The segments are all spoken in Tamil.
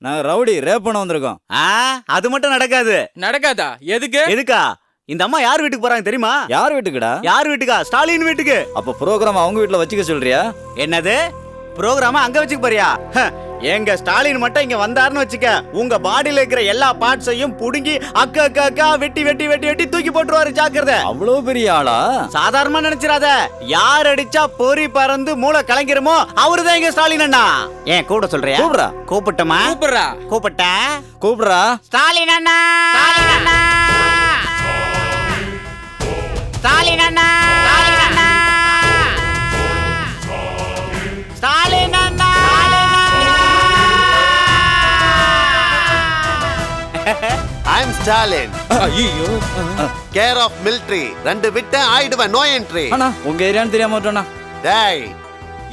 நாங்க ரவுடி ரேப் பண்ண வந்திருக்கோம். அது மட்டும் நடக்காதா? எதுக்கா? இந்த அம்மா யார் வீட்டுக்கு போறாங்க தெரியுமா? யார் வீட்டுக்குடா? யார் வீட்டுக்கா? ஸ்டாலின் வீட்டுக்கு. அப்ப ப்ரோகிராம் அவங்க வீட்டுல வச்சுக்க சொல்றியா? என்னது ப்ரோகிராம அங்க வச்சுக்க போறியா? எங்க ஸ்டாலின் மட்டும் இங்க வந்தாருன்னு வச்சுக்க, உங்க பாடியில இருக்கிற எல்லா பார்ட்ஸையும் புடுங்கி அக்கா வெட்டி தூக்கி போட்டுருவாரு. ஜாக்கிரதை. அவ்வளவு பெரிய ஆளா? சாதாரணமா நினைச்சிராத. யார் அடிச்சா பொறி பறந்து மூளை கலங்கிருமோ அவருதான் எங்க ஸ்டாலின் அண்ணா. ஏன் கூப்பிட சொல்றியா? கூப்பிட்டமா? கூப்பிடுறா. ஸ்டாலின் அண்ணா, ஸ்டாலின் அண்ணா, ஸ்டாலின் அண்ணா. I'm Stalin. ஐயோ. Care of military. 2 விட்ட ஆயிடுவேன். No entry. அண்ணா உங்க ஏரியான்னு தெரியாம விட்டோண்ணா. டேய்,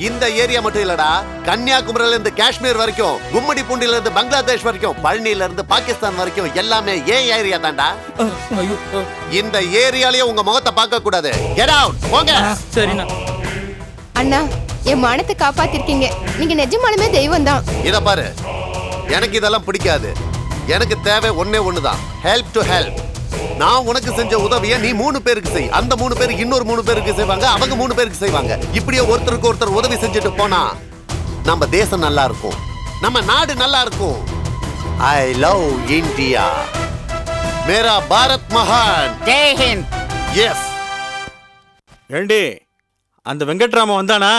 இந்த ஏரியா மட்டும் இல்லடா, கன்னியாகுமரியில இருந்து காஷ்மீர் வரைக்கும், கும்மடி பூண்டில இருந்து பங்களாதேஷ் வரைக்கும், பழனியில இருந்து பாகிஸ்தான் வரைக்கும் எல்லாமே ஏன் ஏரியா தான்டா. இந்த ஏரியாலயே உங்க முகத்தை பார்க்க கூடாது. Get out. போங்க. சரிண்ணா. அண்ணா, என் மானத்தை காப்பாத்திருக்கீங்க. நீங்க நிஜமாலுமே தெய்வம் தான். இத பாரு, எனக்கு இதெல்லாம் பிடிக்காது. எனக்கு தேவை ஒண்ணுதான், ஹெல்ப் டு ஹெல்ப். நான் உனக்கு செஞ்ச உதவியை நீ 3 பேருக்கு செய். அந்த 3 பேருக்கு இன்னொரு 3 பேருக்கு செய்வாங்க, அவங்க 3 பேருக்கு செய்வாங்க. இப்படியே ஒருத்தருக்கு ஒருத்தர் உதவி செஞ்சுட்டு போனா நம்ம தேசம் நல்லா இருக்கும், நம்ம நாடு நல்லா இருக்கும். I love India. மேரா பாரத் மகான். ஜெய் ஹிந்த். எஸ். ஏண்டி அந்த வெங்கட்ராம வந்தானா?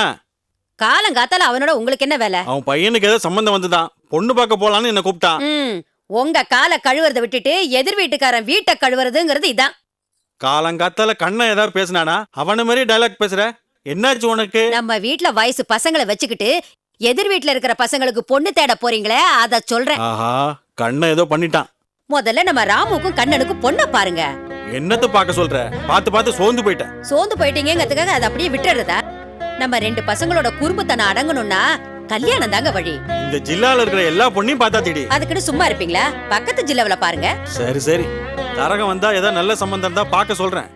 காலங்காத்தால அவனோட உங்களுக்கு என்ன வேலை? அவன் பையனுக்கு ஏதோ சம்பந்தம் வந்துதான், பொண்ணு பார்க்க போலான்னு என்ன கூப்பிட்டான். உங்க காலை கழுவுறதை விட்டுட்டு எதிர் வீட்டுக்காரன் வீட்டை கழுவுறதுங்கிறது இதான். காலங்காத்தால கண்ணா ஏதாவது பேசினானா? அவன மாதிரி டயலாக் பேசுற, என்னாச்சு உனக்கு? நம்ம வீட்டுல வயசு பசங்களை வச்சுக்கிட்டு எதிர் வீட்டுல இருக்கிற பசங்களுக்கு பொண்ணு தேட போறீங்களே, அத சொல்றேன். ஆஹா, கண்ண ஏதோ பண்ணிட்டான். முதல்ல நம்ம ராமுக்கும் கண்ணனுக்கும் பொண்ணை பாருங்க. என்னத்த பார்க்க சொல்ற? பார்த்து சோர்ந்து போயிட்டேன். சோர்ந்து போயிட்டீங்கிறதுக்காக அதை அப்படியே விட்டுறதா? நம்ம 2 பசங்களோட குறும்புத்தனம் அடங்கணும்னா கல்யாணம் தாங்க வழி. இந்த ஜில்லால இருக்கிற எல்லா பொண்ணையும் பார்த்தா திடி. அதுக்குன்னு சும்மா இருப்பீங்களா? பக்கத்து ஜில்லாவில பாருங்க. சரி தரகம் வந்தா ஏதாவது நல்ல சம்பந்தம் தான் பார்க்க சொல்றேன்.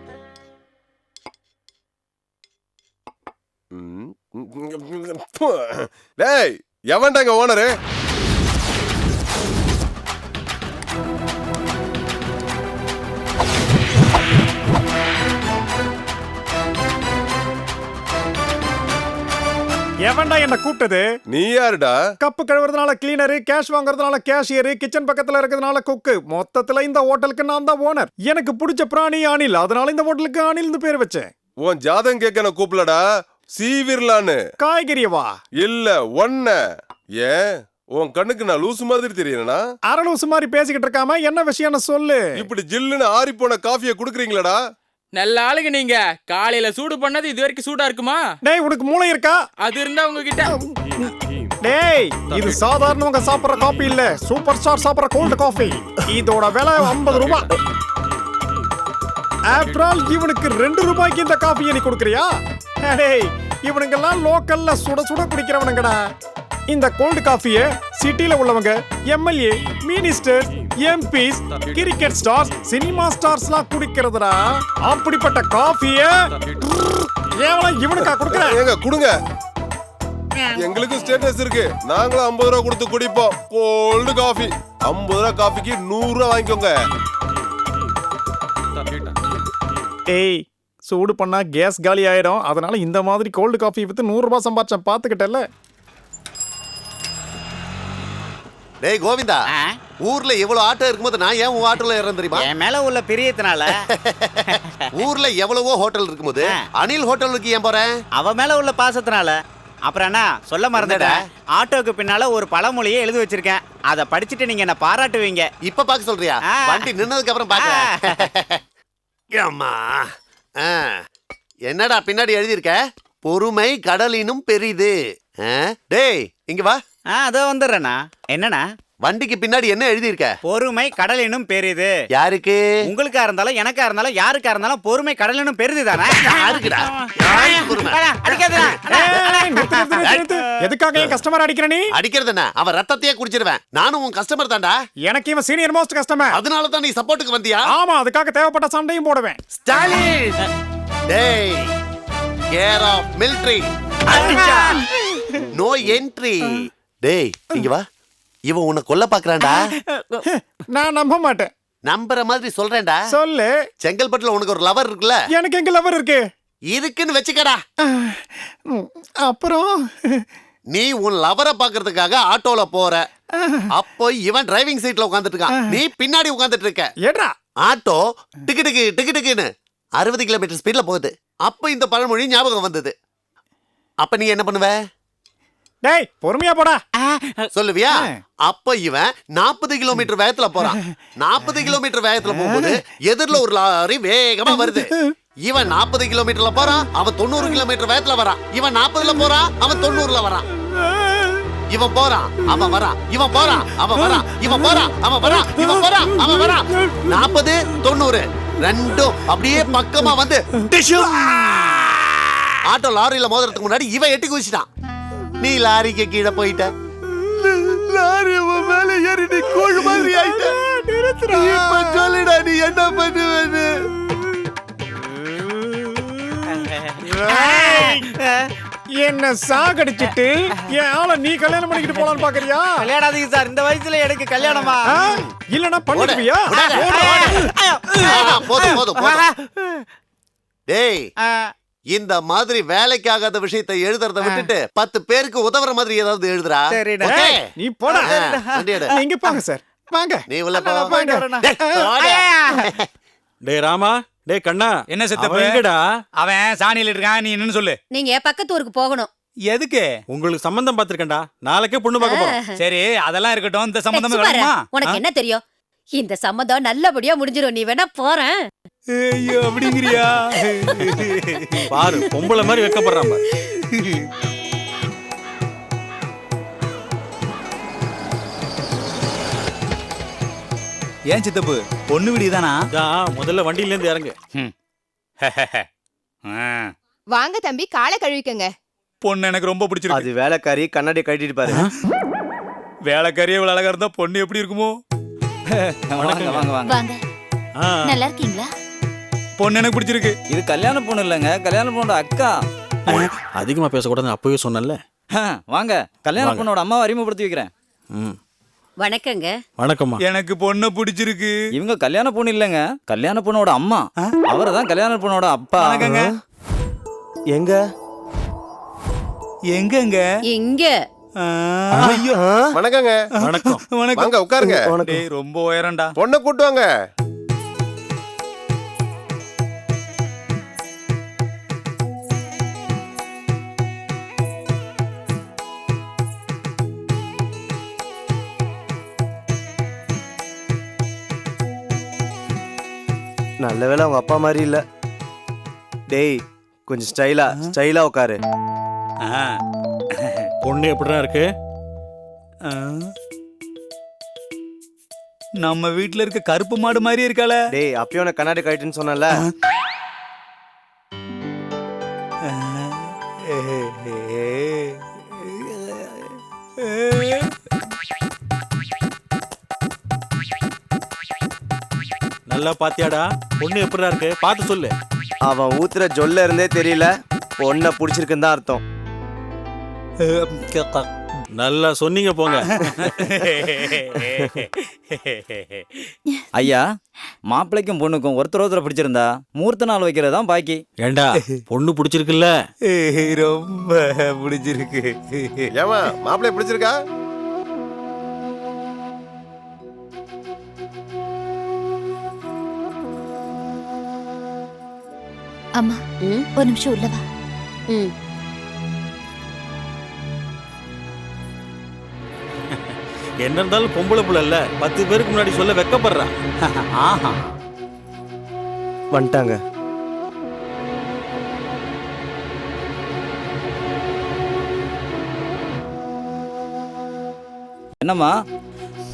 டேய், எவன்டாங்க ஓனரு? எவன்டா என்ன கூப்பிட்டது? நீ யாருடா? கப்பு கழுவுறதுனால கிளீனரு, கேஷ் வாங்குறதுனால கேஷியர், கிச்சன் பக்கத்துல இருக்கிறதுனால குக்கு, மொத்தத்துல இந்த ஹோட்டலுக்கு நான் தான் ஓனர். எனக்கு பிடிச்ச பிராணி அணில், அதனால இந்த ஹோட்டலுக்கு அணில்னு பேர் வச்சேன். உன் ஜாதகம் கேட்க நான் கூப்பிடலடா, சீவிரலான்னு. காய்கறியவா? இல்ல ஒன்ன. ஏன் உன் கண்ணுக்கு நான் லூசு மாதிரி தெரியறேனா? அரை லூசு மாதிரி பேசிக்கிட்டு இருக்காம என்ன விஷயம்னு சொல்லு. இப்படி ஜில்லுன்னு ஆறி போன காஃபியை குடுக்குறீங்களாடா? நல்ல ஆளுங்க நீங்க. காலையில சூடு பண்ணது இது வரைக்கும் சூடா இருக்குமா? டேய், உனக்கு மூளை இருக்கா? அது இருந்தா உங்ககிட்ட. டேய், இது சாதாரணவங்க சாப்பிடுற காபி இல்ல, சூப்பர் ஸ்டார் சாப்பிடுற கோல்ட் காஃபி. இதோட விலை 50 ரூபாய். ஆஃப்டர் ஆல் இவனுக்கு 2 ரூபாய்க்கு இந்த காஃபியை நீ கொடுக்கறியா? டேய், இவனுங்கெல்லாம் லோக்கல்ல சுட சுட குடிக்கிறவனுங்கடா. இந்த கோல்ட் காஃபியை சிட்டில உள்ளவங்க, MLA, minister, MPs, cricket stars, cinema ஸ்டார்ஸ்லாம் குடிக்கிறதுடா. அப்படிப்பட்ட காஃபியை கேவலம் இவனுக்கா கொடுக்குறேன்? ஏங்க கொடுங்க, எங்களுக்கு ஸ்டேட்டஸ் இருக்கு. நாங்களும் 50 ரூபா கொடுத்து குடிப்போம் கோல்டு காஃபி. 50 ரூபா காஃபிக்கு 100 ரூபா வாங்கிக்கோங்க. ஏய், சூடு பண்ணா கேஸ் காலி ஆயிடும். அதனால இந்த மாதிரி கோல்டு காஃபி வித்து 100 ரூபாய் சம்பாதிச்சேன், பாத்துக்கிட்டல. டேய் கோவிந்தா, ஊர்ல எவ்வளவு ஆட்டோ இருக்கும்போது நான் ஏன் உன் ஆட்டோல ஏறேன் தெரியுமா? என் மேல உள்ள பிரியத்தினால. ஊர்ல எவ்வளவோ ஹோட்டல் இருக்கும்போது அனில் ஹோட்டலுக்கு ஏன் போறேன்? அவ மேல உள்ள பாசத்தினால. அப்புறம் என்ன சொல்ல மறந்துட்டேன், ஆட்டோக்கு பின்னால ஒரு பழமொழியை எழுதி வச்சிருக்கேன். அதை படிச்சுட்டு நீங்க என்ன பாராட்டுவீங்க. இப்ப பாக்க சொல்றியா? வண்டி நின்னதுக்கு அப்புறம் பாக்க. அம்மா, என்னடா பின்னாடி எழுதியிருக்க? பொறுமை கடலினும் பெரிது. டேய் இங்க வா. அதோ வந்துடுறேண்ணா. என்னண்ணா? வண்டிக்கு பின்னாடி என்ன எழுதியிருக்க? பொறுமை கடலினும் பெரிது. யாருக்கு? உங்களுக்கா இருந்தாலும் எனக்கா இருந்தாலும் யாருக்கா இருந்தாலும் பொறுமை கடலினும் பெரிது தானே. எதுக்காக என் கஸ்டமர் அடிக்கிற நீ? அடிக்கிறது என்ன? அவன் ரத்தத்தையே குடிச்சிருவேன். நானும் உன் கஸ்டமர் தான்டா. எனக்கு இவன் சீனியர் மோஸ்ட் கஸ்டமர். அதனால தான் நீ சப்போர்ட்டுக்கு வந்தியா? ஆமா, அதுக்காக தேவைப்பட்ட சண்டையும் போடுவேன். ஸ்டாலின், டேய் care of military. No entry. டேய் இங்க வா. இவன் உன்னை கொல்ல பாக்குறான்டா. நான் நம்ப மாட்டேன். நம்புற மாதிரி சொல்றேன்டா. சொல்லு. செங்கல்பட்டுல உனக்கு ஒரு லவர் இருக்குல்ல? எனக்கு எங்க லவர் இருக்கு? இருக்குன்னு வச்சுக்கடா. அப்புறம் நீ உன் லவரை பாக்குறதுக்காக ஆட்டோல போற. அப்போ இவன் டிரைவிங் சீட்ல உட்கார்ந்துட்டு இருக்கான், நீ பின்னாடி உட்கார்ந்துட்டு இருக்க. ஏடா ஆட்டோ டிக்கு டிக்கு டிக்கு டிக்குன்னு 60 கிலோமீட்டர் ஸ்பீட்ல போகுது. அப்ப இந்த பழமொழி ஞாபகம் வந்தது. அப்ப நீ என்ன பண்ணுவ? டேய் பொறுமையா போடா. சொல்லுவியா? அப்ப இவன் 40 கிலோமீட்டர் வேகத்துல போறான். 40 கிலோமீட்டர் வேகத்துல போகும்போது எதிரில ஒரு லாரி வேகமா வருது. இவன் 40 கிலோமீட்டர்ல போறான், அவன் 90 கிலோமீட்டர் வேகத்துல வரான். இவன் 40ல போறான், அவன் 90ல வரான். இவன் போறான், அவன் வரான். இவன் போறான், அவன் வரான். இவன் போறான், அவன் வரான். இவன் போறான், அவன் வரான். 40 90 ரெண்டும் அப்படியே பக்கமா வந்து ஆட்டோ லாரியில மோதுறதுக்கு முன்னாடி இவன் எட்டி குதிச்சிட்டான். நீ லாரிக்கு கீழே போயிட்ட. லாரி மேல ஏறி நீ கோழு மாதிரி ஆயிட்ட. இப்ப சொல்லுடா நீ என்ன பண்ணுவேன்னு. என்ன சாகடிச்சிட்டு என் ஆளை நீ கல்யாணம் பண்ணிக்கிட்டு போலான்னு பாக்குறியா? விளையாடாதீங்க சார், இந்த வயசுல எனக்கு கல்யாணமா? இல்லனா பண்ணிடுவியா? போதும் போதும் போதும். டேய் இந்த மாதிரி வேலைக்காகாத விஷயத்தை எழுதுறத விட்டுட்டு 10 பேருக்கு உதவுற மாதிரி ஏதாவது எழுதுறா. ஓகே நீ போடா. வண்டியட. நீங்க போங்க சார், வாங்க. நீ உள்ள போ. வாங்க. டேய் ராமா, டேய் கண்ணா, என்ன சித்தப்பு? அவன் எங்கடா? அவன் சாணியில இருக்கான், நீ என்னன்னு சொல்லு. நீங்க பக்கத்து ஊருக்கு போகணும். எதுக்கு? உங்களுக்கு சம்பந்தம் பார்த்திருக்கேன்டா. நாளைக்கே பொண்ணு பார்க்க போறோம். சரி அதெல்லாம் இருக்கட்டும், இந்த சம்பந்தம் சும்மா இரு. வேணுமா? உனக்கு என்ன தெரியும்? இந்த சம்மந்தம் நல்லபடியா முடிஞ்சிரும். நீ வேணா போறேன். ஐயோ அப்படிங்கிறியா? பாரு பொம்பளை மாதிரி வெக்கப்படுறான் பாரு. ஏன் சித்தப்பு பொண்ணு விடிதானா? முதல்ல வண்டியில இருந்து இறங்கு. வாங்க தம்பி, காலை கழுவிக்கங்க. பொண்ணு எனக்கு ரொம்ப பிடிச்சிருக்கு. அது வேலைக்காரி கண்ணாடி கட்டிட்டு பாரு. வேலைக்காரியே இவ்வளவு அழகா இருந்தா பொண்ணு எப்படி இருக்குமோ? வாங்க வாங்க வாங்க. வாங்க. நல்லா இருக்கீங்களா? பொண்ணு எனக்கு பிடிச்சிருக்கு. இது கல்யாண பொண்ணு இல்லைங்க, கல்யாண பொண்ணோட அக்கா. அதிகமா பேசக்கூடாது அப்பவே சொன்னல. வாங்க கல்யாண பொண்ணோட அம்மாவை அறிமுகப்படுத்தி வைக்கிறேன். வணக்கங்க. வணக்கம்மா. எனக்கு பொண்ணு பிடிச்சிருக்கு. இவங்க கல்யாண பொண்ணு இல்லைங்க, கல்யாண பொண்ணோட அம்மா. அவரை தான் கல்யாண பொண்ணோட அப்பா. வணக்கங்க. எங்க எங்கங்க? இங்க. ஐயோ வணக்கங்க. வணக்கம். வணக்கம். வாங்க உட்காருங்க. டேய் ரொம்ப உயரம்டா. பொண்ணை கூட்டு வாங்க. நல்ல வேளை உங்க அப்பா மாதிரி இல்ல. டேய் கொஞ்சம் ஸ்டைலா உட்காரு. பொண்ணு எப்படிதான் இருக்கு? நம்ம வீட்ல இருக்க கருப்பு மாடு மாதிரி இருக்காள. டேய் அப்பயும் உனக்கு கண்ணாடி கட்டின்னு சொன்னல. நல்லா பாத்தியாடா? பொண்ணு எப்படிதான் இருக்கு பார்த்து சொல்லு. அவன் ஊத்துற ஜொல்ல இருந்தே தெரியல பொண்ணை பிடிச்சிருக்குன்னு தான் அர்த்தம். நல்லா சொன்னீங்க போங்க. ஐயா மாப்பிள்ளைக்கும் பொண்ணுக்கும் ஒருத்தர் பிடிச்சிருந்தா மூர்த்த நாள் வைக்கிறதா பாக்கி. ஏண்டா பொண்ணு பிடிச்சிருக்குல்ல? ரொம்ப பிடிச்சிருக்கு. ஏமா மாப்பிள்ளை பிடிச்சிருக்கா? அம்மா ஒரு நிமிஷம் உள்ள வா. என்ன இருந்தாலும் பொம்பளை புள்ள இல்ல, 10 பேருக்கு முன்னாடி சொல்ல வெக்கப்படுறா. ஆஹா வந்துட்டாங்க. என்னம்மா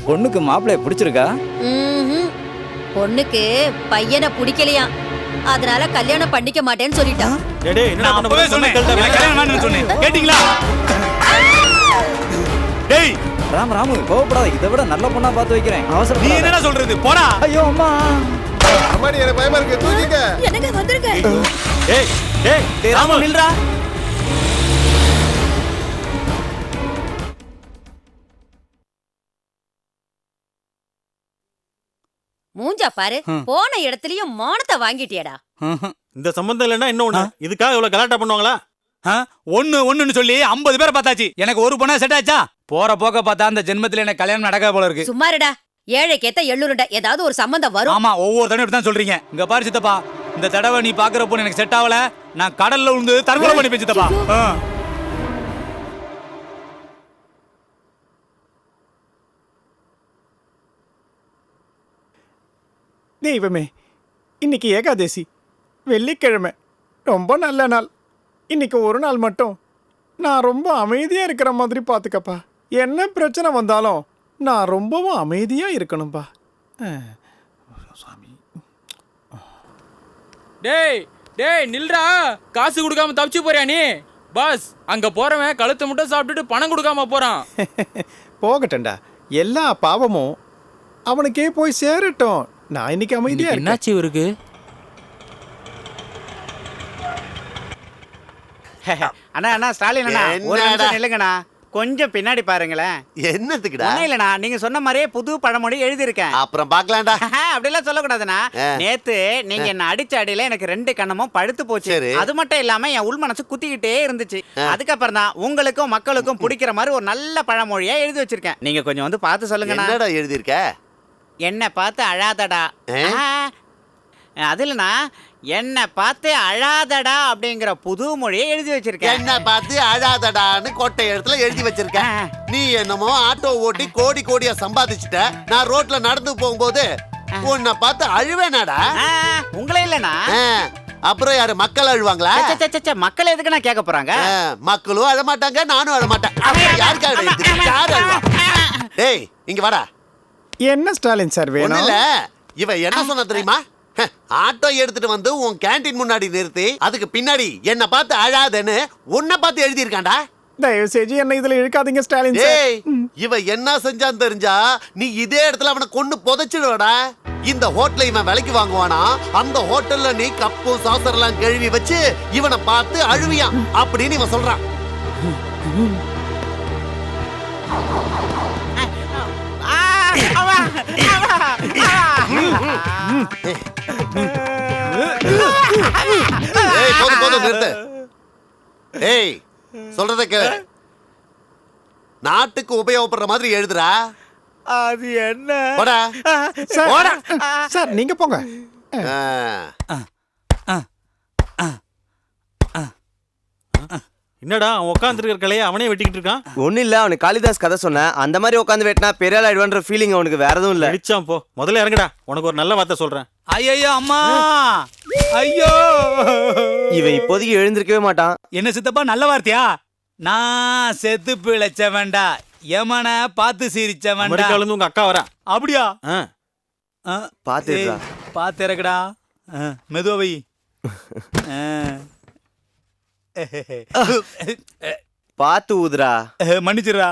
பொண்ணுக்கு மாப்பிள்ளைய பிடிச்சிருக்கா? பொண்ணுக்கு பையனை பிடிக்கலையாம், அதனால கல்யாணம் பண்ணிக்க மாட்டேன்னு சொல்லிட்டான். டேய் என்ன அப்பவே சொன்னேன் கல்யாணம் வேணும்னு சொன்னேன், கேட்டிங்களா? டேய் ராமு கோவப்படாத, இதை விட நல்ல பொண்ணா பார்த்து வைக்கிறேன். அவசரம் நீ என்ன சொல்றது? போடா. ஐயோ அம்மா அம்மாடி எனக்கு பயமா இருக்கு, தூக்கிங்க. என்னங்க வந்திருக்க? ஏய் டேய் ராமு நில்றா. மூஞ்சா பாரு, போன இடத்துலயும் மானத்தை வாங்கிட்டியடா. இந்த சம்பந்தம் இல்லைன்னா என்ன ஒண்ணு? இதுக்காக இவ்வளவு கலாட்டா பண்ணுவாங்களா? ஒண்ணுன்னு சொல்லி 50 பேரை பார்த்தாச்சு. எனக்கு ஒரு பொண்ணா செட் ஆச்சா? போற போக்க பார்த்தா அந்த ஜென்மத்துல எனக்கு கல்யாணம் நடக்க போல இருக்கு. சும்மாருடா, ஏழைக்கேத்த எள்ளுருண்டா, ஏதாவது ஒரு சம்பந்தம் வரும். ஆமா, ஒவ்வொரு தடவை இப்படிதான் சொல்றீங்க. இங்க பாரு சித்தப்பா, இந்த தடவை நீ பாக்குற பொண்ணு எனக்கு செட் ஆகல. நான் கடல்ல விழுந்து தற்கொலை பண்ணி சித்தப்பா. தெய்வமே, இன்னைக்கு ஏகாதசி, வெள்ளிக்கிழமை, ரொம்ப நல்ல நாள். இன்னைக்கு ஒரு நாள் மட்டும் நான் ரொம்ப அமைதியா இருக்கிற மாதிரி பாத்துக்கப்பா. என்ன பிரச்சனை வந்தாலும் நான் ரொம்பவும் அமைதியா இருக்கணும்பா. சாமி. டேய் டேய் நில்றா, காசு கொடுக்காம தப்பிச்சு போறியா நீ? பாஸ், அங்க போறவன் கழுத்தை மட்டும் சாப்பிட்டுட்டு பணம் கொடுக்காம போறான். போகட்டண்டா, எல்லா பாவமும் அவனுக்கே போய் சேரட்டும். நான் இன்னைக்கு அமைதியா இருக்கேன். என்னாச்சு இவருக்கு? அண்ணா அண்ணா ஸ்டாலின் அண்ணா, ஒரு என்னடா? நிமிஷம் நில்லுங்கண்ணா. கொஞ்சம் பின்னாடி பாருங்களேன். என்னத்துக்குடா? ஒண்ணும் இல்லண்ணா, நீங்க சொன்ன மாதிரியே புது பழமொழி எழுதியிருக்கேன். அப்புறம் பாக்கலாம்டா. அப்படிலாம் சொல்லக்கூடாதுண்ணா. நேத்து நீங்க என்ன அடிச்ச அடியில எனக்கு 2 கண்ணமும் படுத்து போச்சு. சரி. அது மட்டும் இல்லாம என் உள் மனசு குத்திக்கிட்டே இருந்துச்சு. அதுக்கப்புறம் தான் உங்களுக்கும் மக்களுக்கும் பிடிக்கிற மாதிரி ஒரு நல்ல பழமொழியா எழுதி வச்சிருக்கேன். நீங்க கொஞ்சம் வந்து பார்த்து சொல்லுங்கண்ணா. என்னடா எழுதியிருக்க? என்ன பார்த்து அழாதடா. அது இல்லண்ணா, என்ன பார்த்து அழாதடா அப்படிங்கிற புது மொழியை எழுதி வச்சிருக்கேன். என்ன பார்த்து அழாதடான்னு கோட்டை இடத்துல எழுதி வச்சிருக்க. நீ என்னமோ ஆட்டோ ஓட்டி கோடி கோடியா சம்பாதிச்சுட்ட. நான் ரோட்ல நடந்து போகும்போது உன்னை பார்த்து அழுவேனாடா? உங்களே இல்லண்ணா. அப்புறம் யாரு, மக்கள் அழுவாங்களா? மக்கள் எதுக்கு நான் கேட்க போறாங்க? மக்களும் அழமாட்டாங்க, நானும் அழமாட்டேன். யாருக்காக யாரு அழுவா? டேய் இங்க வாடா. என்ன ஸ்டாலின் சார் ஒண்ணும் வேணும்? இல்ல, இவ என்ன சொன்ன தெரியுமா? ஆட்டோ எடுத்துட்டு வந்து உன் கேண்டீன் முன்னாடி நிறுத்தி அதுக்கு பின்னாடி என்ன பார்த்து அழாதேன்னு உன்னை பார்த்து எழுதி இருக்காண்டா. தயவு செஞ்சு என்ன இதுல இழுக்காதீங்க ஸ்டாலின் சார். ஏய், இவ என்ன செஞ்சான்னு தெரிஞ்சா நீ இதே இடத்துல அவனை கொண்டு புதைச்சிடுவடா. இந்த ஹோட்டல்ல இவன் விலைக்கு வாங்குவானா, அந்த ஹோட்டல்ல நீ கப்பு சாசரெல்லாம் கழுவி வச்சு இவனை பார்த்து அழுவியான் அப்படின்னு இவன் சொல்றான். ஏய், போதும் போதும் நிறுத்து. ஏய், சொல்றத கேளு. நாட்டுக்கு உபயோகப்படுற மாதிரி எழுதுறா. அது என்ன? போடா. சார், போடா. சார் நீங்க போங்க. என்னடா அவன் உட்காந்துருக்கிற கலையை அவனே வெட்டிக்கிட்டு இருக்கான்? ஒன்னும் இல்ல, அவனுக்கு காளிதாஸ் கதை சொன்னேன். அந்த மாதிரி உட்காந்து வெட்டினா பெரிய ஆள் ஆயிடுவான்ற ஃபீலிங் அவனுக்கு வேற எதுவும் இல்ல. அடிச்சான் போ. முதல்ல இறங்குடா, உனக்கு ஒரு நல்ல வார்த்தை சொல்றேன். ஐயோ அம்மா, ஐயோ. இவன் இப்போதைக்கு எழுந்திருக்கவே மாட்டான். என்ன சித்தப்பா, நல்ல வார்த்தையா? நான் செத்து பிழைச்ச வேண்டா, யமனை பார்த்து சிரிச்ச வேண்டா. அமெரிக்கால இருந்து உங்க அக்கா வரா. அப்படியா? பாத்துடா, பாத்து இறக்குடா. மெதுவா வை. பாத்து ஊதுரா. மன்னிச்சிடுறா.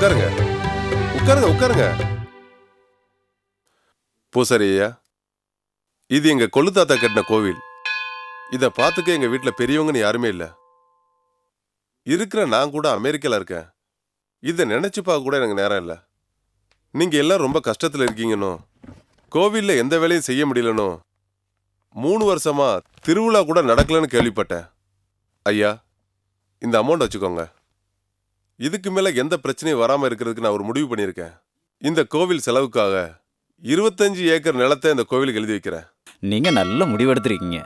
உட்காருங்க உட்காருங்க உட்காருங்க. பூசாரி ஐயா, இது எங்க கொள்ளு தாத்தா கட்டின கோவில். இத பாத்துக்க எங்க வீட்டுல பெரியவங்கன்னு யாருமே இல்ல. இருக்கிற நான் கூட அமெரிக்கால இருக்கேன். இத நினைச்சு பார்க்க கூட எனக்கு நேரம் இல்ல. நீங்க எல்லாம் ரொம்ப கஷ்டத்துல இருக்கீங்கன்னு, கோவில்ல எந்த வேலையும் செய்ய முடியலன்னு 3 வருஷமா திருவிழா கூட நடக்கலன்னு கேள்விப்பட்டேன். ஐயா, இந்த அமௌண்ட் வச்சுக்கோங்க. இதுக்கு மேல எந்த பிரச்சனையும் வராம இருக்கிறதுக்கு நான் ஒரு முடிவு பண்ணியிருக்கேன். இந்த கோவில் செலவுக்காக 25 ஏக்கர் நிலத்தை இந்த கோவிலுக்கு எழுதி வைக்கிறேன். நீங்க நல்ல முடிவெடுத்திருக்கீங்க.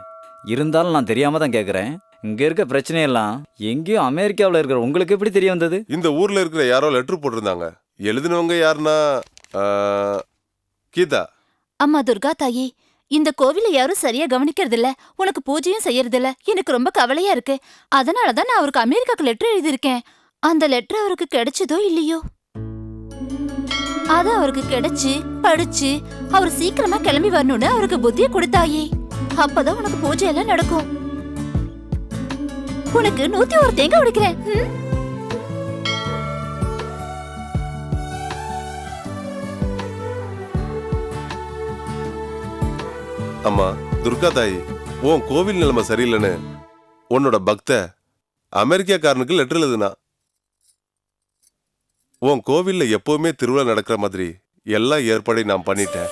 இருந்தாலும் நான் தெரியாம தான் கேட்குறேன். இங்க இருக்க பிரச்சனையெல்லாம் எங்கேயோ அமெரிக்காவில் இருக்கிற உங்களுக்கு எப்படி தெரிய வந்தது? இந்த ஊர்ல இருக்கிற யாரோ லெட்டர் போட்டிருந்தாங்க. எழுதினவங்க யாருன்னா கீதா. அம்மா துர்கா தாயி, இந்த கோவில யாரும் சரியா கவனிக்கிறது இல்ல, உனக்கு பூஜையும் செய்யறது இல்ல. எனக்கு ரொம்ப கவலையா இருக்கு. அதனாலதான் நான் அவருக்கு அமெரிக்காக்கு லெட்டர் எழுதியிருக்கேன். அந்த லெட்டர் அவருக்கு கிடைச்சதோ இல்லையோ, அது அவருக்கு கிடைச்சு படிச்சு அவர் சீக்கிரமா கிளம்பி வரணும்னு அவருக்கு புத்திய கொடுத்தாயே. அப்பதான் உனக்கு பூஜை எல்லாம் நடக்கும். உனக்கு 101 தேங்காய் உடைக்கிறேன். அம்மா துர்கா தாயி, உன் கோவில் நிலைமை சரியில்லைன்னு உன்னோட பக்த அமெரிக்காக்காரனுக்கு லெட்டர் எழுதுனா. உன் கோவில்ல எப்பவுமே திருவிழா நடக்கிற மாதிரி எல்லா ஏற்பாடையும் நான் பண்ணிட்டேன்.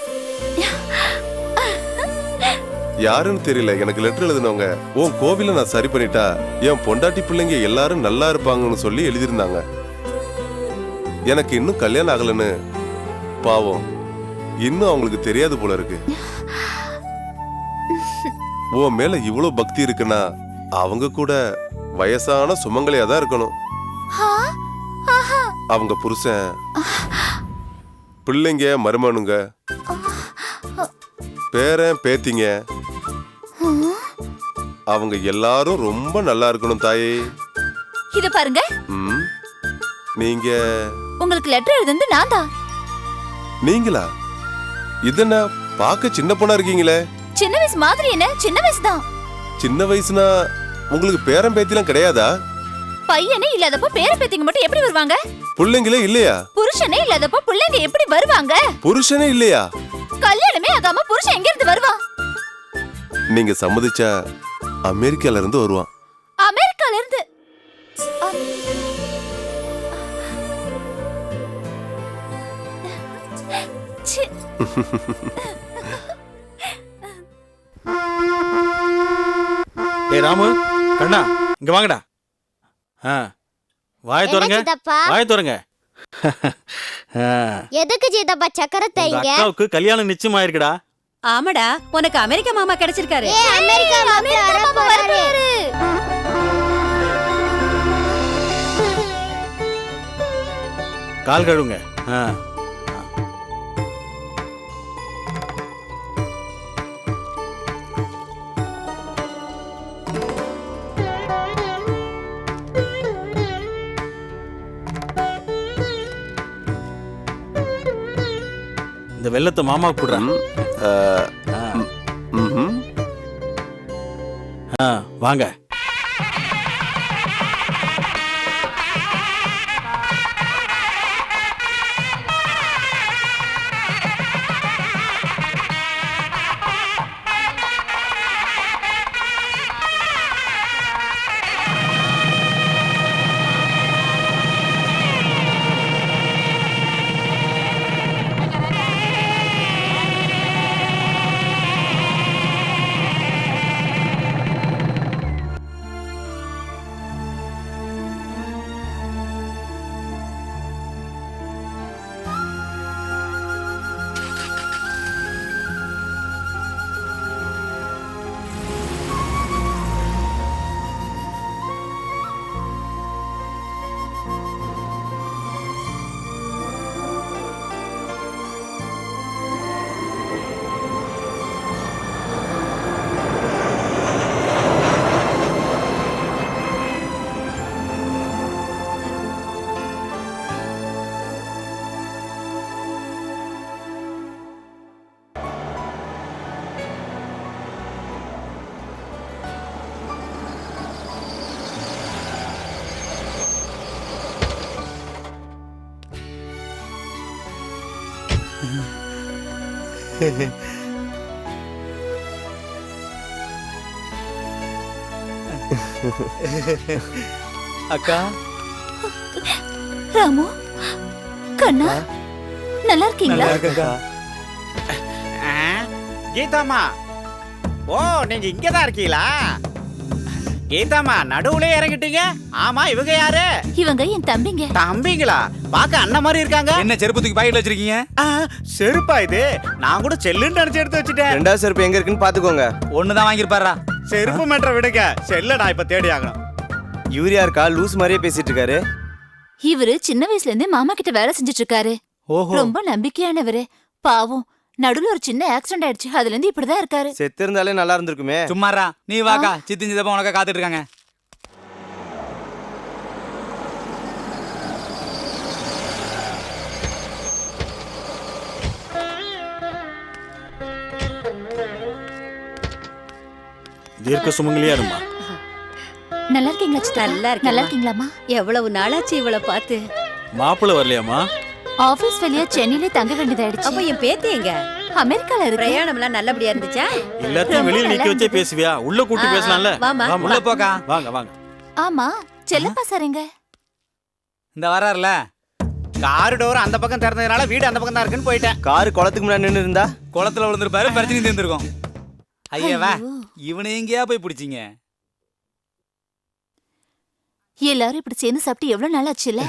யாருன்னு தெரியல, எனக்கு லெட்டர் எழுதினவங்க உன் கோவில நான் சரி பண்ணிட்டா என் பொண்டாட்டி பிள்ளைங்க எல்லாரும் நல்லா இருப்பாங்கன்னு சொல்லி எழுதியிருந்தாங்க. எனக்கு இன்னும் கல்யாணம் ஆகலன்னு பாவம் இன்னும் அவங்களுக்கு தெரியாது போல இருக்கு. உன் மேல இவ்வளவு பக்தி இருக்குன்னா அவங்க கூட வயசான சுமங்கலியா தான் இருக்கணும். அவங்க புருஷன், பிள்ளைங்க, மருமனுங்க, பேரன் பேத்திங்க, அவங்க எல்லாரும் ரொம்ப நல்லா இருக்கணும் தாயே. இத பாருங்க, நீங்க உங்களுக்கு லெட்டர் எழுதுனது நான் தான். நீங்களா? இதென்ன பாக்க சின்ன பொண்ணா இருக்கீங்களே. சின்ன வயசு மாதிரி என்ன? சின்ன வயசு தான். சின்ன வயசுனா உங்களுக்கு பேரன் பேத்திலாம் கிடையாதா? பையனே இல்லாதப்ப பேர பேத்திங்க மட்டும் எப்படி வருவாங்க? பிள்ளைங்களே இல்லையா? புருஷனே இல்லாதப்ப பிள்ளைங்க எப்படி வருவாங்க? புருஷனே இல்லையா? கல்யாணமே ஆகாம புருஷன் எங்க இருந்து வருவான்? நீங்க சம்மதிச்சா அமெரிக்கால இருந்து வருவான். அமெரிக்கால இருந்து? ஏய் ராமு, கண்ணா, இங்க வாங்கடா. வாய தோறங்க, வாய தோறங்க. எதுக்கு ஜீதப்பா சக்கரை தேய்ங்க? அக்காவுக்கு கல்யாணம் நிச்சயம் ஆயிருக்குடா. ஆமாடா, உனக்கு அமெரிக்கா மாமா கிடைச்சிருக்காரு. அமெரிக்கா மாமா வராரு. கால் கழுவுங்க. இந்த வெள்ளத்தை மாமா கூடுறான். வாங்க. அக்கா ராமு கண்ணா நல்லா இருக்கீங்களா? கீதாமா, ஓ நீங்க இங்கதான் இருக்கீங்களா? கீதாமா, நடுவுல இறங்கிட்டீங்க. ஆமா, இவங்க யாரு? இவங்க என் தம்பிங்க. தம்பிங்களா? பாக்க அண்ணன் மாதிரி இருக்காங்க. என்ன செருப்பு தூக்கி பாக்கெட்ல வச்சிருக்கீங்க? செருப்பா இது? நான் கூட செல்லுன்னு நினைச்சு எடுத்து வச்சுட்டேன். ரெண்டாவது செருப்பு எங்க இருக்குன்னு பாத்துக்கோங்க. ஒண்ணுதான் வாங்கிருப்பாரா? செருப்பு மேட்ரை விடுங்க, செல்ல நான் இப்ப தேடி ஆகணும். யூரியா இருக்கா? லூஸ் மாதிரியே பேசிட்டு இருக்காரு. இவரு சின்ன வயசுல இருந்தே மாமா கிட்ட வேலை செஞ்சுட்டு இருக்காரு. ரொம்ப நம்பிக்கையானவரு. பாவம், நடுவுல ஒரு சின்ன ஆக்சிடென்ட் ஆயிடுச்சு. அதுல இருந்து இப்படிதான் இருக்காரு. செத்து இருந்தாலே நல்லா இருந்திருக்குமே. சும்மாரா, நீ வாக்கா. சித்தி சித்தப்பா உனக்கு காத்துட்டு இருக்காங்க. தீர்க்க சுமங்கலியா இருமா. நல்லா இருக்கீங்களா சித்தப்பா? நல்லா இருக்கேன். நல்லா இருக்கீங்களாமா? எவ்வளவு நாளாச்சு இவள பார்த்து. மாப்பிள்ளை வரலையாமா? ஆபீஸ் வழியா சென்னையில தங்க வேண்டியதாயிடுச்சு. அப்ப என் பேத்தி எங்க? அமெரிக்கால இருக்கு. பிரயாணம்லாம் நல்லபடியா இருந்துச்சா? எல்லாத்தையும் வெளியில நிக்க வச்சே பேசுவியா? உள்ள கூட்டி பேசலாம்ல? வாமா. உள்ள போக்கா. வாங்க வாங்க. ஆமா, செல்லப்பா சாருங்க. இந்த வராருல. கார் டோர் அந்த பக்கம் திறந்ததுனால வீடு அந்த பக்கம் தான் இருக்குன்னு போயிட்டேன். காரு குளத்துக்கு முன்னாடி நின்று இருந்தா குளத்துல விழுந்திருப்பாரு, பிரச்சனை தீர்ந்திருக்கும். ஐயவா, இவனை எங்கேயா போய் பிடிச்சிங்க? எல்லாரும் இப்படி சேர்ந்து சாப்பிட்டு எவ்வளவு நாள் ஆச்சுல?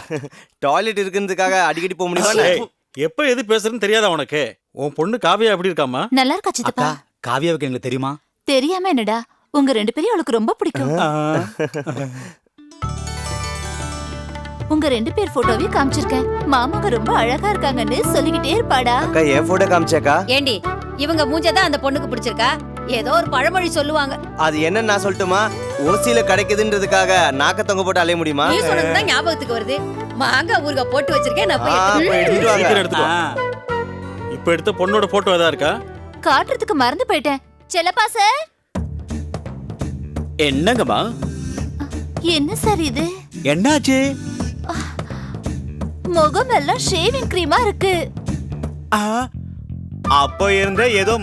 டாய்லெட் இருக்குன்றதுக்காக அடிக்கடி போக முடியுமா? ஏய், எப்ப எது பேசுறதுன்னு தெரியாதா உனக்கு? உன் பொண்ணு காவியா எப்படி இருக்காமா? நல்லா இருக்கா சித்தப்பா? காவியாவுக்கு எங்களுக்கு தெரியுமா? தெரியாம என்னடா, உங்க ரெண்டு பேரையும் அவளுக்கு ரொம்ப பிடிக்கும். உங்க ரெண்டு பேர் போட்டோவையும் காமிச்சிருக்கேன். மாமாங்க ரொம்ப அழகா இருக்காங்கன்னு சொல்லிக்கிட்டே இருப்பாடா. அக்கா என் போட்டோ காமிச்சாக்கா? ஏண்டி, இவங்க மூஞ்சதான் அந்த பொண்ணுக்கு பிடிச்சிருக்கா? ஏதோ ஒரு பழமொழி சொல்லுவாங்க. அது என்னன்னு நான் சொல்லட்டுமா? ஓசியில கிடைக்குதுன்றதுக்காக நாக்க தொங்க போட்டு அலைய முடியுமா? நீ சொன்னதுதான் ஞாபகத்துக்கு வருது. மாங்காய் ஊறுகாய் போட்டு வச்சிருக்கேன், நான் போய் எடுத்துட்டு வரேன். சீக்கிரம் எடுத்துக்கோ. இப்ப எடுத்த பொண்ணோட போட்டோ ஏதா இருக்கா? காட்டுறதுக்கு மறந்து போயிட்டேன். செல்லப்பா சார். என்னங்கம்மா? என்ன சார் இது? என்னாச்சு? முகம் எல்லாம் ஷேவிங் கிரீமா இருக்கு. அப்போ இருந்த ஏதோ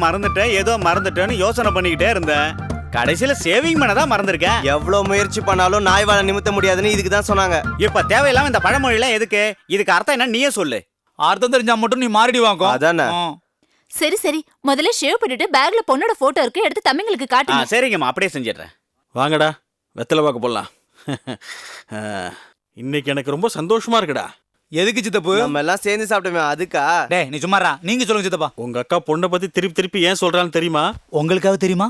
மறந்துட்டேன்னு யோசனை பண்ணிக்கிட்டே இருந்தேன். கடைசியில சேவிங் பண்ணதான் மறந்துருக்கேன். எவ்வளவு முயற்சி பண்ணாலும் நாய் வாழ நிமித்த முடியாதுன்னு இதுக்கு தான் சொன்னாங்க. இப்ப தேவையில்லாம இந்த பழமொழி எல்லாம் எதுக்கு? இதுக்கு அர்த்தம் என்ன நீயே சொல்லு. அர்த்தம் தெரிஞ்சா மட்டும் நீ மாறிடி வாங்க. அதானே. சரி சரி, முதல்ல ஷேவ் பண்ணிட்டு பேக்ல பொண்ணோட போட்டோ இருக்கு, எடுத்து தம்பிங்களுக்கு காட்டுங்க. சரிங்கம்மா, அப்படியே செஞ்சிடுறேன். வாங்கடா, வெத்தலை பார்க்க போடலாம். இன்னைக்கு எனக்கு ரொம்ப சந்தோஷமா இருக்குடா. எதுக்கு சித்தப்பு? நம்ம எல்லாம் சேர்ந்து சாப்பிட்டோமே அதுக்கா? டேய் நீ சும்மாரா, நீங்க சொல்லுங்க சித்தப்பா. உங்க அக்கா பொண்ணை பத்தி திருப்பி ஏன் சொல்றான்னு தெரியுமா? உங்களுக்காக தெரியுமா?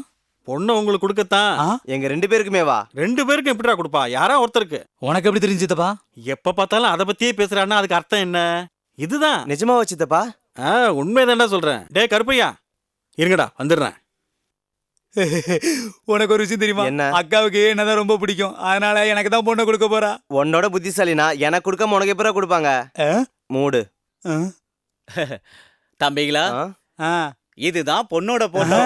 பொண்ணை உங்களுக்கு கொடுக்கத்தான். எங்க ரெண்டு பேருக்குமே வா. ரெண்டு பேருக்கும் எப்படிடா கொடுப்பா? யாரா ஒருத்தருக்கு. உனக்கு எப்படி தெரிஞ்சு சித்தப்பா? எப்ப பார்த்தாலும் அதை பத்தியே பேசுறான்னா அதுக்கு அர்த்தம் என்ன? இதுதான். நிஜமாவா சித்தப்பா? உண்மைதான்டா சொல்றேன். டே கருப்பையா, இருங்கடா வந்துடுறேன். உனக்கு ஒரு விஷயம் தெரியுமா? என்ன? அக்காவுக்கு என்னதான் ரொம்ப பிடிக்கும், அதனால எனக்கு தான் பொண்ணை கொடுக்க போறா. உன்னோட புத்திசாலினா எனக்கு கொடுக்காம உனக்கு எப்பறம் கொடுப்பாங்க? மூடு. தம்பிகளா, இதுதான் பொண்ணோட போட்டோ.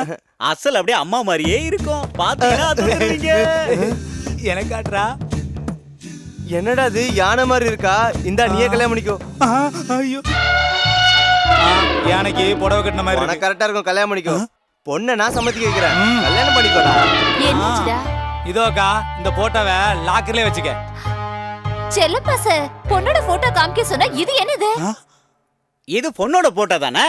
அசல் அப்படியே அம்மா மாதிரியே இருக்கும். பாத்தீங்கன்னா எனக்கு காட்டுறா. என்னடா இது யானை மாதிரி இருக்கா? இந்தா நீயே கல்யாணம் பண்ணிக்கோ. ஐயோ, யானைக்கு புடவை கட்டின மாதிரி உனக்கு கரெக்டா இருக்கும், கல்யாணம் பண்ணிக்கோ. பொண்ணை நான் சம்மதிக்க வைக்கிறேன், கல்யாணம் பண்ணிக்கோடா. என்னடா இதோக்கா, இந்த போட்டோவை லாக்கர்லயே வச்சுக்க. செல்லப்பா சார், பொண்ணோட போட்டோ காமிக்க சொன்னா இது என்னது? இது பொண்ணோட போட்டோ தானே?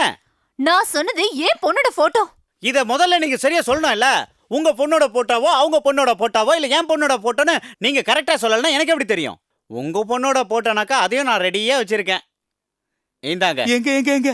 நான் சொன்னது ஏன் பொண்ணோட போட்டோ? இத முதல்ல நீங்க சரியா சொல்லணும் இல்ல? உங்க பொண்ணோட போட்டோவோ அவங்க பொண்ணோட போட்டோவோ இல்ல என் பொண்ணோட போட்டோன்னு நீங்க கரெக்டா சொல்லலன்னா எனக்கு எப்படி தெரியும்? உங்க பொண்ணோட போட்டோனாக்கா அதையும் நான் ரெடியா வச்சிருக்கேன். இந்தாங்க. எங்க எங்க எங்க?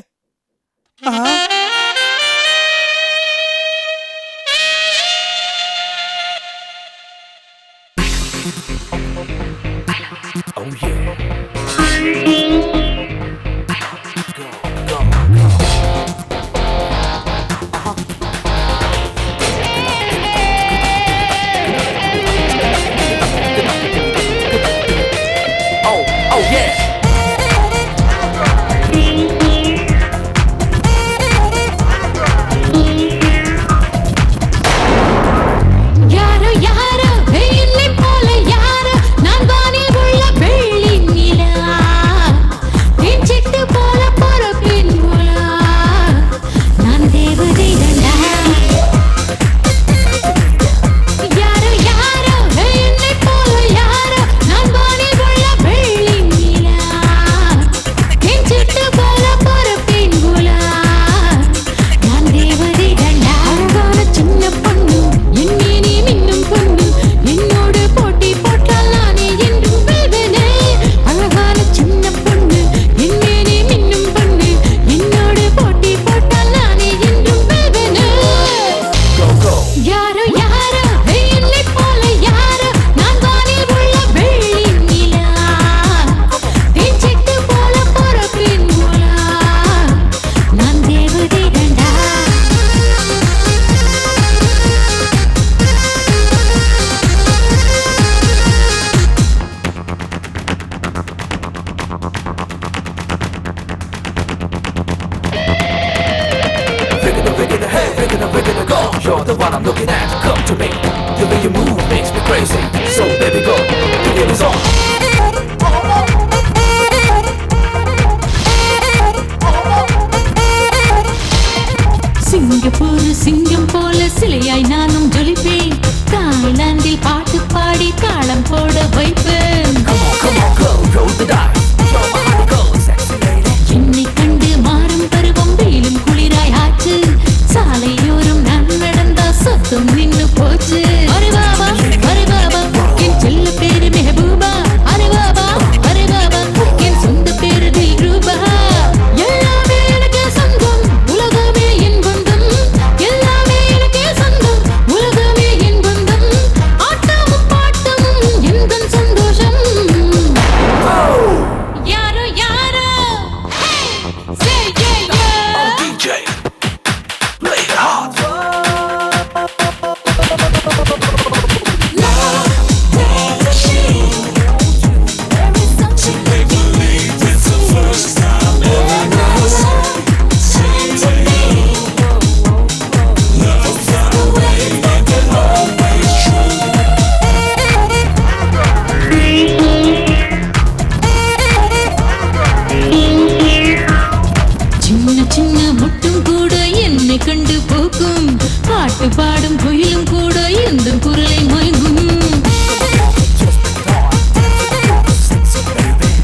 சிங்கப்பூர் சிங்கம் போல சிலையாய் நானும் ஜொலிப்பேன். தாய்லாந்தில் பாட்டு பாடி தாளம் போட வைப்பேன். என்னை கண்டு மாறும் பருவம் வெயிலும் குளிராய் ஆச்சு. சாலையோரம் நான் நடந்தா சத்தம் நின்னு போச்சு. அரே பாபா என் செல்ல பேரு மெஹபூபா. அரே பாபா என் சொந்த பேரு தில்ரூபா. எல்லாமே எனக்கு சொந்தம், உலகமே என் பந்தம். எல்லாமே எனக்கு சொந்தம், உலகமே என் பந்தம். ஆட்டமும் பாட்டமும் எந்தன் சந்தோஷம். யாரோ யாரோ say yeah yeah. DJ play it hard. சின்ன சின்ன முட்டும் கூட என்னை கண்டு போக்கும். பாட்டு பாடும் குயிலும் கூட எந்த குரலை மயங்கும்.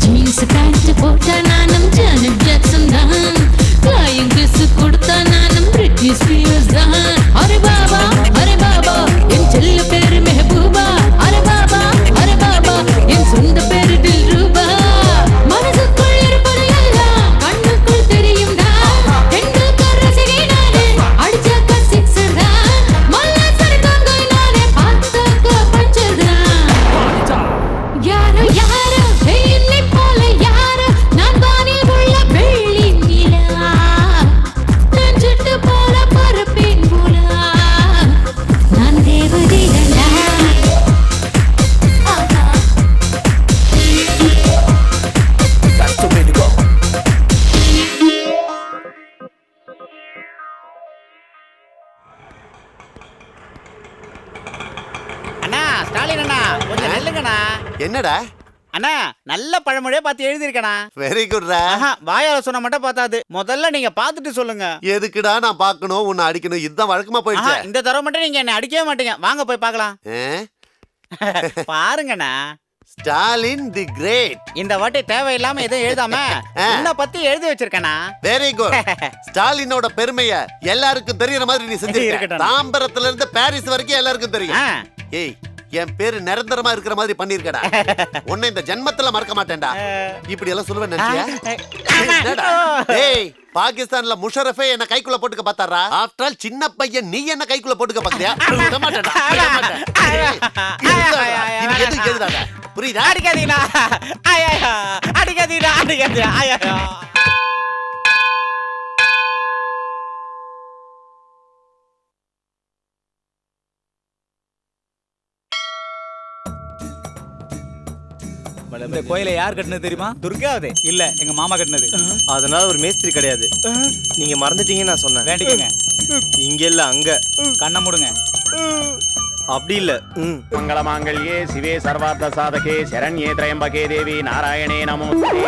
ஜீன்ஸ் பேண்ட் போட்டா நானும் ஜானட் ஜாக்சன் தான். ஃப்ளையிங் கிஸ் கொடுத்தா நானும் பிரிட்னி ஸ்பீயர்ஸ் தான். அரே பாபா என் செல்ல பேரு மெஹபூபா. அரே பாபா என் சொந்த பேரு தில்ரூபா. மனசுக்குள் இருப்பது எல்லாம் கண்ணுக்குள் தெரியும் தான். டெண்டுல்கர் ரசிகை நானே, அடிச்சாக்க சிக்ஸர் தான். மல்லாசர் கங்கை நானே, பார்த்தாக்க பஞ்சர் தான். யாரோ யாரோ என்னை போல யாரோ, நான் வானில் உள்ள வெள்ளி நிலா. நான் சிட்டு போல பறப்பேன் போலா. நான் தேவதைகளா. அண்ணா ஸ்டாலின் அண்ணா கொஞ்சம் நெல்லுங்கண்ணா. என்னடா? அண்ணா நல்ல பழமொழியா பார்த்து எழுதிருக்கண்ணா. வெரி குட்ரா. வாயால சொன்ன மட்டும் பார்த்தாது, முதல்ல நீங்க பார்த்துட்டு சொல்லுங்க. எதுக்குடா நான் பார்க்கணும், உன்னை அடிக்கணும், இதுதான் வழக்கமா போயிடுச்சு. இந்த தடவை மட்டும் நீங்க என்ன அடிக்கவே மாட்டீங்க. வாங்க போய் பார்க்கலாம். பாருங்கண்ணா, ஸ்டாலின் தி கிரேட். இந்த வாட்டி தேவையில்லாம எதுவும் எழுதாம உன்னை பத்தி எழுதி வச்சிருக்கேனா. Very good. ஸ்டாலினோட பெருமைய எல்லாருக்கும் தெரியற மாதிரி நீ செஞ்சிருக்க. தாம்பரத்துல இருந்து பாரிஸ் வரைக்கும் எல்லாருக்கும் தெரியும். ஏய், என் பேரு நிரந்தரமா இருக்கிற மாதிரி பண்ணிருக்கடா. உன்னை இந்த ஜென்மத்துல மறக்க மாட்டேன்டா. இப்படி எல்லாம் சொல்லுவேன் நினைச்சியா? ஏய், பாகிஸ்தான்ல முஷரஃபே என்ன கைக்குள்ள போட்டுக்க பார்த்தாரா. ஆஃப்டர் ஆல் சின்ன பையன் நீ என்ன கைக்குள்ள போட்டுக்க பார்க்கறியா? விட மாட்டேன்டா. இது எதுக்கு எழுதாத, புரியுதா? அடிக்காதீங்களா, அடிக்காதீங்களா. இந்த கோயிலை யார் கட்டினது தெரியுமா? துர்காவது இல்ல, எங்க மாமா கட்டினது. அதனால ஒரு மேஸ்திரி கிடையாது. நீங்க மறந்துட்டீங்கன்னு நான் சொன்னேன். வேண்டிக்கங்க. இங்க இல்ல அங்க. கண்ணை மூடுங்க. அப்படி இல்ல. மங்களமாங்கல்யே சிவே சர்வார்த்த சாதகே சரண்யே திரையம்பகே தேவி நாராயணே நமோஸ்தே.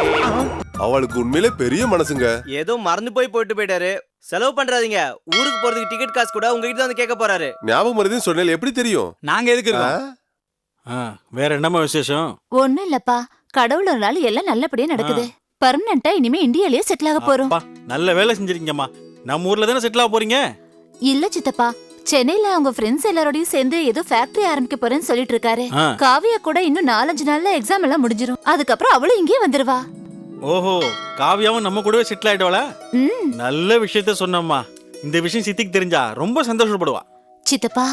அவளுக்கு உண்மையிலே பெரிய மனசுங்க. ஏதோ மறந்து போயிட்டு போயிட்டாரு. செலவு பண்றாதீங்க. ஊருக்கு போறதுக்கு டிக்கெட் காசு கூட உங்ககிட்ட வந்து கேட்க போறாரு. ஞாபகம் மருதுன்னு சொன்னேன், எப்படி தெரியும்? நாங்க எதுக்கு இருக்கோம்? வேற என்னமா விசேஷம்? ஒண்ணும் இல்லப்பா, கடவுளனால எல்லாம் நல்லபடியா நடக்குது. பர்மனண்டா இனிமே இந்தியாலயே செட்டில் ஆக போறோம். நல்ல வேலை செஞ்சிருக்கீங்கம்மா. நம்ம ஊர்ல தானே செட்டில் ஆக போறீங்க? இல்ல சித்தப்பா, சென்னையில அவங்க ஃப்ரெண்ட்ஸ் எல்லாரோடையும் சேர்ந்து ஏதோ ஃபேக்டரி ஆரம்பிக்க போறேன்னு சொல்லிட்டு இருக்காரு. காவியா கூட இன்னும் 4-5 நாள்ல எக்ஸாம் எல்லாம் முடிஞ்சிரும். அதுக்கப்புறம் அவளும் இங்கே வந்துருவா. ஓஹோ, காவியாவும் நம்ம கூடவே செட்டில் ஆயிடுவாளா? நல்ல விஷயத்த சொன்னம்மா. இந்த விஷயம் சித்திக்கு தெரிஞ்சா ரொம்ப சந்தோஷப்படுவா. சித்தப்பா,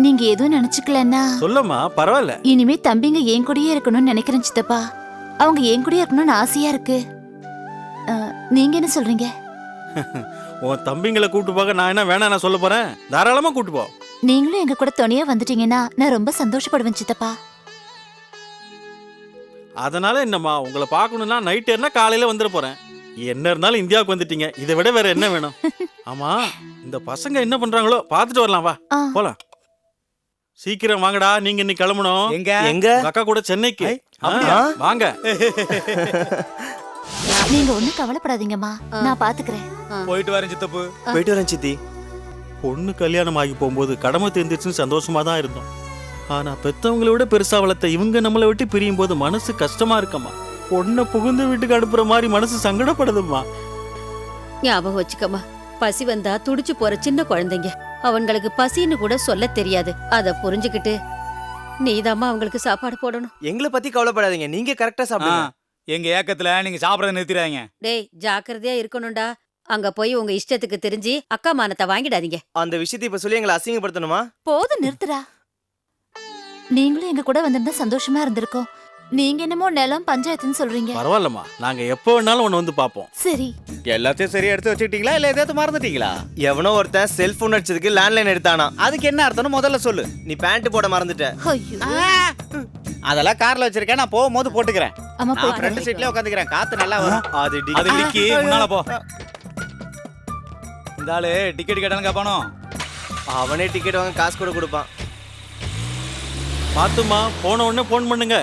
நீங்க எதுவும் நினைச்சுக்கலன்னா சொல்லம்மா, பரவாயில்ல. இனிமே தம்பிங்க என் கூடயே இருக்கணும்னு நினைக்கிறேன் சித்தப்பா. அவங்க என் கூடயே இருக்கணும்னு ஆசையா இருக்கு. நீங்க என்ன சொல்றீங்க? உன் தம்பிங்களை கூட்டு போக நான் என்ன வேணா நான் சொல்ல போறேன். தாராளமா கூட்டு போ. நீங்களும் எங்க கூட துணையா வந்துட்டீங்கன்னா நான் ரொம்ப சந்தோஷப்படுவேன் சித்தப்பா. அதனால என்னம்மா, உங்களை பார்க்கணும்னா நைட் ஏறினா காலையில வந்துட போறேன். என்ன இருந்தாலும் இந்தியாவுக்கு வந்துட்டீங்க, இதை விட வேற என்ன வேணும்? ஆமா இந்த பசங்க என்ன பண்றாங்களோ பார்த்துட்டு வரலாம் வா ஆ. போலாம். சீக்கிரம் வாங்கடா, நீங்க இன்னைக்கு கிளம்பணும். எங்க எங்க உங்க அக்கா கூட சென்னைக்கு. வாங்க. நீங்க ஒண்ணும் கவலைப்படாதீங்கம்மா, நான் பாத்துக்கிறேன். போயிட்டு வரேன் சித்தப்பு. போயிட்டு வரேன் சித்தி. பொண்ணு கல்யாணம் ஆகி போகும்போது கடமை தெரிஞ்சிருச்சுன்னு சந்தோஷமா தான் இருந்தோம். ஆனா பெத்தவங்களை விட பெருசா வளர்த்த இவங்க நம்மளை விட்டு பிரியும் போது மனசு கஷ்டமா இருக்கம்மா. பொண்ணை புகுந்த வீட்டுக்கு அனுப்புற மாதிரி மனசு சங்கடப்படுதும்மா. ஞாபகம் வச்சுக்கம்மா, பசி வந்தா துடிச்சு போற சின்ன குழந்தைங்க, அவங்களுக்கு பசின்னு கூட சொல்ல தெரியாது. அத புரிஞ்சுக்கிட்டு நீதாம்மா அவங்களுக்கு சாப்பாடு போடணும். எங்களை பத்தி கவலைப்படாதீங்க, நீங்க கரெக்டா சாப்பிடுங்க. எங்க ஏக்கத்துல நீங்க சாப்பிடறத நிறுத்திடாதீங்க. டேய் ஜாக்கிரதையா இருக்கணும்டா. அங்க போய் உங்க இஷ்டத்துக்கு தெரிஞ்சு அக்கா மானத்தை வாங்கிடாதீங்க. அந்த விஷயத்தை இப்ப சொல்லி எங்களை அசிங்கப்படுத்தணுமா? போதும் நிறுத்துடா. நீங்களும் எங்க கூட வந்திருந்தா சந்தோஷமா இருந்திருக்கோம். நீங்க என்னமோ நிலம் பஞ்சாயத்துன்னு சொல்றீங்க. பரவாயில்லம்மா, நாங்க எப்போ வேணாலும் உன்னை வந்து பாப்போம். சரி, எல்லாத்தையும் சரியா எடுத்து வச்சுக்கிட்டீங்களா இல்ல ஏதாவது மறந்துட்டீங்களா? எவனோ ஒருத்தன் செல்போன் அடிச்சதுக்கு லேண்ட்லைன் எடுத்தானா. அதுக்கு என்ன அர்த்தம்னு முதல்ல சொல்லு. நீ பேண்ட் போட மறந்துட்ட. ஐயோ அதெல்லாம் கார்ல வச்சிருக்கேன், நான் போகும்போது போட்டுக்கிறேன். அம்மா நான் போயிட்டு ஃப்ரண்ட் சீட்லயே உட்காந்துக்கிறேன், காத்து நல்லா வரும். அது அது டிக்கி முன்னால போ. இந்த ஆளு டிக்கெட் கேட்டாலும் கேப்பானோ? அவனே டிக்கெட் வாங்க காசு கூட கொடுப்பான். பாத்துமா, போன உடனே போன் பண்ணுங்க.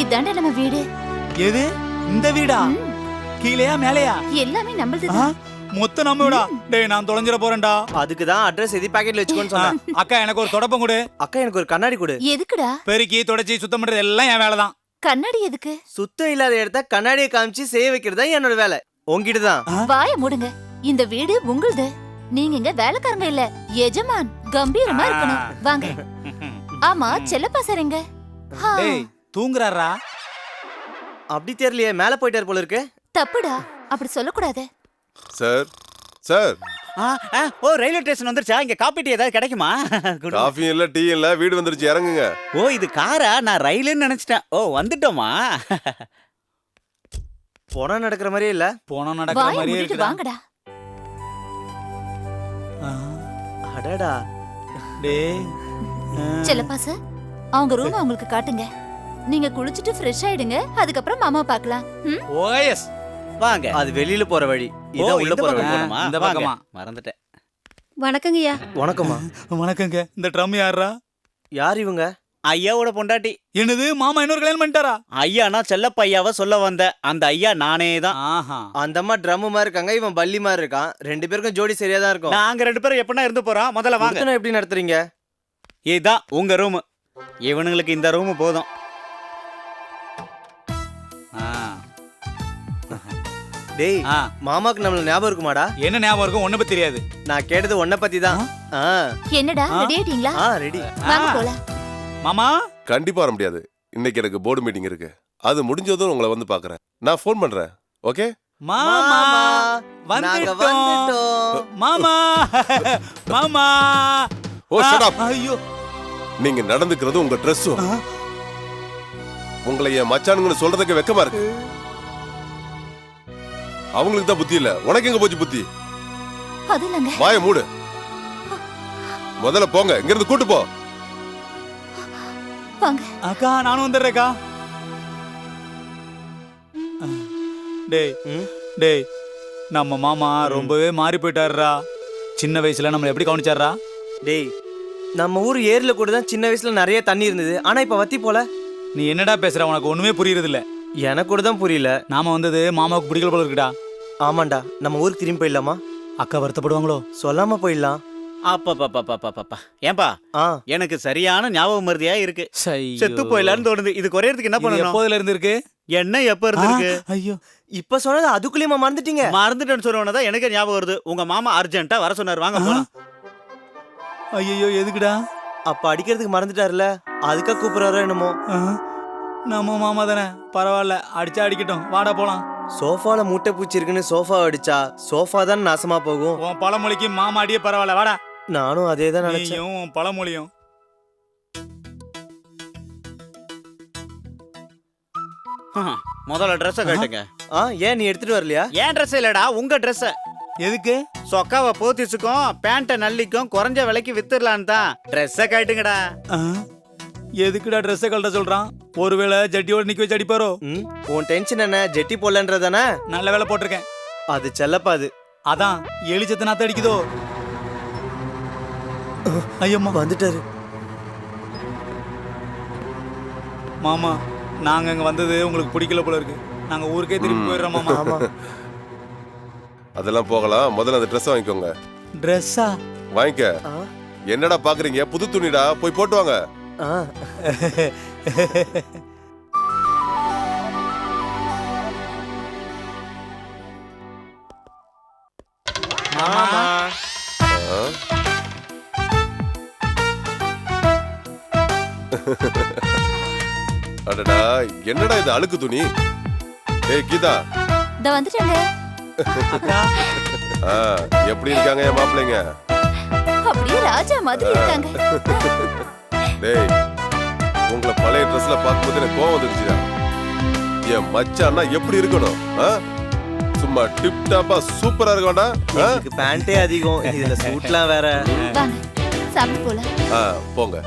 இதாண்டா நம்ம வீடு. எது இந்த வீடா? கீழேயா மேலையா? எல்லாமே நம்மளது. மொத்த நம்ம வீடா? டேய் நான் தொலைஞ்சிர போறேன்டா. அதுக்கு தான் அட்ரஸ் எதி பாக்கெட்ல வச்சுக்கோன்னு சொன்னேன். அக்கா எனக்கு ஒரு தொடப்பம் கொடு. அக்கா எனக்கு ஒரு கண்ணாடி கொடு. எதுக்குடா? பெருக்கி தொடச்சி சுத்தம் பண்றது எல்லாம் என் வேலை தான். கண்ணாடி எதுக்கு? சுத்தம் இல்லாத இடத்த கண்ணாடியை காமிச்சு செய்ய வைக்கிறது தான் என்னோட வேலை. உங்ககிட்ட தான். வாய மூடுங்க. இந்த வீடு உங்களுது. நீங்க இங்க வேலைக்காரங்க இல்ல, எஜமான். கம்பீரமா இருக்கணும். வாங்க. ஆமா, செல்லப்பா சரிங்க. டேய் தூங்குறாரா? அப்படி தெரியலையே, மேல போயிட்டார் போல இருக்கு. தப்புடா, அப்படி சொல்லக்கூடாது. சார் சார் ஓ ரயில்வே ஸ்டேஷன் வந்துருச்சா? இங்க காபி டீ ஏதாவது கிடைக்குமா? காஃபி இல்ல டீ இல்ல, வீடு வந்துருச்சு, இறங்குங்க. ஓ இது காரா? நான் ரயிலுன்னு நினைச்சிட்டேன். ஓ வந்துட்டோமா? போனா நடக்கிற மாதிரியே இல்ல. போனா நடக்கிற வாய மாதிரியே மூடிட்டு இருக்குடா. வாங்கடா. அடடா. டேய் செல்லப்பா சார், அவங்க ரூம் உங்களுக்கு காட்டுங்க. நீங்க குளிச்சிட்டு ஃப்ரெஷ் ஆயிடுங்க, அதுக்கப்புறம் மாமா பார்க்கலாம். ஓஎஸ் வாங்க. அது வெளியில போற வழி. இதான் உள்ள போற வழி. போணுமா? இந்த பக்கமா? மறந்துட்டேன். வணக்கங்கய்யா. வணக்கம்மா. வணக்கங்க. இந்த ட்ரம் யாரா? யார் இவங்க? ஐயாவோட பொண்டாட்டி. என்னது மாமா இன்னொரு கல்யாணம் பண்ணிட்டாரா? ஐயானா செல்லப்ப ஐயாவை சொல்ல வந்த அந்த ஐயா நானே தான். அந்த அம்மா ட்ரம் மாதிரி இருக்காங்க, இவன் பல்லி மாதிரி இருக்கான். ரெண்டு பேருக்கும் ஜோடி சரியா தான் இருக்கும். நாங்க ரெண்டு பேரும் எப்படின்னா இருந்து போறோம். முதல்ல வாங்க. எப்படி நடத்துறீங்க? இதுதான் உங்க ரூம். இவனுங்களுக்கு இந்த ரூம் போதும். டேய் மாமாக்கு நம்மள ஞாபகம் இருக்குமாடா? என்ன ஞாபகம் இருக்கும்? ஒண்ணு பத்தி தெரியாது. நான் கேட்டது ஒன்ன பத்தி தான். என்னடா ரெடி ஆயிட்டீங்களா? ரெடி. வாங்க போலாம். மாமா கண்டிப்பா வர முடியாது. இன்னைக்கு எனக்கு போர்டு மீட்டிங் இருக்கு. அது முடிஞ்சதும் உங்களை வந்து பாக்குறேன். நான் ஃபோன் பண்றேன். ஓகே மாமா வந்துட்டோம். மாமா மாமா. Oh shut up. ஐயோ நீங்க நடந்துக்கிறது உங்க ட்ரெஸ்ஸும் உங்களை என் மச்சானுங்கன்னு சொல்றதுக்கு வெக்கமா இருக்கு. அவங்களுக்கு தான் புத்தி இல்ல, உனக்கு எங்க போச்சு புத்தி? அது இல்லங்க. வாய மூடு. முதல்ல போங்க, இங்க இருந்து கூட்டு போ. வாங்க. அக்கா நானும் வந்துடுறேக்கா. டேய் டேய் நம்ம மாமா ரொம்பவே மாறி போயிட்டாருடா. சின்ன வயசுல நம்மள எப்படி கவனிச்சாரா? டேய் நம்ம ஊர் ஏரியில கூட தான் சின்ன வயசுல நிறைய தண்ணி இருந்தது. ஆனா இப்ப வத்தி போல. நீ என்னடா பேசுற? உனக்கு ஒண்ணுமே புரியுறது இல்ல. எனக்கு கூட தான் புரியல. நாம வந்தது மாமாவுக்கு பிடிக்கல போல இருக்குடா. ஆமாண்டா, நம்ம ஊருக்கு திரும்பி போயிடலாமா? அக்கா வருத்தப்படுவாங்களோ? சொல்லாம போயிடலாம். அப்பா ஏன்பா எனக்கு சரியான ஞாபகம் மருதியா இருக்கு. செத்து போயிடலான்னு தோணுது. இது குறையறதுக்கு என்ன பண்ணணும்? எப்போதுல இருந்து இருக்கு? என்ன எப்ப இருந்து இருக்கு? ஐயோ இப்ப சொன்னது அதுக்குள்ளேயுமா மறந்துட்டீங்க? மறந்துட்டேன்னு சொன்னதான் எனக்கு ஞாபகம் வருது. உங்க மாமா அர்ஜென்ட்டா வர சொன்னார். வாங்க போலாம். ஐயோ எதுக்குடா? அப்ப அடிக்கிறதுக்கு மறந்துட்டாருல, அதுக்கா கூப்பிடுறாரோ என்னமோ. நம்ம மாமா தானே, பரவாயில்ல, அடிச்சா அடிக்கட்டும், வாடா போலாம். சோஃபால மூட்டை பூச்சி இருக்குன்னு சோஃபா அடிச்சா சோஃபா தான் நாசமா போகும். உன் பழமொழிக்கு மாமாடியே பரவாயில்ல, வாடா. நானும் அதே தான் நினைச்சேன். நீயும் உன் பழமொழியும். முதல்ல ட்ரெஸ்ஸை கட்டுங்க. ஏன் நீ எடுத்துட்டு வரலையா? ஏன் ட்ரெஸ் இல்லடா, உங்க ட்ரெஸ். எதுக்கு? சொக்காவை போத்திச்சுக்கும் பேண்ட்டை நல்லிக்கும் குறைஞ்ச விலைக்கு வித்துடலான்னு தான். ட்ரெஸ்ஸை கட்டுங்கடா. எதுக்குடா ட்ரெஸ்ஸை கழட்ட சொல்றான்? ஒருவேளை ஜட்டியோட நிக்க வச்சு அடிப்பாரோ? உன் டென்ஷன் என்ன? ஜெட்டி போடலன்றதானே? நல்ல வேலை போட்டிருக்கேன். அது செல்லப்பா அது. அதான் எலிச்சத்து நாத்த அடிக்குதோ. ஐயம்மா வந்துட்டாரு. மாமா, நாங்க இங்க வந்தது உங்களுக்கு பிடிக்கல போல இருக்கு. நாங்க ஊருக்கே திரும்பி போயிடுறோம் மாமா. ஆமா. அதெல்லாம் போகலாம், முதல்ல அந்த ட்ரெஸ் வாங்கிக்கோங்க. ட்ரெஸ்ஸா? வாங்கிக்க. என்னடா பாக்குறீங்க? புது துணிடா, போய் போட்டு வாங்க. அடடா, என்னடா இது அழுக்கு துணி? ஏய் கீதா, இத வந்துட்டேங்க. எப்படி இருக்காங்க என் மாப்பிள்ளைங்க? அப்படியே ராஜா மாதிரி இருக்காங்க. டேய், உங்களை பழைய ட்ரெஸ்ல பார்க்கும்போது எனக்கு கோவம் வந்துருச்சுடா. என் மச்சான்னா எப்படி இருக்கணும்? சும்மா டிப் டாப்பா சூப்பரா இருக்கோம்டா. எனக்கு பேண்டே அதிகம், இதுல சூட்லாம் வேற. வாங்க சாப்பிட்டு போலாம். போங்க.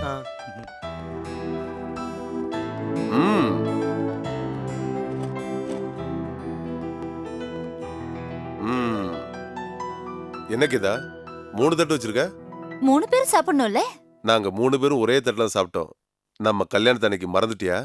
என்ன கீதா, 3 தட்டு வச்சிருக்க? 3 பேர் சாப்பிடணும்ல? நாங்க 3 பேரும் ஒரே தட்டுல சாப்பிட்டோம். நம்ம கல்யாணத்து அன்னைக்கு மறந்துட்டியா?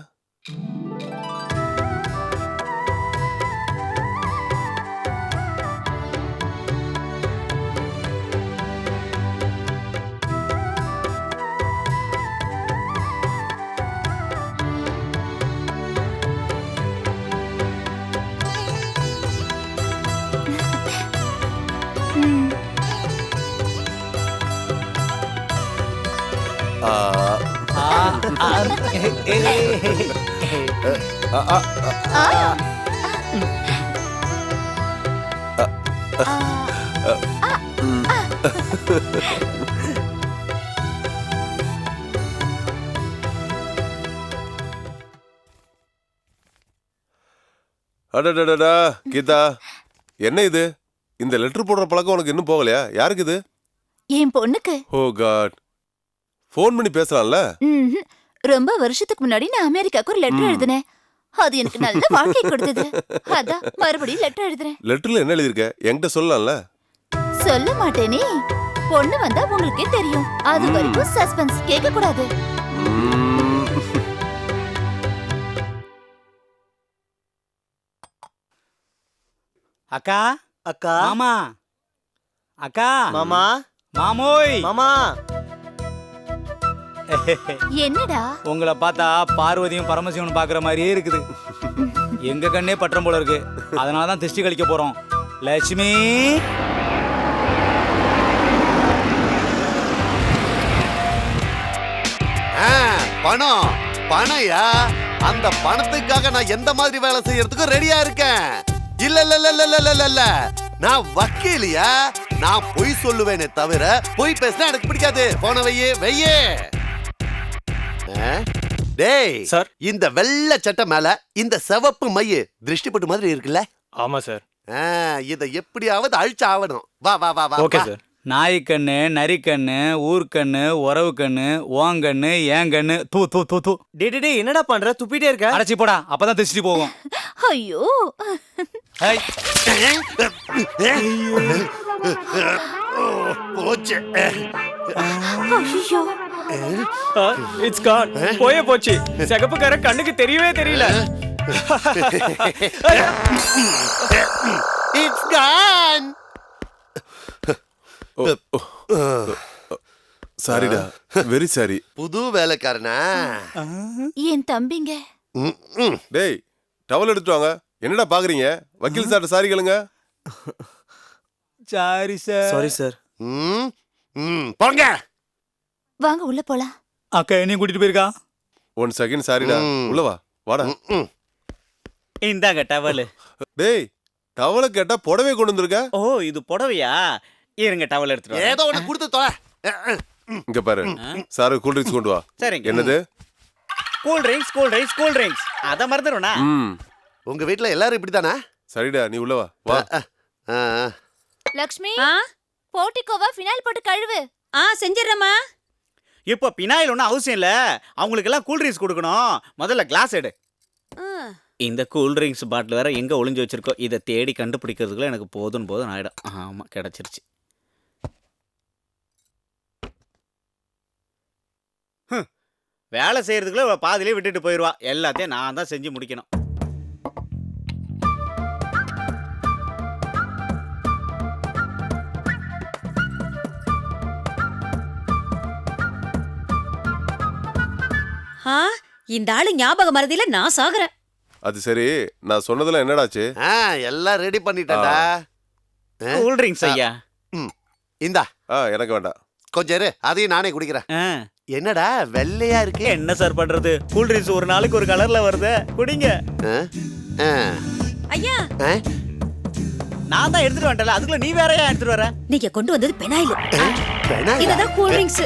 அடடடடா கீதா, என்ன இது? இந்த லெட்டர் போடுற பழக்கம் உனக்கு இன்னும் போகலையா? யாருக்கு இது? என் பொண்ணுக்கு. ஓ காட், ஃபோன் பண்ணி பேசலாம்ல? ரொம்ப வருஷத்துக்கு முன்னாடி நான் அமெரிக்காக்கு ஒரு லெட்டர் எழுதினேன். அது எனக்கு நல்ல வாழ்க்கை கொடுத்தது. அதான் மறுபடியும் லெட்டர் எழுதுறேன். லெட்டர்ல என்ன எழுதிருக்க? என்கிட்ட சொல்லலாம்ல? சொல்ல மாட்டேனே. பொண்ணு வந்தா உங்களுக்கே தெரியும். அது வரைக்கும் சஸ்பென்ஸ். கேட்க கூடாது. அக்கா, அக்கா, மாமா, அக்கா, மாமா, மாமோய், மாமா. என்னடா? உங்களை பார்த்தா பார்வதியும் பரமசிவனும் பாக்குற மாதிரியே இருக்குது. எங்க கண்ணே பற்றம் போல இருக்கு. அதனாலதான் திருஷ்டி கழிக்க போறோம். லட்சுமி, பணம் பணையா? அந்த பணத்துக்காக நான் எந்த மாதிரி வேலை செய்யறதுக்கு ரெடியா இருக்கேன். இல்ல இல்ல இல்ல இல்ல இல்ல இல்ல, நான் வக்கீலியா? நான் பொய் சொல்லுவேனே தவிர பொய் பேசினா எனக்கு பிடிக்காது. போன வையே. டேய் சார், இந்த வெள்ளை சட்டை மேல இந்த சிவப்பு மைய திருஷ்டிப்பட்டு மாதிரி இருக்குல்ல? ஆமா சார். இத எப்படியாவது அழிச்சு ஆவணும். வா வா வா வா. Okay sir. நாய்க்கண்ணு, நரிக்கண்ணு, ஊர்க்கண்ணு, உறவு கண்ணு, ஓங்கண்ணு, ஏங்கண்ணு. தூ தூ தூ தூ. டே என்னடா பண்ற? துப்பிட்டே இருக்க. அடைச்சி போடா, அப்பதான் திருஷ்டி போகும். ஐயோ, போச்சு. ஐயோ, இட்ஸ் கான். போயே போச்சு. சிகப்புக்கார கண்ணுக்கு தெரியவே தெரியல. இட்ஸ் கான். சாரிடா, வெரி சாரி. புது வேலைக்காரனா? என் தம்பிங்க. டேய், டவல் எடுத்து வாங்க. என்னடா பாக்குறீங்க? வக்கீல் சார் சாரி கேளுங்க. Sorry sir. Sorry sir. போங்க. வாங்க உள்ள போலாம். அக்கா என்னையும் கூட்டிட்டு போயிருக்கா. 1 செகண்ட், சாரிடா. உள்ள வா, வாடா. இந்தாங்க டவலு. டேய் டவலை கேட்டா புடவை கொண்டு வந்திருக்க. ஓ இது புடவையா? இருங்க டவல் எடுத்துட்டு ஏதோ ஒண்ணு கொடுத்து தொலை. இங்க பாரு சாரு கூல் ட்ரிங்க்ஸ் கொண்டு வா. சரிங்க. என்னது? Cool drinks cool drinks cool drinks. அத மறந்துடுவனா? உங்க வீட்ல எல்லாரும் இப்படிதானா? சரிடா நீ உள்ள வா. வா. லக்ஷ்மி போட்டிக்கோவா ஃபினாயில் போட்டு கழுவு. செஞ்சிடறேம்மா. இப்போ பினாயில் ஒன்றும் அவசியம் இல்லை. அவங்களுக்கெல்லாம் கூல் ட்ரிங்க்ஸ் கொடுக்கணும். முதல்ல கிளாஸ் எடு. இந்த கூல் ட்ரிங்க்ஸ் பாட்டில் வேற எங்கே ஒளிஞ்சு வச்சிருக்கோ, இதை தேடி கண்டுபிடிக்கிறதுக்குள்ள எனக்கு போதும் ஆயிடும். ஆமாம் கிடச்சிருச்சு. வேலை செய்யறதுக்குள்ள பாதிலே விட்டுட்டு போயிடுவா. எல்லாத்தையும் நான் தான் செஞ்சு முடிக்கணும். இந்த ஆளு ஞாபக மறதியில நான் சாகுறேன். அது சரி நான் சொன்னதெல்லாம் என்னடாச்சு? எல்லாம் ரெடி பண்ணிட்டேன்டா. கூல் ட்ரிங்க்ஸ் ஐயா. இந்தா. எனக்கு வேண்டாம். கொஞ்சம் இரு, அதையும் நானே குடிக்கிறேன். என்னடா வெள்ளையா இருக்கு? என்ன சார் பண்றது, கூல் ட்ரிங்க்ஸ் ஒரு நாளைக்கு ஒரு கலர்ல வருது. குடிங்க. ஐயா நான் தான் எடுத்துட்டு வந்துட்டல, அதுக்குள்ள நீ வேறயா எடுத்துட்டு வர? நீங்க கொண்டு வந்தது பெனாயில். இதுதான் கூல் ட்ரிங்க்ஸ்.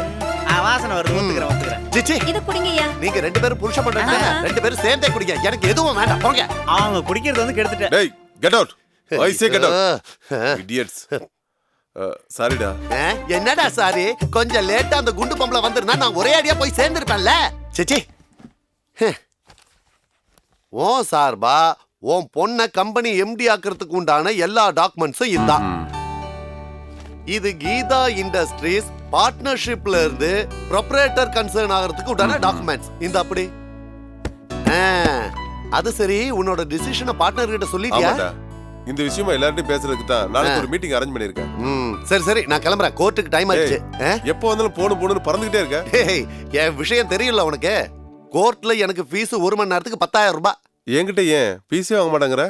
வாசனை வருது. ஒத்துக்கிறேன். சிச்சி இத குடிங்க ஐயா. நீங்க ரெண்டு பேரும் புருஷ பண்றீங்க. ரெண்டு பேரும் சேர்ந்தே குடிங்க. எனக்கு எதுவும் வேண்டாம், போங்க. அவங்க குடிக்கிறது வந்து கெடுத்துட்டேன். டேய் கெட் அவுட். ஐ சே கெட் அவுட். இடியட்ஸ். சாரிடா. என்னடா சாரி? கொஞ்சம் லேட்டா அந்த குண்டு பம்பள வந்திருந்தா நான் ஒரே அடியா போய் சேர்ந்திருப்பேன்ல. சிச்சி ஓ சார்பா உன் பொண்ணை கம்பெனி எம்டி ஆக்கிறதுக்கு உண்டான எல்லா டாக்குமெண்ட்ஸும் இதுதான். இது கீதா இண்டஸ்ட்ரீஸ் பார்ட்னர்ஷிப்ல இருந்து ப்ரொப்ரேட்டர் கன்சர்ன் ஆகிறதுக்கு உண்டான டாக்குமெண்ட்ஸ். இந்த அப்படி. அது சரி, உன்னோட டிசிஷனை பார்ட்னர் கிட்ட சொல்லிட்டியா? இந்த விஷயமா எல்லார்ட்டையும் பேசுறதுக்கு தான் நாளைக்கு ஒரு மீட்டிங் அரேஞ்ச் பண்ணிருக்கேன். சரி சரி, நான் கிளம்புறேன். கோர்ட்டுக்கு டைம் ஆயிடுச்சு. எப்போ வந்தாலும் போணும் பறந்துகிட்டே இருக்க. என் விஷயம் தெரியல உனக்கு. கோர்ட்ல எனக்கு ஃபீஸ் 1 மணி நேரத்துக்கு 10,000 ரூபாய். என்கிட்ட ஏன் ஃபீஸே வாங்க மாட்டேங்கிற?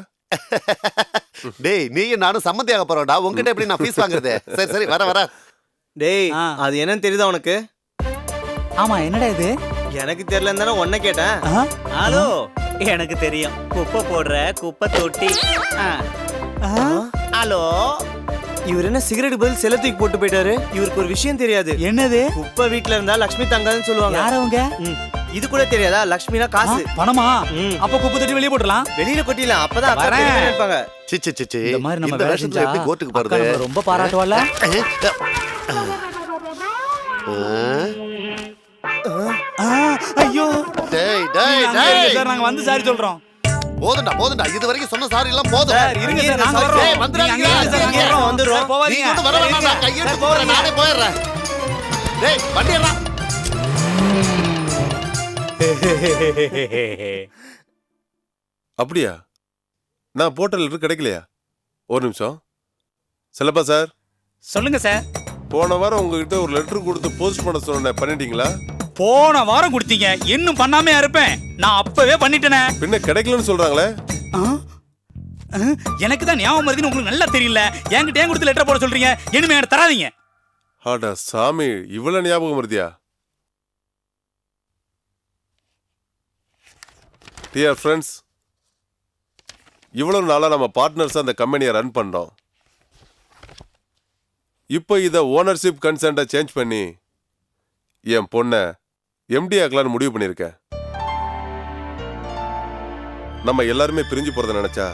டேய் நீயும் நானும் சம்மந்தியாக போறோம்டா. உங்ககிட்ட எப்படி நான் ஃபீஸ் வாங்குறது? சரி சரி வர. டேய் அது என்னன்னு தெரியுதா உனக்கு? ஆமா என்னடா இது? எனக்கு தெரியலன்னு தானே உன்னை கேட்டேன். ஹலோ எனக்கு தெரியும். குப்பை போடுற குப்பை தொட்டி. ஹலோ இவர் என்ன சிகரெட் பதில் செல்ல தூக்கி போட்டு போயிட்டாரு? இவருக்கு ஒரு விஷயம் தெரியாது. என்னது? குப்பை வீட்ல இருந்தா லட்சுமி தங்காதுன்னு சொல்லுவாங்க. யார் அவங்க? இது கூட தெரியாதா? லட்சுமினா காசு, பணமா? அப்ப குப்பை தொட்டி வெளிய போடலாம். வெளியில கொட்டிடலாம். அப்பதான் அக்கா பெரியவங்க இருப்பாங்க. சிச்சி சிச்சி இந்த மாதிரி நம்ம இந்த வேஷத்துல எப்படி கோர்ட்டுக்கு போறது? ரொம்ப பாராட்டுவால. ஐயோ டேய் டேய் டேய் சார் நாங்க வந்து சாரி சொல்றோம். போதும்டா இது வரைக்கும் சொன்ன சாரி எல்லாம் போதும். சார் இருங்க சார், நாங்க வரோம். டேய் வந்துறாங்க. வந்துறோம். நீ கூட வர வேண்டாம். கையெடுத்து போறேன், நானே போயிடுறேன். டேய் வண்டி ஏறா. அப்படியா? நான் போட்ட லெட்டர் கிடைக்கலையா? ஒரு நிமிஷம். செல்லப்பா சார். சொல்லுங்க சார். போன வாரம் உங்ககிட்ட ஒரு லெட்டர் கொடுத்து போஸ்ட் பண்ண சொன்னேன், பண்ணிட்டீங்களா? போன வாரம் கொடுத்தீங்க, இன்னும் பண்ணாமையா இருப்பேன்? நான் அப்பவே பண்ணிட்டேனே. பின்ன கிடைக்கலன்னு சொல்றாங்களே. எனக்கு தான் ஞாபகம் வருதுன்னு உங்களுக்கு நல்லா தெரியல. என்கிட்ட ஏன் கொடுத்து லெட்டர் போட சொல்றீங்க? இனிமே எனக்கு தராதீங்க. ஆடா சாமி, இவ்வளவு ஞாபகம் வருதியா? டியர் ஃப்ரெண்ட்ஸ், இவ்வளவு நாளா நம்ம பார்ட்னர்ஸ் அந்த கம்பெனியை ரன் பண்றோம். இப்போ இதை ஓனர்ஷிப் கன்சென்ட்டை சேஞ்ச் பண்ணி என் பொண்ணை எம்டி ஆக்கலான்னு முடிவு பண்ணியிருக்கேன். நம்ம எல்லாருமே பிரிஞ்சு போறதை நினைச்சா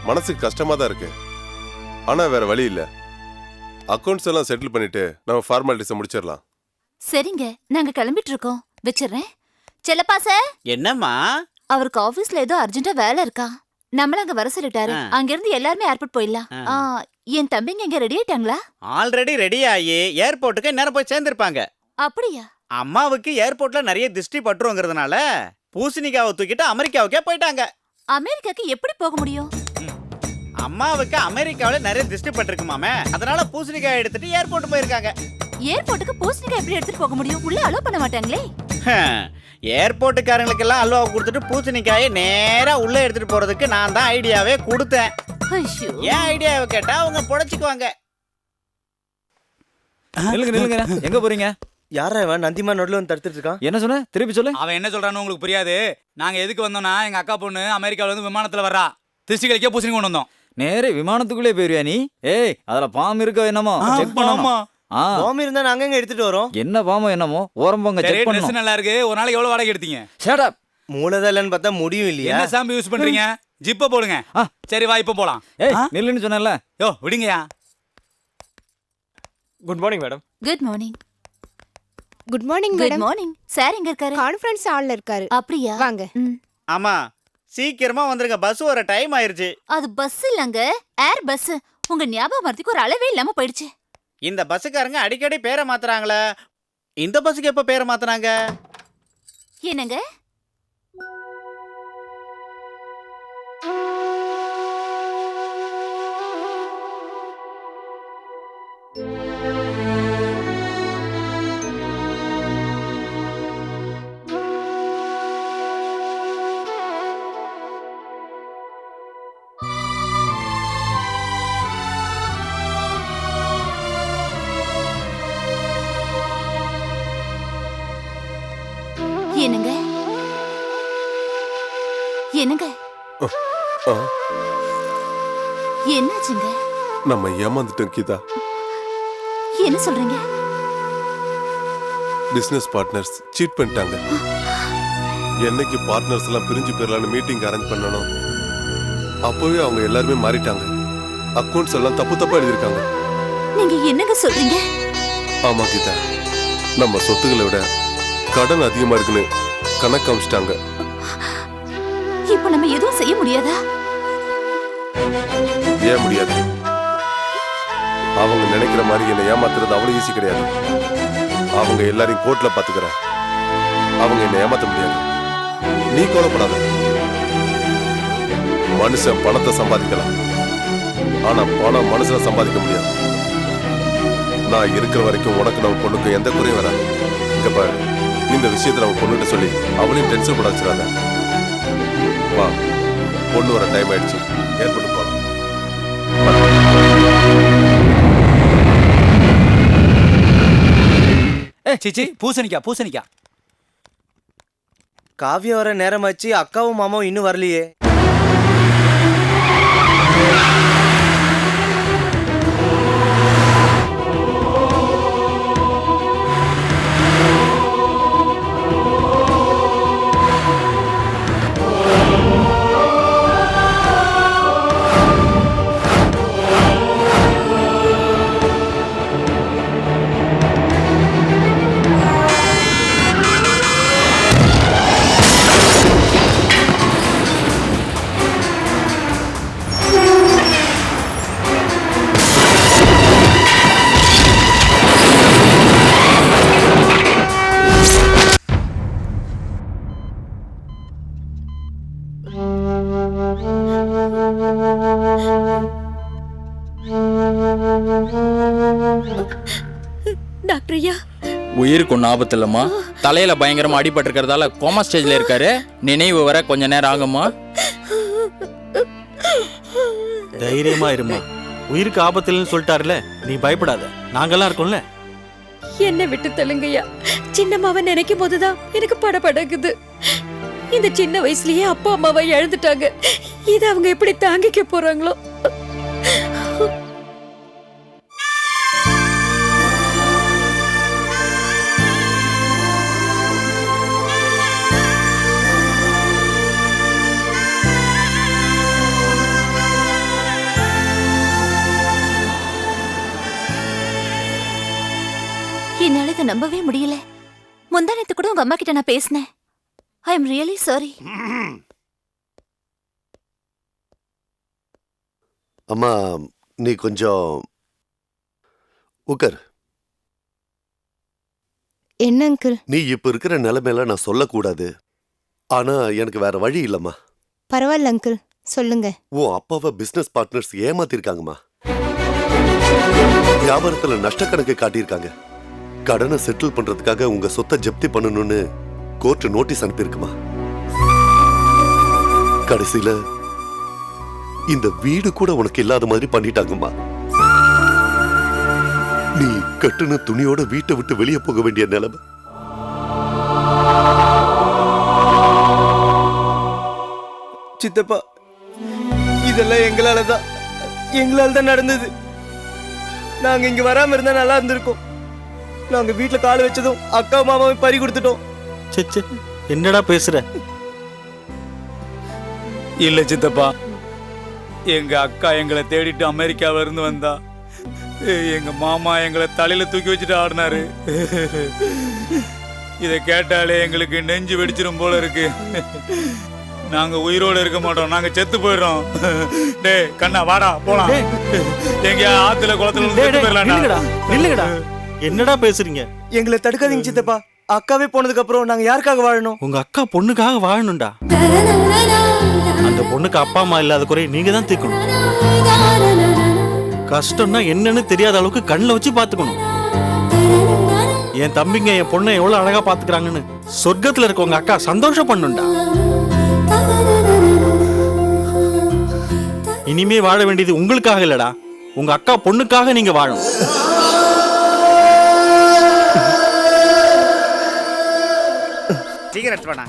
மனசுக்கு கஷ்டமா தான் இருக்கு. ஆனா வேற வழி இல்லை. அக்கௌண்ட்ஸ் எல்லாம் செட்டில் பண்ணிட்டு நம்ம ஃபார்மாலிட்டிஸை முடிச்சிடலாம். சரிங்க, நாங்க கிளம்பிட்டு இருக்கோம். வச்சிடுறேன். செல்லப்பா சார். என்னம்மா? அவருக்கு ஆபீஸ்ல ஏதோ அர்ஜென்ட்டா வேலை இருக்கா, நம்மள அங்க வர சொல்லிட்டாரு. அங்க இருந்து எல்லாருமே ஏர்போர்ட் போயிடலாம். என் தம்பிங்க இங்க ரெடி ஆயிட்டாங்களா? ஆல்ரெடி ரெடி ஆகி ஏர்போர்ட்டுக்கு நேரம் போய் சேர்ந்திருப்பாங்க. அப்படியா? அம்மாவுக்கு ஏர்போர்ட்ல நிறைய திருஷ்டி பட்டுருங்கிறதுனால பூசணிக்காவை தூக்கிட்டு அமெரிக்காவுக்கே போயிட்டாங்க. அமெரிக்காக்கு எப்படி போக முடியும்? அம்மாவுக்கு அமெரிக்காவில நிறைய திருஷ்டி பட்டிருக்குமாமே, அதனால பூசணிக்காய் எடுத்துட்டு ஏர்போர்ட் போயிருக்காங்க. ஏர்போர்ட்டுக்கு பூசணிக்காய் எப்படி எடுத்துட்டு போக முடியும்? உள்ள அலோ பண்ண மாட்டாங்களே. ஏர்போர்ட்டுக்காரங்களுக்கு எல்லாம் அல்வா கொடுத்துட்டு பூசணிக்காயை நேரா உள்ள எடுத்துட்டு போறதுக்கு நான் தான் ஐடியாவே கொடுத்தேன். ஏன் ஐடியாவை கேட்டா அவங்க புடைச்சுக்குவாங்க. நில்லுங்க எங்க போறீங்க? யாரா இவன் நந்திமா நடுவில் வந்து தடுத்துட்டு இருக்கான்? என்ன சொன்ன? திருப்பி சொல்லு. அவன் என்ன சொல்றான்னு உங்களுக்கு புரியாது. நாங்க எதுக்கு வந்தோம்னா எங்க அக்கா பொண்ணு அமெரிக்காவில இருந்து விமானத்துல வர்றா. திருச்சிகளுக்கே பூசணி கொண்டு வந்தோம். நேரே விமானத்துக்குள்ளே போயிருவியா நீ? ஏய் அதுல பாம்பு இருக்கோ என்னமோ செக் பண்ணணும். பாம்பு இருந்தா நாங்க எங்க எடுத்துட்டு வரோம்? என்ன பாம்போ என்னமோ ஓரம் போங்க செக் பண்ணணும். நல்லா இருக்கு. ஒரு நாளைக்கு எவ்வளவு வாடகை எடுத்தீங்க? Shut up. மூலதா இல்லன்னு பார்த்தா முடியும் இல்லையா? என்ன ஷாம்பு யூஸ் பண்றீங்க? ஜிப்ப போடுங்க. சரி வா இப்ப போலாம். ஏய் நில்லுன்னு சொன்னேன்ல. யோ விடுங்கயா. Good morning madam. Good morning. Good morning good madam. Morning. Sir எங்க இருக்காரு? கான்ஃபரன்ஸ் ஹால்ல இருக்காரு. அப்படியா? வாங்க. ஆமா சீக்கிரமா வந்துருங்க. பஸ் வர டைம் ஆயிருச்சு. அது பஸ் இல்லங்க, ஏர் பஸ். உங்க ஞாபகம் மறதிக்கு ஒரு அளவே இல்லாம போயிடுச்சு. இந்த பஸ்ஸுக்காரங்க அடிக்கடி பேரை மாத்துறாங்களே. இந்த பஸ்ஸுக்கு எப்ப பேரை மாத்துனாங்க? என்னங்க? என்னங்க? என்னங்க? என்னாச்சுங்க? நம்ம ஏமாந்துட்டோம் கீதா. என்ன சொல்றீங்க? பிசினஸ் பார்ட்னர்ஸ் சீட் பண்ணிட்டாங்க. என்னைக்கு பார்ட்னர்ஸ் எல்லாம் பிரிஞ்சு போயிடலான்னு மீட்டிங் அரேஞ்ச் பண்ணணும், அப்பவே அவங்க எல்லாருமே மாறிட்டாங்க. அக்கவுண்ட்ஸ் எல்லாம் தப்பு தப்பா எழுதிருக்காங்க. நீங்க என்னங்க சொல்றீங்க? ஆமா கீதா, நம்ம சொத்துக்களை விட கடன் அதிகமா இருக்குன்னு கணக்கு காமிச்சிட்டாங்க. இப்ப நம்ம எதுவும் செய்ய முடியாதா? ஏன் முடியாது? அவங்க நினைக்கிற மாதிரி என்னை ஏமாத்துறது அவ்வளவு ஈஸி கிடையாது. அவங்க எல்லாரையும் கோர்ட்ல பாத்துக்கிற அவங்க என்னை ஏமாத்த முடியாது. நீ கவலைப்படாத. மனுஷன் பணத்தை சம்பாதிக்கலாம், ஆனா பணம் மனுஷனை சம்பாதிக்க முடியாது. நான் இருக்கிற வரைக்கும் உனக்கு நம்ம பொண்ணுக்கு எந்த குறையும் வராது. இங்க பாரு, இந்த விஷயத்தை நம்ம பொண்ணுகிட்ட சொல்லி அவளையும் டென்ஷன் பட வச்சிடாத. வா, பொண்ணு வர டைம் ஆயிடுச்சு. ஏற்பட்டு போலாம். சிச்சி பூசணிக்கா. காவியம் வர நேரமாச்சு. அக்காவும் மாமாவும் இன்னும் வரலையே. டாக்டர் ஐயா, உயிருக்கு ஒன்றும் ஆபத்து இல்லம்மா. தலையில பயங்கரமா அடிபட்டு இருக்கிறதால கோமா ஸ்டேஜ்ல இருக்காரு. நினைவு வர கொஞ்ச நேரம் ஆகுமா. தைரியமா இருமா. உயிருக்கு ஆபத்துலன்னு சொல்லிட்டாருல, நீ பயப்படாத. நாங்கெல்லாம் இருக்கோம்ல. என்ன விட்டு தள்ளுங்கய்யா. சின்னம்மாவை நினைக்கும் போதுதான் எனக்கு படபடக்குது. இந்த சின்ன வயசுலயே அப்பா அம்மாவை இழந்துட்டாங்க. இதை அவங்க எப்படி தாங்கிக்க போறாங்களோ. என்னால இதை நம்பவே முடியல. முந்தானத்து கூட உங்க அம்மா கிட்ட நான் பேசினேன். I am really sorry. அம்மா நீ கொஞ்சம் உட்கார். என்ன அங்கிள்? நீ இப்ப இருக்கிற நிலைமையில நான் சொல்லக்கூடாது, ஆனா எனக்கு வேற வழி இல்லம்மா. பரவாயில்ல அங்கிள், சொல்லுங்க. உன் அப்பாவை பிசினஸ் பார்ட்னர்ஸ் ஏமாத்திருக்காங்கம்மா. வியாபாரத்துல நஷ்டக்கணக்கு காட்டியிருக்காங்க. கடனை செட்டில் பண்றதுக்காக உங்க சொத்தை ஜப்தி பண்ணணும்னு கோர்ட் நோட்டீஸ் அனுப்பியிருக்குமா. கடைசியில இந்த வீடு கூட உனக்கு இல்லாத மாதிரி பண்ணிட்டாங்கம்மா. நீ கட்டுன துணியோட வீட்டை விட்டு வெளியே போக வேண்டிய நிலைமை. சித்தப்பா, இதெல்லாம் எங்களால தான் நடந்தது. நாங்க இங்க வராம இருந்தா நல்லா இருந்திருக்கோம். நாங்க வீட்டுல கால் வச்சதும் அக்கா மாமாவை பறி கொடுத்துட்டோம். சே என்னடா பேசுற? இல்ல சித்தப்பா, எங்க அக்கா எங்களை தேடிட்டு அமெரிக்காவில இருந்து வந்தா. எங்க மாமா எங்களை தலையில தூக்கி வச்சுட்டு ஆடினாரு. இத கேட்டாலே எங்களுக்கு நெஞ்சு வெடிச்சிரும் போல இருக்கு. நாங்க உயிரோட இருக்க மாட்டோம், நாங்க செத்து போயிடுறோம். டேய் கண்ணா வாடா போலாம். எங்க ஆத்துல குளத்துல செத்து போயிடலாம். நில்லுங்கடா. என்னடா பேசுறீங்க? எங்களை தடுக்காதீங்க சித்தப்பா. அக்காவே போனதுக்கு அப்புறம் நாங்க யாருக்காக வாழணும்? உங்க அக்கா பொண்ணுக்காக வாழணும்டா. அந்த பொண்ணுக்கு அப்பா அம்மா இல்லாத குறை நீங்க தான் தீர்க்கணும். கஷ்டம்னா என்னன்னு தெரியாத அளவுக்கு கண்ணில் வச்சு பாத்துக்கணும். என் தம்பிங்க என் பொண்ணை எவ்வளவு அழகா பாத்துக்கிறாங்கன்னு சொர்க்கத்துல இருக்க உங்க அக்கா சந்தோஷம் பண்ணுண்டா. இனிமே வாழ வேண்டியது உங்களுக்காக இல்லடா, உங்க அக்கா பொண்ணுக்காக நீங்க வாழணும். சீக்கிரம் எடுத்து வேணா.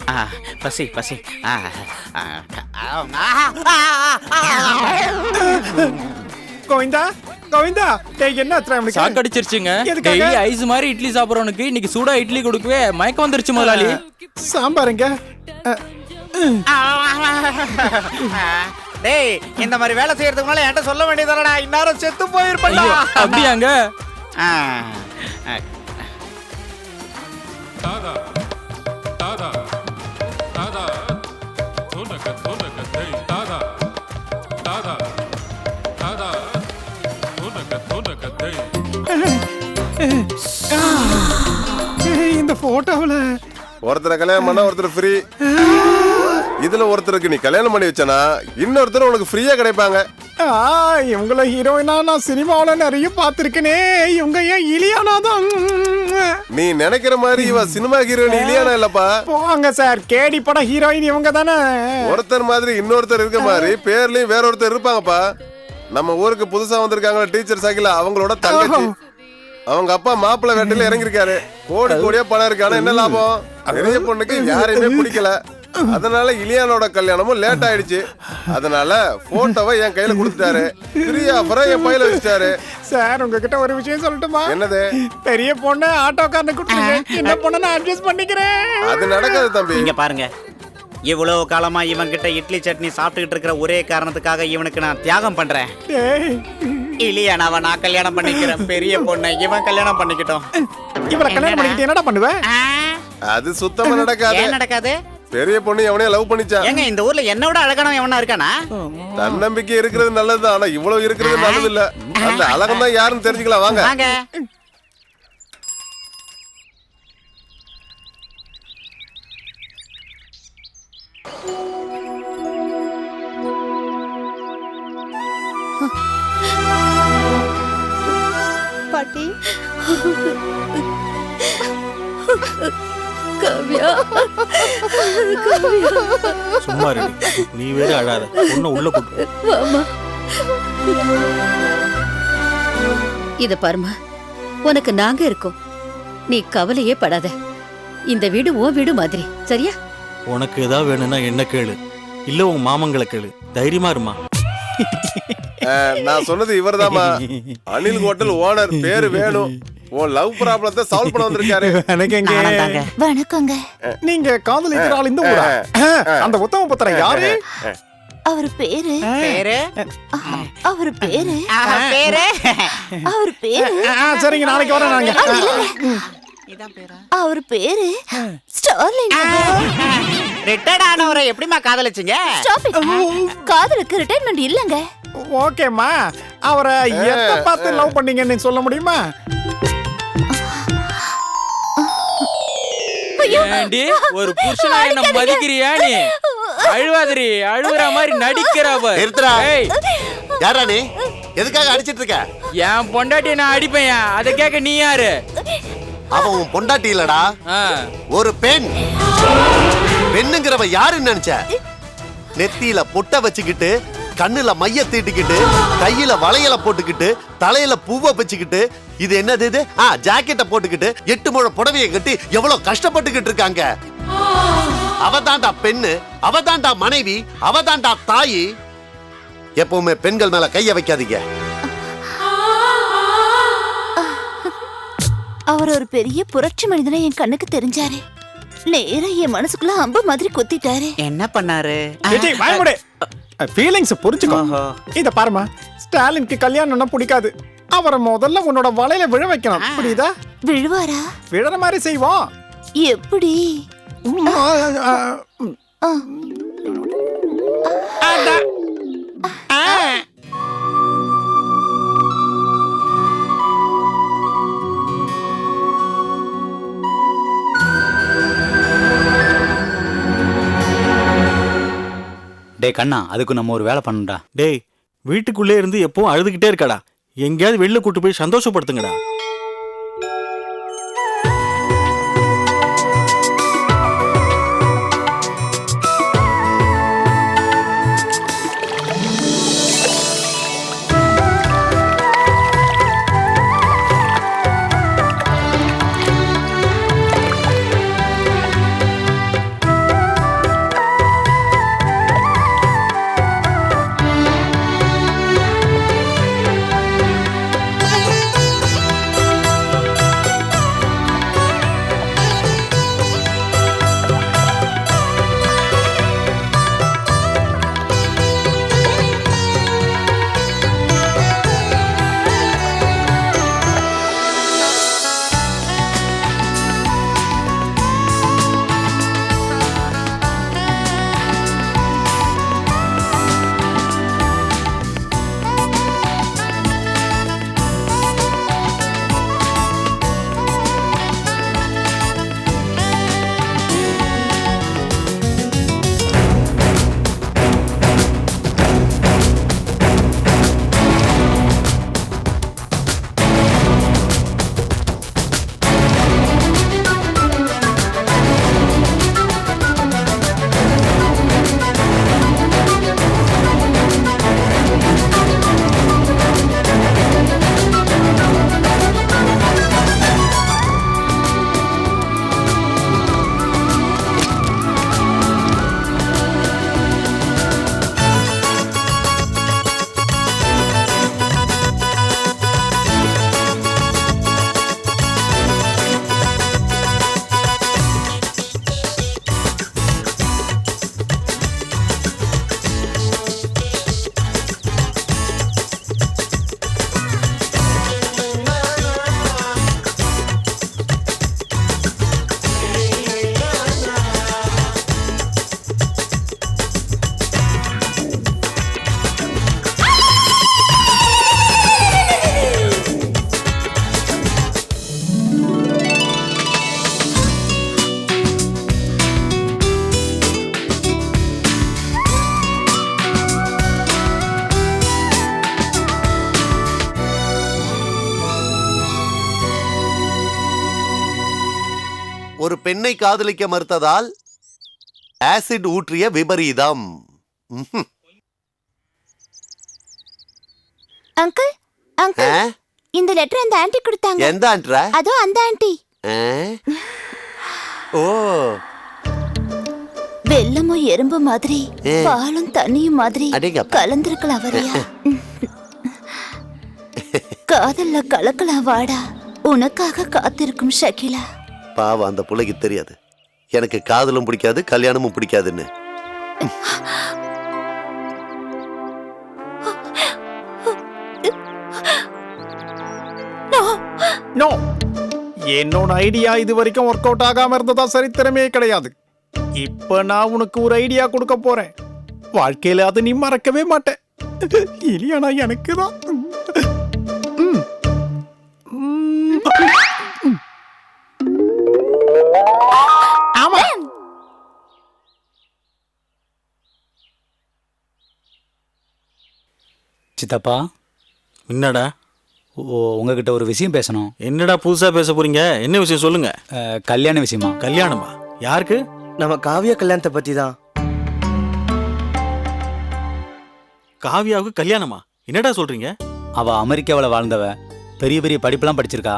பசி பசி. கோவிந்தா கோவிந்தா, டேய் என்ன அத்ரா சாக்கு அடிச்சிருச்சுங்க. டெய்லி ஐஸ் மாதிரி இட்லி சாப்பிடுறவனுக்கு இன்னைக்கு சூடா இட்லி கொடுக்கவே மயக்கம் வந்துருச்சு முதலாளி. சாம்பாருங்க. டேய் இந்த மாதிரி வேலை செய்யறதுக்கு முன்னால என்கிட்ட சொல்ல வேண்டியதானடா, இந்நேரம் செத்து போயிருப்பேன்டா. அப்படியாங்க? இந்த போட்டோவில் ஒருத்தரை கல்யாணம் பண்ணா ஒருத்தர் ஃப்ரீ. இதுல ஒருத்தருக்கு நீ கல்யாணம் பண்ணி வச்சனா இன்னொருத்தர் உனக்கு ஃப்ரீயா கிடைப்பாங்க. இவங்கள ஹீரோயினா நான் சினிமாவில் நிறைய பார்த்துருக்கேனே. இவங்க ஏன் இலியானா தான்? நீ நினைக்கிற மாதிரி இவ சினிமா ஹீரோயின் இலியானா இல்லப்பா. போங்க சார், கேடி பட ஹீரோயின் இவங்க தானே. ஒருத்தர் மாதிரி இன்னொருத்தர் இருக்க மாதிரி பேர்லயும் வேற ஒருத்தர் இருப்பாங்கப்பா. நம்ம ஊருக்கு புதுசா வந்திருக்காங்க டீச்சர் சாக்கில, அவங்களோட தங்கச்சி. அவங்க அப்பா மாப்பிள்ளை வேட்டையில இறங்கிருக்காரு. கோடி கோடியா பணம் இருக்கு. ஆனா என்ன லாபம்? பெரிய பொண்ணுக்கு யாரையுமே பிடிக்கல. அதனால இலியானோட கல்யாணமும் லேட் ஆயிடுச்சு. அதனால போட்டோவை என் கையில கொடுத்துட்டாரு. ஃப்ரீ ஆஃபரா என் பையில வச்சுட்டாரு. சார் உங்ககிட்ட ஒரு விஷயம் சொல்லட்டுமா? என்னது? பெரிய பொண்ணு ஆட்டோக்காரனை கொடுத்துருங்க, சின்ன பொண்ணை நான் அட்ஜஸ்ட் பண்ணிக்கிறேன். அது நடக்காது தம்பி. இங்க பாருங்க, இவ்வளவு காலமா இவன் கிட்ட இட்லி சட்னி சாப்பிட்டுக்கிட்டு இருக்கிற ஒரே காரணத்துக்காக இவனுக்கு நான் தியாகம் பண்றேன். இலியானாவை நான் கல்யாணம் பண்ணிக்கிறேன். பெரிய பொண்ணை இவன் கல்யாணம் பண்ணிக்கிட்டோம். இவளை கல்யாணம் பண்ணிக்கிட்டு என்னடா பண்ணுவேன்? அது சுத்தமா நடக்காது. ஏன் நடக்காது? பெரிய பொண்ணு எவனையும் லவ் பண்ணிச்சா? ஏங்க இந்த ஊர்ல என்னோட அழகானவன் எவனா இருக்கானா? தன்னம்பிக்கை இருக்கிறது நல்லது, ஆனா இவ்வளவு இருக்கிறது நல்லது இல்ல. அந்த அழகம் தான் யாருன்னு தெரிஞ்சுக்கலாம் வாங்க. வாங்க. பாட்டி காவ்யா, சும்மா ரெடி, நீ வேற அழாத. பொண்ணை உள்ள கூட்டு வாமா. இத பாருமா, உனக்கு நாங்க இருக்கோம், நீ கவலையே படாத. இந்த வீடு உன் வீடு மாதிரி, சரியா? உனக்கு ஏதாவது வேணும்னா என்ன கேளு, இல்ல உங்க மாமங்களை கேளு. தைரியமா இருமா. நான் சொன்னது இவர்தாம்மா, அனில் ஹோட்டல் ஓனர். பேரு வேணும். உன் லவ் ப்ராப்ளத்தை சால்வ் பண்ண வந்திருக்காரு. வணக்கங்க. நீங்க காதலிக்கிற ஆள் இந்த ஊரா? அந்த உத்தம புத்திரன் யாரு? அவர் பேரு பேரு அவர் பேரு பேரு அவர் பேரு சரிங்க, நாளைக்கு வரேன் நாங்க. அவர் பேரு ஸ்டார்லிங். ரிட்டையர்ட் ஆனவரை எப்படிமா காதலிச்சீங்க? காதலுக்கு ரிட்டையர்மெண்ட் இல்லங்க. ஓகேம்மா, அவரை எதை பார்த்து லவ் பண்ணீங்கன்னு சொல்ல முடியுமா? ஏண்டி ஒரு புருஷனா என்ன மதிக்கிறியா நீ? அழுவாதிரி, அழுவுற மாதிரி நடிக்கிறவ. யாரா நீ? எதுக்காக அடிச்சிட்டு இருக்க? என் பொண்டாட்டி நான் அடிப்பேன், அதை கேட்க நீ யாரு? அவன் உன் பொண்டாட்டி இல்லடா, ஒரு பெண். பெண்ணுங்கிறவ யாருன்னு நினைச்ச? நெத்தியில பொட்ட வச்சுக்கிட்டு கண்ணுல மைய தீட்டிக்கிட்டு கையில வளையல போட்டுக்கிட்டு தலையில பூவை வச்சுக்கிட்டு இது என்னது இது ஜாக்கெட்டை போட்டுக்கிட்டு 8 முழ புடவையை கட்டி எவ்வளவு கஷ்டப்பட்டுக்கிட்டு இருக்காங்க. அவதான்டா பெண்ணு, அவதான்டா மனைவி, அவதான்டா தாயி. எப்பவுமே பெண்கள் மேல கைய வைக்காதீங்க. அவர் ஒரு பெரிய புரட்சி மனிதனை என் கண்ணுக்கு தெரிஞ்சாரு. நேரா என் மனசுக்குள்ள அம்பு மாதிரி குத்திட்டாரு. என்ன பண்ணாரு? ஃபீலிங்ஸ் புரிஞ்சுக்கோ. இத பாருமா, ஸ்டாலினுக்கு கல்யாணம்னா பிடிக்காது. அவரை முதல்ல உன்னோட வலையில விழ வைக்கணும், புரியுதா? விழுவாரா? விழற மாதிரி செய்வோம். எப்படி? டேய் கண்ணா, அதுக்கு நம்ம ஒரு வேலை பண்ணணும்டா. டேய், வீட்டுக்குள்ளே இருந்து எப்பவும் அழுதுகிட்டே இருக்கடா. எங்கேயாவது வெளில கூட்டு போய் சந்தோஷப்படுத்துங்கடா. ஒரு பெண்ணை காதலிக்க மறுத்ததால் ஆசிட் ஊற்றிய விபரீதம். அங்கிள், அங்கிள், இந்த லெட்டர் அந்த ஆன்ட்டி கொடுத்தாங்க. எந்த ஆன்ட்டிரா? அதோ அந்த ஆன்ட்டி. ஓ, வெள்ளமும் எறும்பு மாதிரி, பாலும் தண்ணியும் மாதிரி கலந்திருக்கலாம் வரையா? காதல்ல கலக்கலாம் வாடா, உனக்காக காத்திருக்கும் ஷகிலா. பாவம், அந்த புள்ளைக்கு தெரியாது எனக்கு காதலும் பிடிக்காது கல்யாணமும் பிடிக்காதுன்னு. என்னோட ஐடியா இது வரைக்கும் ஒர்க் அவுட் ஆகாம இருந்ததா சரித்திரமே கிடையாது. இப்ப நான் உனக்கு ஒரு ஐடியா கொடுக்க போறேன். வாழ்க்கையில அது நீ மறக்கவே மாட்டேன். இல்லையானா எனக்கு தான். சித்தப்பா, என்னடா? உங்ககிட்ட ஒரு விஷயம் பேசணும். என்னடா புதுசா பேச போறீங்க? என்ன விஷயம் சொல்லுங்க. கல்யாண விஷயமா? கல்யாணமா? யாருக்கு? நம்ம காவியா கல்யாணத்தை பத்தி தான். காவியாவுக்கு கல்யாணமா? என்னடா சொல்றீங்க? அவ அமெரிக்காவில் வாழ்ந்தவ, பெரிய பெரிய படிப்பெல்லாம் படிச்சிருக்கா,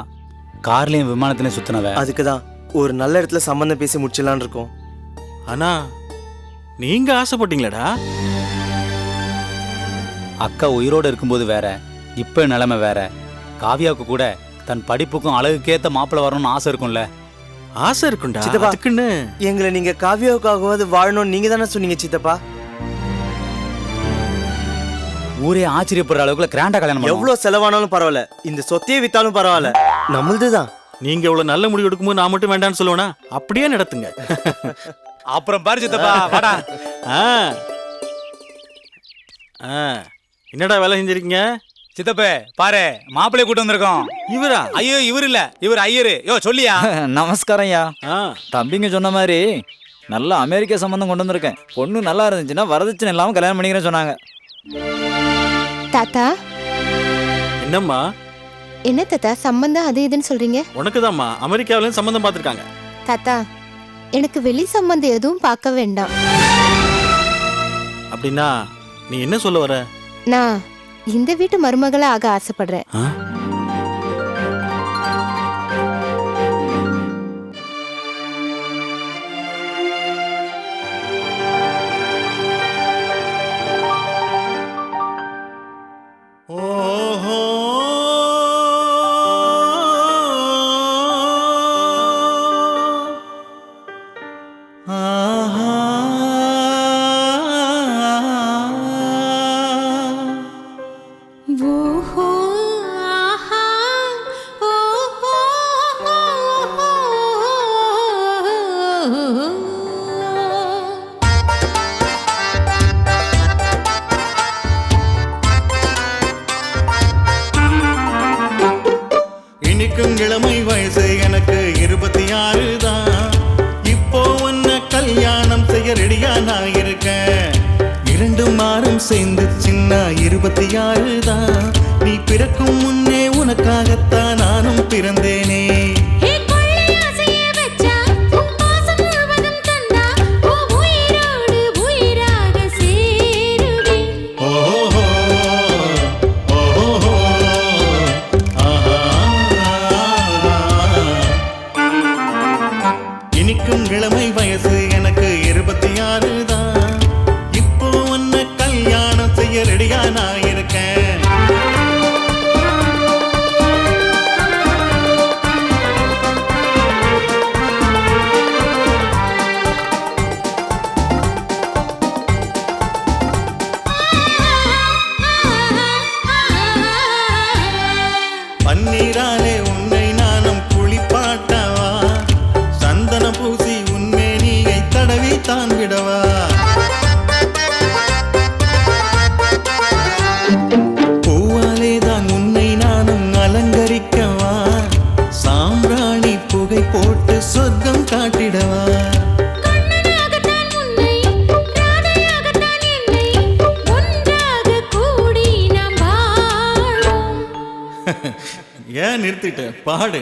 கார்லயும் விமானத்திலையும் சுத்தினவ. அதுக்கு தான் ஒரு நல்ல இடத்துல சம்பந்தம் பேசி முடிச்சிடலான்னு இருக்கோம். ஆனா நீங்க ஆசைப்பட்டீங்களடா? அக்கா உயிரோடு இருக்கும்போது வேற, இப்ப நிலைமை வேற. காவியாவுக்கு கூட தன் படிப்புக்கும் அழகுக்கேத்த மாப்பிள்ளை வரணும்னு ஆசை இருக்கும்ல. ஆசை இருக்குண்டா. சித்தப்பா, அதுக்குன்னு எங்களை நீங்க காவியாவுக்காகவாது வாழணும்னு நீங்க தானே சொன்னீங்க சித்தப்பா. ஊரே ஆச்சரியப்படுற அளவுக்குள்ள கிராண்டா கல்யாணம். எவ்வளவு செலவானாலும் பரவாயில்ல, இந்த சொத்தையே வித்தாலும் பரவாயில்ல, நம்மளுதுதான். நீங்க இவ்வளவு நல்ல முடிவு எடுக்கும்போது நான் மட்டும் வேண்டாம்னு சொல்லுவேனா? அப்படியே நடத்துங்க. அப்புறம் பாரு சித்தப்பா, வாடா. என்னடா வேலை செஞ்சிருக்கீங்க? சித்தப்பே பாரு, மாப்பிள்ளைய கூட்டு வந்திருக்கோம். இவரா? ஐயோ இவர் இல்ல, இவர் ஐயரு. யோ சொல்லியா. நமஸ்காரம் ஐயா. தம்பிங்க சொன்ன மாதிரி நல்ல அமெரிக்கா சம்பந்தம் கொண்டு வந்திருக்கேன். பொண்ணு நல்லா இருந்துச்சுன்னா வரதட்சணை இல்லாம கல்யாணம் பண்ணிக்கிறேன்னு சொன்னாங்க. தாத்தா. என்னம்மா? என்ன தாத்தா சம்பந்தம் அது இதுன்னு சொல்றீங்க? உனக்குதாம்மா அமெரிக்காவில சம்பந்தம் பார்த்திருக்காங்க. தாத்தா, எனக்கு வெளி சம்பந்தம் எதுவும் பார்க்க வேண்டாம். அப்படின்னா நீ என்ன சொல்ல வர? நான் இந்த வீட்டு மருமகளா ஆக ஆசைப்படுறேன். இனிக்கும் இளமை வயசு எனக்கு 26 தான். இப்போ உன்னை கல்யாணம் செய்ய ரெடியா நான் இருக்கேன். 2 மாறும் சேர்ந்து சின்ன 26 தான். நீ பிறக்கும் முன்னே உனக்காகத்தான் நானும் பிறந்தேனே. இனிக்கும் இளமை வயசு எனக்கு 26 தான். இப்போ உன்னை கல்யாணம் செய்ய ரெடியா நான் இருக்கேன். பன்னீராலே உன்னை நானும் குளிப்பாட்டவா, சந்தன பூசி உன்னை நீயை தடவி தான் விடவா. பூவாலே தான் உன்னை நானும் அலங்கரிக்கவா, சாம்பிராணி புகை போட்டு சொர்க்கம் காட்டிடவா. ஏன் நிறுத்திட்ட? பாடு.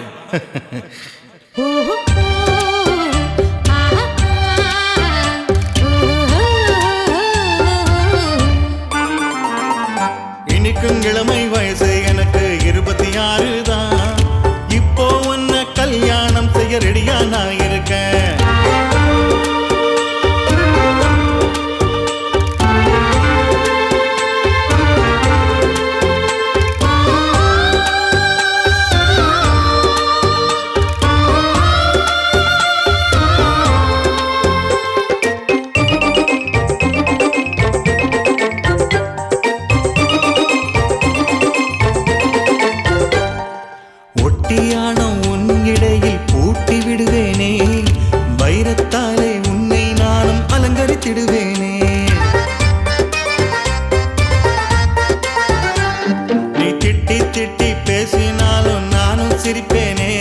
இனிக்கும் இளமை வயசு எனக்கு 26 தான். இப்போ உன்னை கல்யாணம் செய்ய ரெடியா நான் இருக்கேன். ஒட்டியானம் உன் இடையில் பூட்டி விடுவேனே, வைரத்தாலே உன்னை நானும் அலங்கரித்திடுவேனே. நீ திட்டி திட்டி பேசினாலும் நானும் சிரிப்பேனே,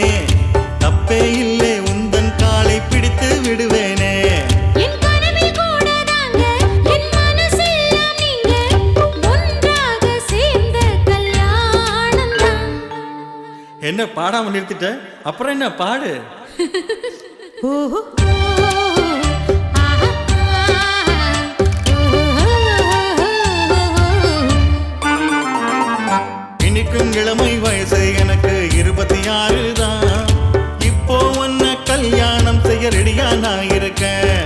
தப்பே இல்லை உந்தன் காலை பிடித்து விடுவேனே. என்ன பாடாம நிறுத்திட்ட? அப்புறம் என்ன பாடு. இருக்கும் இளமை வயசு எனக்கு 26 தான். இப்போ உன்னை கல்யாணம் செய்ய ரெடியா நான் இருக்கேன்.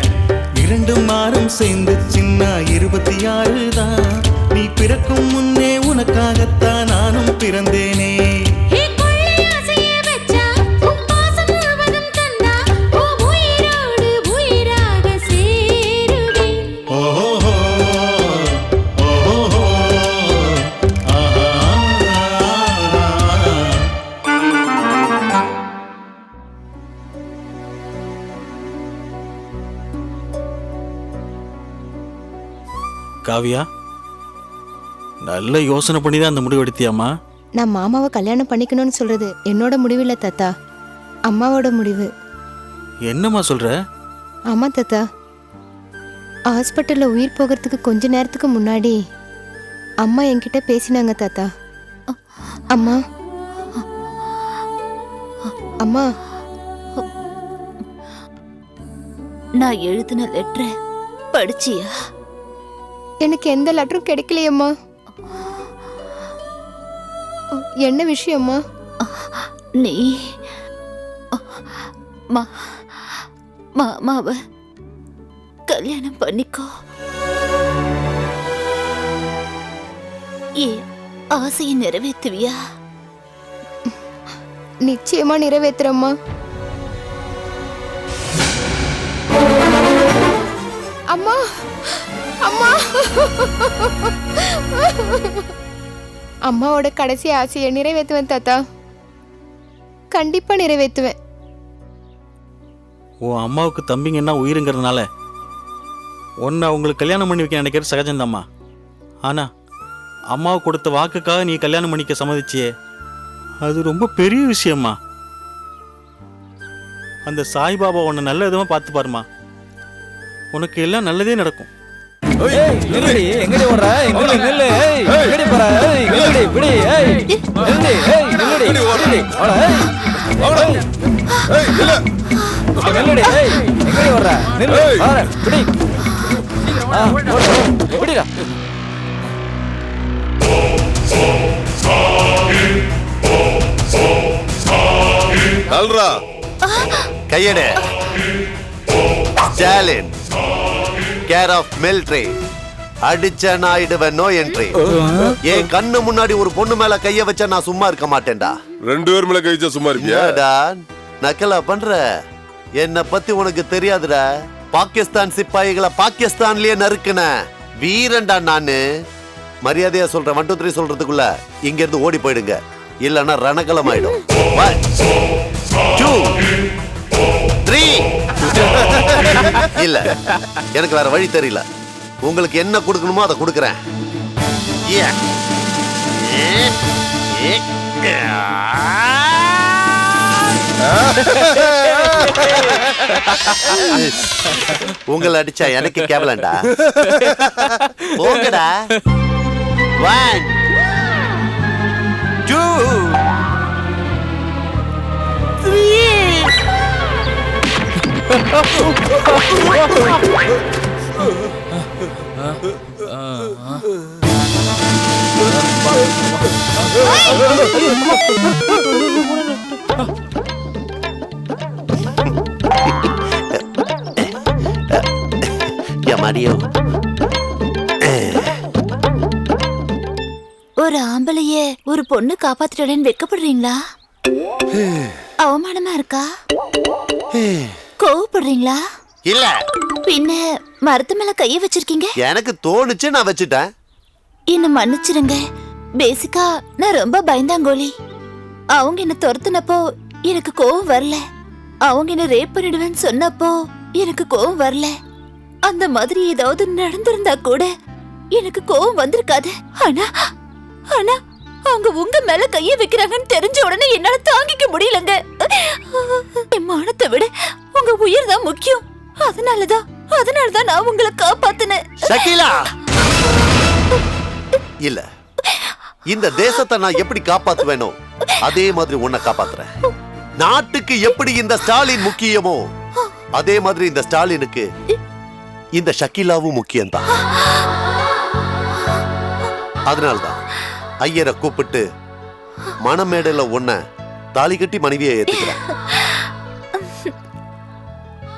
2 மாறும் சேர்ந்து சின்ன 26 தான். நீ பிறக்கும் முன்னே உனக்காகத்தான் நானும் பிறந்தேனே. காவியா, நல்ல யோசனை பண்ணி தான் அந்த முடிவு எடுத்தியாமா? நான் மாமாவை கல்யாணம் பண்ணிக்கணும்னு சொல்றது என்னோட முடிவு இல்லை தாத்தா, அம்மாவோட முடிவு. என்னம்மா சொல்ற? ஆமா தாத்தா, ஹாஸ்பிட்டல்ல உயிர் போகிறதுக்கு கொஞ்ச நேரத்துக்கு முன்னாடி அம்மா என்கிட்ட பேசினாங்க தாத்தா. அம்மா அம்மா நான் எழுதின லெட்டரை படிச்சியா? எனக்கு எந்த லெட்டரும் கிடைக்கலையம்மா. என்ன விஷயம்மா? நீ மாமாவை கல்யாணம் பண்ணிக்கோ. ஏன் ஆசையை நிறைவேற்றுவியா? நிச்சயமா நிறைவேற்றுறம்மா. அம்மா அம்மா அம்மாவோட கடைசி ஆசையை நிறைவேற்றுவேன் தாத்தா, கண்டிப்பா நிறைவேற்றுவேன். உன் அம்மாவுக்கு தம்பிங்க என்ன உயிருங்கிறதுனால உன்னை அவங்களுக்கு கல்யாணம் பண்ணி வைக்க நினைக்கிறது சகஜம்தாம்மா. ஆனா அம்மாவுக்கு கொடுத்த வாக்குக்காக நீ கல்யாணம் பண்ணிக்க சம்மதிச்சியே, அது ரொம்ப பெரிய விஷயம்மா. அந்த சாய்பாபா உன்னை நல்ல விதமா பார்த்து பாருமா, உனக்கு எல்லாம் நல்லதே நடக்கும். எங்கடி ஓடுற? எங்கடி நில்லு? எங்கடி போற? எங்கடி இப்படி? நில்லு. நில்லுடி. ஓட. நில்லுடி. எங்கடி ஓடுற? நில்லு. பாரு. இப்படி. இப்படிடா. அல்ரா கையெடு. Stalin care of military. அடிச்ச நாயிடுவேன், நோ என்ட்ரி. என் கண்ணு முன்னாடி ஒரு பொண்ணு மேல கைய வச்சா நான் சும்மா இருக்க மாட்டேன்டா. 2 பேர் மேல கை வச்சா சும்மா இருப்பியா? நக்கலா பண்ற? என்ன பத்தி உனக்கு தெரியாதுடா. பாகிஸ்தான் சிப்பாய்களை பாகிஸ்தான்லயே நறுக்குன வீரன்டா நானு. மரியாதையா சொல்றேன், 1 2 3 சொல்றதுக்குள்ள இங்க இருந்து ஓடி போயிடுங்க, இல்லன்னா ரணகலம் ஆயிடும். 1 2 3. இல்ல, எனக்கு வேற வழி தெரியல. உங்களுக்கு என்ன கொடுக்கணுமோ அதை கொடுக்கறேன். உங்களை அடிச்சா எனக்கு கேவலண்டா. போங்கடா. 1 2 Mario. ஒரு ஆம்பளைய ஒரு பொண்ணு காப்பாத்திட்டேன்னு வெக்கப்படுறீங்களா? அவமானமா இருக்கா? கோவப்படுறீங்களா? இல்ல. பின்ன மரத்து மேல கைய வச்சிருக்கீங்க? எனக்கு தோணுச்சு, நான் வச்சுட்டேன். என்ன மன்னிச்சிருங்க. பேசிக்கா நான் ரொம்ப பயந்தாங்கோலி. அவங்க என்ன துரத்துனப்போ எனக்கு கோவம் வரல. அவங்க என்ன ரேப் பண்ணிடுவேன்னு சொன்னப்போ எனக்கு கோவம் வரல. அந்த மாதிரி ஏதாவது நடந்திருந்தா கூட எனக்கு கோவம் வந்திருக்காது. ஆனா ஆனா அவங்க உங்க மேல கைய வைக்கிறாங்கன்னு தெரிஞ்ச உடனே என்னால தாங்கிக்க முடியலங்க. என் மானத்தை விட உங்க உயிர் தான் முக்கியம். அதனாலதான் நான் உங்களை காப்பாத்தினேன். ஷகிலா, இல்ல, இந்த தேசத்தை நான் எப்படி காப்பாத்துவேனோ அதே மாதிரி உன்னை காப்பாத்துறேன். நாட்டுக்கு எப்படி இந்த ஸ்டாலின் முக்கியமோ அதே மாதிரி இந்த ஸ்டாலினுக்கு இந்த ஷகிலாவும் முக்கியம்தான். அதனால்தான் ஐயரை கூப்பிட்டு மணமேடையில உன்னை தாலி கட்டி மனைவியை ஏத்துக்கிறேன்.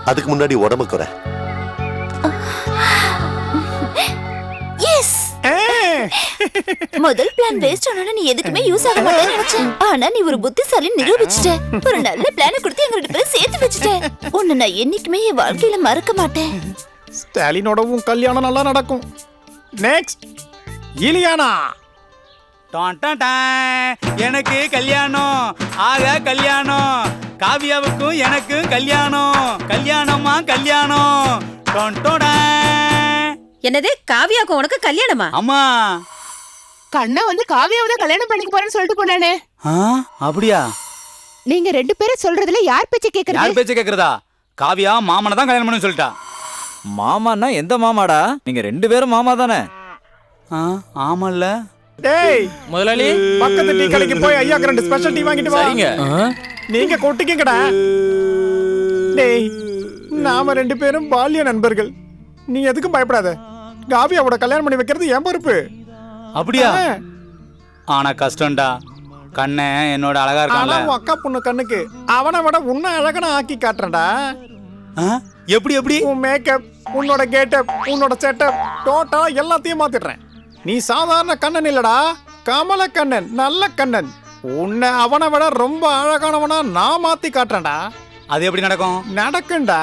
அதுக்கு முன்னாடி உடம்பு குறை. எஸ் முதல் பிளான் வேஸ்ட் ஆனாலும் நீ எதுக்குமே யூஸ் ஆக மாட்டேன்னு நினைச்சேன். ஆனா நீ ஒரு புத்திசாலி நிரூபிச்சிட்ட. ஒரு நல்ல பிளான கொடுத்து எங்க ரெண்டு பேரும் சேர்த்து வச்சுட்டேன். உன்னை நான் என்னைக்குமே என் வாழ்க்கையில மறக்க மாட்டேன். ஸ்டாலினோடவும் கல்யாணம் நல்லா நடக்கும். நெக்ஸ்ட் இலியானா. எனக்கு கல்யாணம் ஆக கல்யாணம், காவியாவுக்கும் எனக்கும் கல்யாணம், கல்யாணமா கல்யாணம். என்னது காவியாவுக்கும் உனக்கு கல்யாணமா? அம்மா கண்ணா வந்து காவியாவை தான் கல்யாணம் பண்ணிக்க போறேன்னு சொல்லிட்டு போனானே. அப்படியா? நீங்க ரெண்டு பேரும் சொல்றதுல யார் பேச்ச கேக்குறது? யார் பேச்ச கேக்குறதா? காவியா மாமனை தான் கல்யாணம் பண்ணு சொல்லிட்டா. மாமான்னா எந்த மாமாடா? நீங்க ரெண்டு பேரும் மாமா தானே? ஆமல்ல. டேய் முதலாளி, பக்கத்து டீ கடைக்கு போய் ஐயாக்கு 2 ஸ்பெஷல் டீ வாங்கிட்டு வா. சரிங்க. நீங்க கொட்டிக்கங்கடா. டேய் நாம 2 பேரும் பால்ய நண்பர்கள். நீ எதுக்கும் பயப்படாத. காவியாவோட கல்யாணம் பண்ணி வைக்கிறது என் பொறுப்பு. அப்படியா? ஆனா கஷ்டம்டா. கண்ணே என்னோட அழகா இருக்கான்ல. உன் அக்கா பொண்ணு கண்ணுக்கு அவனை விட உன்னை அழகனா ஆக்கி காட்டுறேன்டா. எப்படி எப்படி? உன் மேக்கப், உன்னோட கெட்டப், உன்னோட செட்டப், டோட்டலா எல்லாத்தையும் மாத்திடுறேன். நீ சாதாரண கண்ணன் இல்லடா, கமல கண்ணன், நல்ல கண்ணன். உன்னை அவனை விட ரொம்ப அழகானவனா நான் மாத்தி காட்டுறேன்டா. அது எப்படி நடக்கும்? நடக்கும்டா.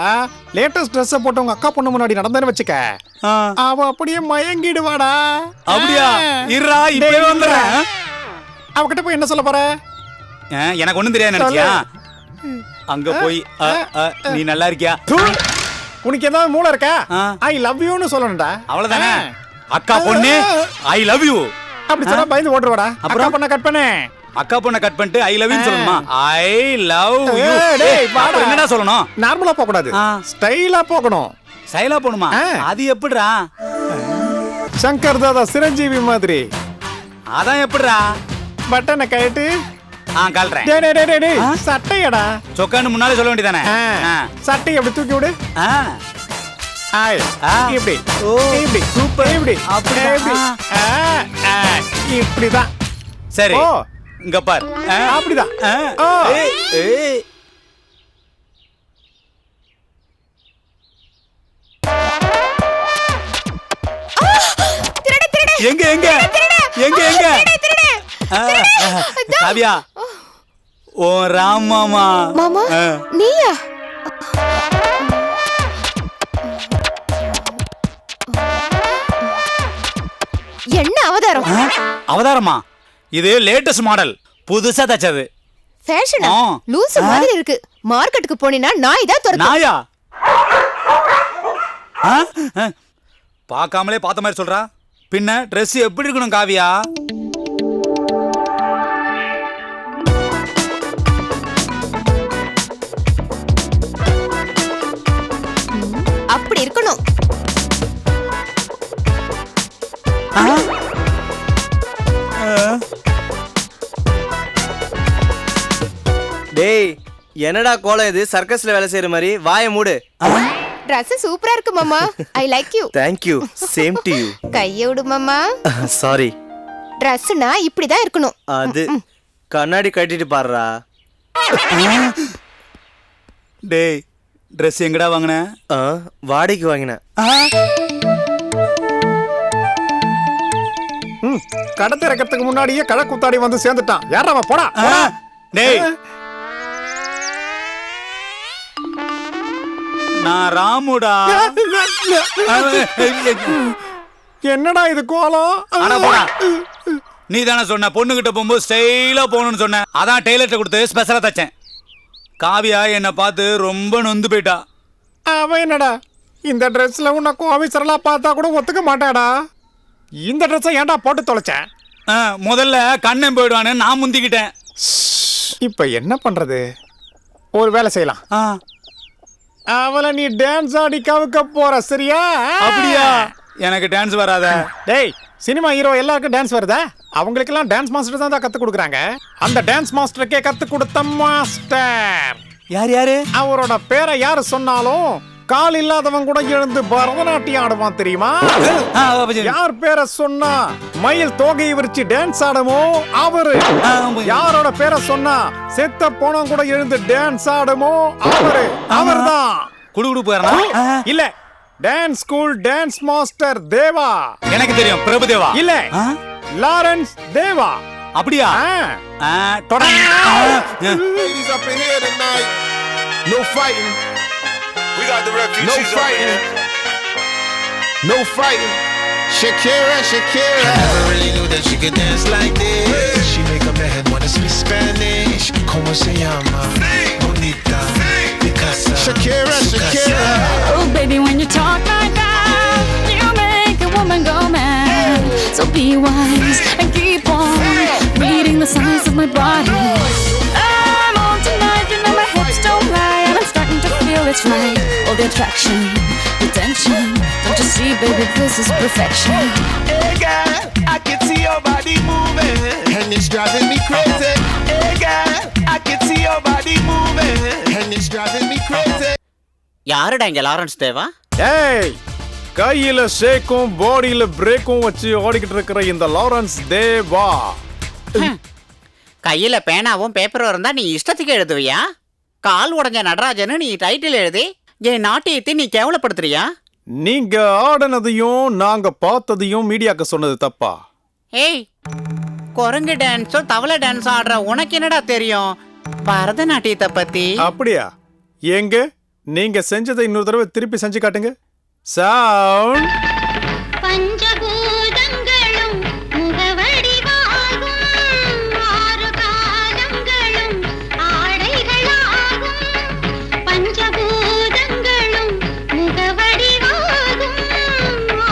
லேட்டஸ்ட் ட்ரெஸ் போட்டு உங்க அக்கா பொண்ணு முன்னாடி நடந்தேன்னு வச்சுக்க, அவ அப்படியே மயங்கிடுவாடா. அப்படியா? இருடா இப்பவே வந்துறேன். அவகிட்ட போய் என்ன சொல்ல போற? எனக்கு ஒண்ணும் தெரியாது நினைச்சியா? அங்க போய் நீ நல்லா இருக்கியா? உனக்கு ஏதாவது மூளை இருக்கா? ஐ லவ் யூன்னு சொல்லணும்டா. அவ்வளவுதானே? அக்கா பொண்ணு ஐ லவ் யூ அப்படி சொன்னா பயந்து ஓடுறவாடா. அக்கா பொண்ண கட் பண்ணு. அக்கா பொண்ண கட் பண்ணிட்டு ஐ லவ் யூ சொல்லணுமா? I love you. டேய் வாடா. என்னடா சொல்லணும்? நார்மலா போக கூடாது, ஸ்டைலா போகணும். ஸ்டைலா போணுமா? அது எப்படிடா? சங்கர் தாதா சிரஞ்சீவி மாதிரி. அதான் எப்படிடா? பட்டனை கழட்டு. கழட்டுறேன். டேய் டேய் டேய் டேய் சட்டையடா. சொக்கான்னு முன்னாலே சொல்ல வேண்டியதானே? சட்டையை அப்படி தூக்கி விடு. இப்படி இப்படி சூப்பர். இப்படி அப்படி இப்படிதான். சரி இங்க பார். அப்படிதான். எங்க எங்க எங்க எங்க? காவியா ஓ ராம் மாமா. மாமா நீயா? என்ன அவதாரம்? அவதாரமா? இது லேட்டஸ்ட் மாடல், புதுசா தச்சது. ஃபேஷனா? லூஸ் மாதிரி இருக்கு. மார்க்கெட்டுக்கு போனினா நாய் தான் துரத்தும். நாயா? பார்க்காமலே பார்த்த மாதிரி சொல்றா. பின்ன Dress எப்படி இருக்கணும் காவியா? அப்படி இருக்கணும். டேய் என்னடா கோலம் இது? சர்க்கஸ்ல வேலை செய்யற மாதிரி. வாயை மூடு. Dress சூப்பரா இருக்கு மாமா. I like you. Thank you. Same to you. கைய விடு மாமா. Sorry. Dressனா இப்படி தான் இருக்கணும். அது கண்ணாடி கட்டிட்டு பாருடா. டேய் Dress எங்கடா வாங்குன? வாடகைக்கு வாங்கினேன். கடை திறக்கிறதுக்கு முன்னாடியே கடை குத்தாடி வந்து சேர்ந்துட்டான். யாரா போடா. டேய் நான் ராமுடா. என்னடா இது கோலம்? நீ தானே சொன்ன பொண்ணுகிட்ட போகும்போது ஸ்டைலா போகணும்னு சொன்ன. அதான் டெய்லர்ட்ட கொடுத்து ஸ்பெஷலா தச்சேன். காவியா என்னை பார்த்து ரொம்ப நொந்து போயிட்டா. அவன் என்னடா இந்த ட்ரெஸ்ல உன்னை கோவிசரலா பார்த்தா கூட ஒத்துக்க மாட்டாடா. இந்த ட்ரெஸ்ஸை ஏன்டா போட்டு தொலைச்சேன்? முதல்ல கண்ணன் போயிடுவான்னு நான் முந்திக்கிட்டேன். இப்ப என்ன பண்றது? ஒரு வேலை செய்யலாம். அவளை நீ டான்ஸ் ஆடி கவுக்க போற, சரியா? அப்படியா? எனக்கு டான்ஸ் வராத. டேய் சினிமா ஹீரோ எல்லாருக்கும் டான்ஸ் வருதா? அவங்களுக்கெல்லாம் டான்ஸ் மாஸ்டர் தான் கத்து கொடுக்குறாங்க. அந்த டான்ஸ் மாஸ்டருக்கே கத்து கொடுத்த மாஸ்டர் யார்? யாரு? அவரோட பேரை யாரு சொன்னாலும் கால் இல்லாதவன் கூட எழுந்து பரதநாட்டியம் ஆடுவான் தெரியுமா? யார் பேரை சொன்னா மயில் தோகையை விரிச்சு டான்ஸ் ஆடுமோ அவரு. யாரோட பேரை சொன்னா செத்த போனவன் கூட எழுந்து டான்ஸ் ஆடுமோ அவரு. அவர்தான் குடுகுடு போறா இல்ல, டான்ஸ் ஸ்கூல் டான்ஸ் மாஸ்டர் தேவா. எனக்கு தெரியும், பிரபு தேவா இல்ல, லாரன்ஸ் தேவா. அப்படியா? Ladies up in here tonight. No fighting. We got the refugees. No fighting. No fighting. Shakira, Shakira. I never really knew that she could dance like this. She make a man wanna speak Spanish. Como se llama? Bonita. Picasa. Shakira, Shakira. Oh baby, when you talk like that, you make a woman go mad. So be wise and keep on reading the signs of my body. I'm on tonight, you know my hips don't lie, and I'm starting to feel it's right. All the attraction, the tension, don't you see, baby, this is perfection. Hey girl, I can see your body moving, and it's driving me crazy. Hey girl, I can see your body moving, and it's driving me crazy. யாருடா இங்க லாரன்ஸ் தேவா? ஏய், கையில ஷேக்கும் பாடியில பிரேக்கும் வச்சு ஓடிக்கிட்டு இருக்கிற இந்த லாரன்ஸ் தேவா. கையில பேனாவும் பேப்பரும் இருந்தா நீ இஷ்டத்துக்கு எழுதுவியா? கால் உடஞ்ச நடராஜன்னு நீ டைட்டில் எழுதி என் நாட்டியத்தை நீ கேவலப்படுத்துறியா? நீங்க ஆடினதையும் நாங்க பார்த்ததையும் மீடியாக்கு சொன்னது தப்பா? ஏய், குரங்கு டான்ஸும் தவளை டான்ஸ் ஆடுற உனக்கு என்னடா தெரியும் பரதநாட்டியத்தை பத்தி? அப்படியா? எங்க நீங்க செஞ்சதை இன்னொரு தடவை திருப்பி செஞ்சு காட்டுங்க. சவுண்ட். பஞ்சபூதங்களும் முகவடிவாகும், ஆறு காலங்களும் ஆடைகளாகும். பஞ்சபூதங்களும் முகவடிவாகும்,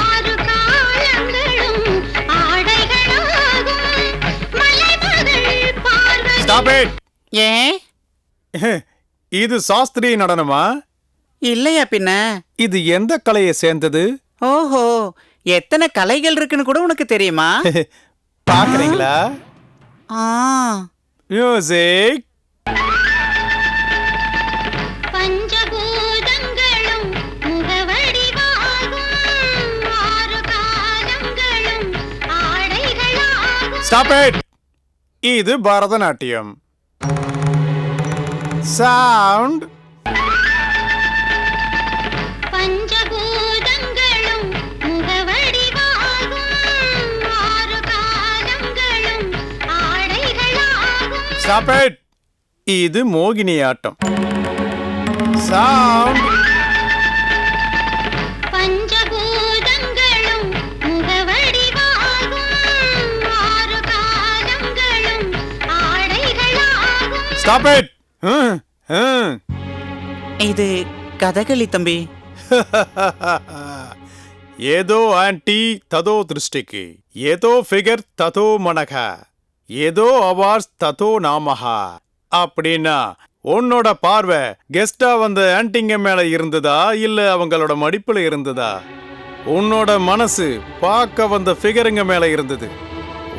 ஆறு காலங்களும் ஆடைகளாகும். மலைமகள் பார்வை. Stop it. ஏன் இது சாஸ்திரிய நடனமா? இல்லையா பின்ன. இது எந்த கலையை சேர்ந்தது? ஓஹோ, எத்தனை கலைகள் இருக்குன்னு கூட உனக்கு தெரியுமா? பாக்குறீங்களா? மியூசிக். பஞ்சபூதங்களும் முகவடிவாகும், ஆறு காலங்களும் ஆடைகளாகும். Stop it. இது பரதநாட்டியம். சவுண்ட். பஞ்சபூதங்களும் முகவடிவாகும், ஆறு காலங்களும் ஆடைகளாகும். Stop it. இது மோகினியாட்டம். சவுண்ட். பஞ்சபூதங்களும் முகவடிவாகும், ஆறு காலங்களும் ஆடைகளாகும். Stop it. இது கதகளி தம்பி. ஏதோ ஆன்டி ததோ திருஷ்டிக்கு, ஏதோ ஃபிகர் ததோ மனக, ஏதோ அவார்ஸ் ததோ நாமஹா. அப்படின்னா உன்னோட பார்வை கெஸ்டா வந்த ஆன்டிங்க மேல இருந்ததா இல்ல அவங்களோட மடிப்புல இருந்ததா? உன்னோட மனசு பார்க்க வந்த ஃபிகருங்க மேல இருந்தது.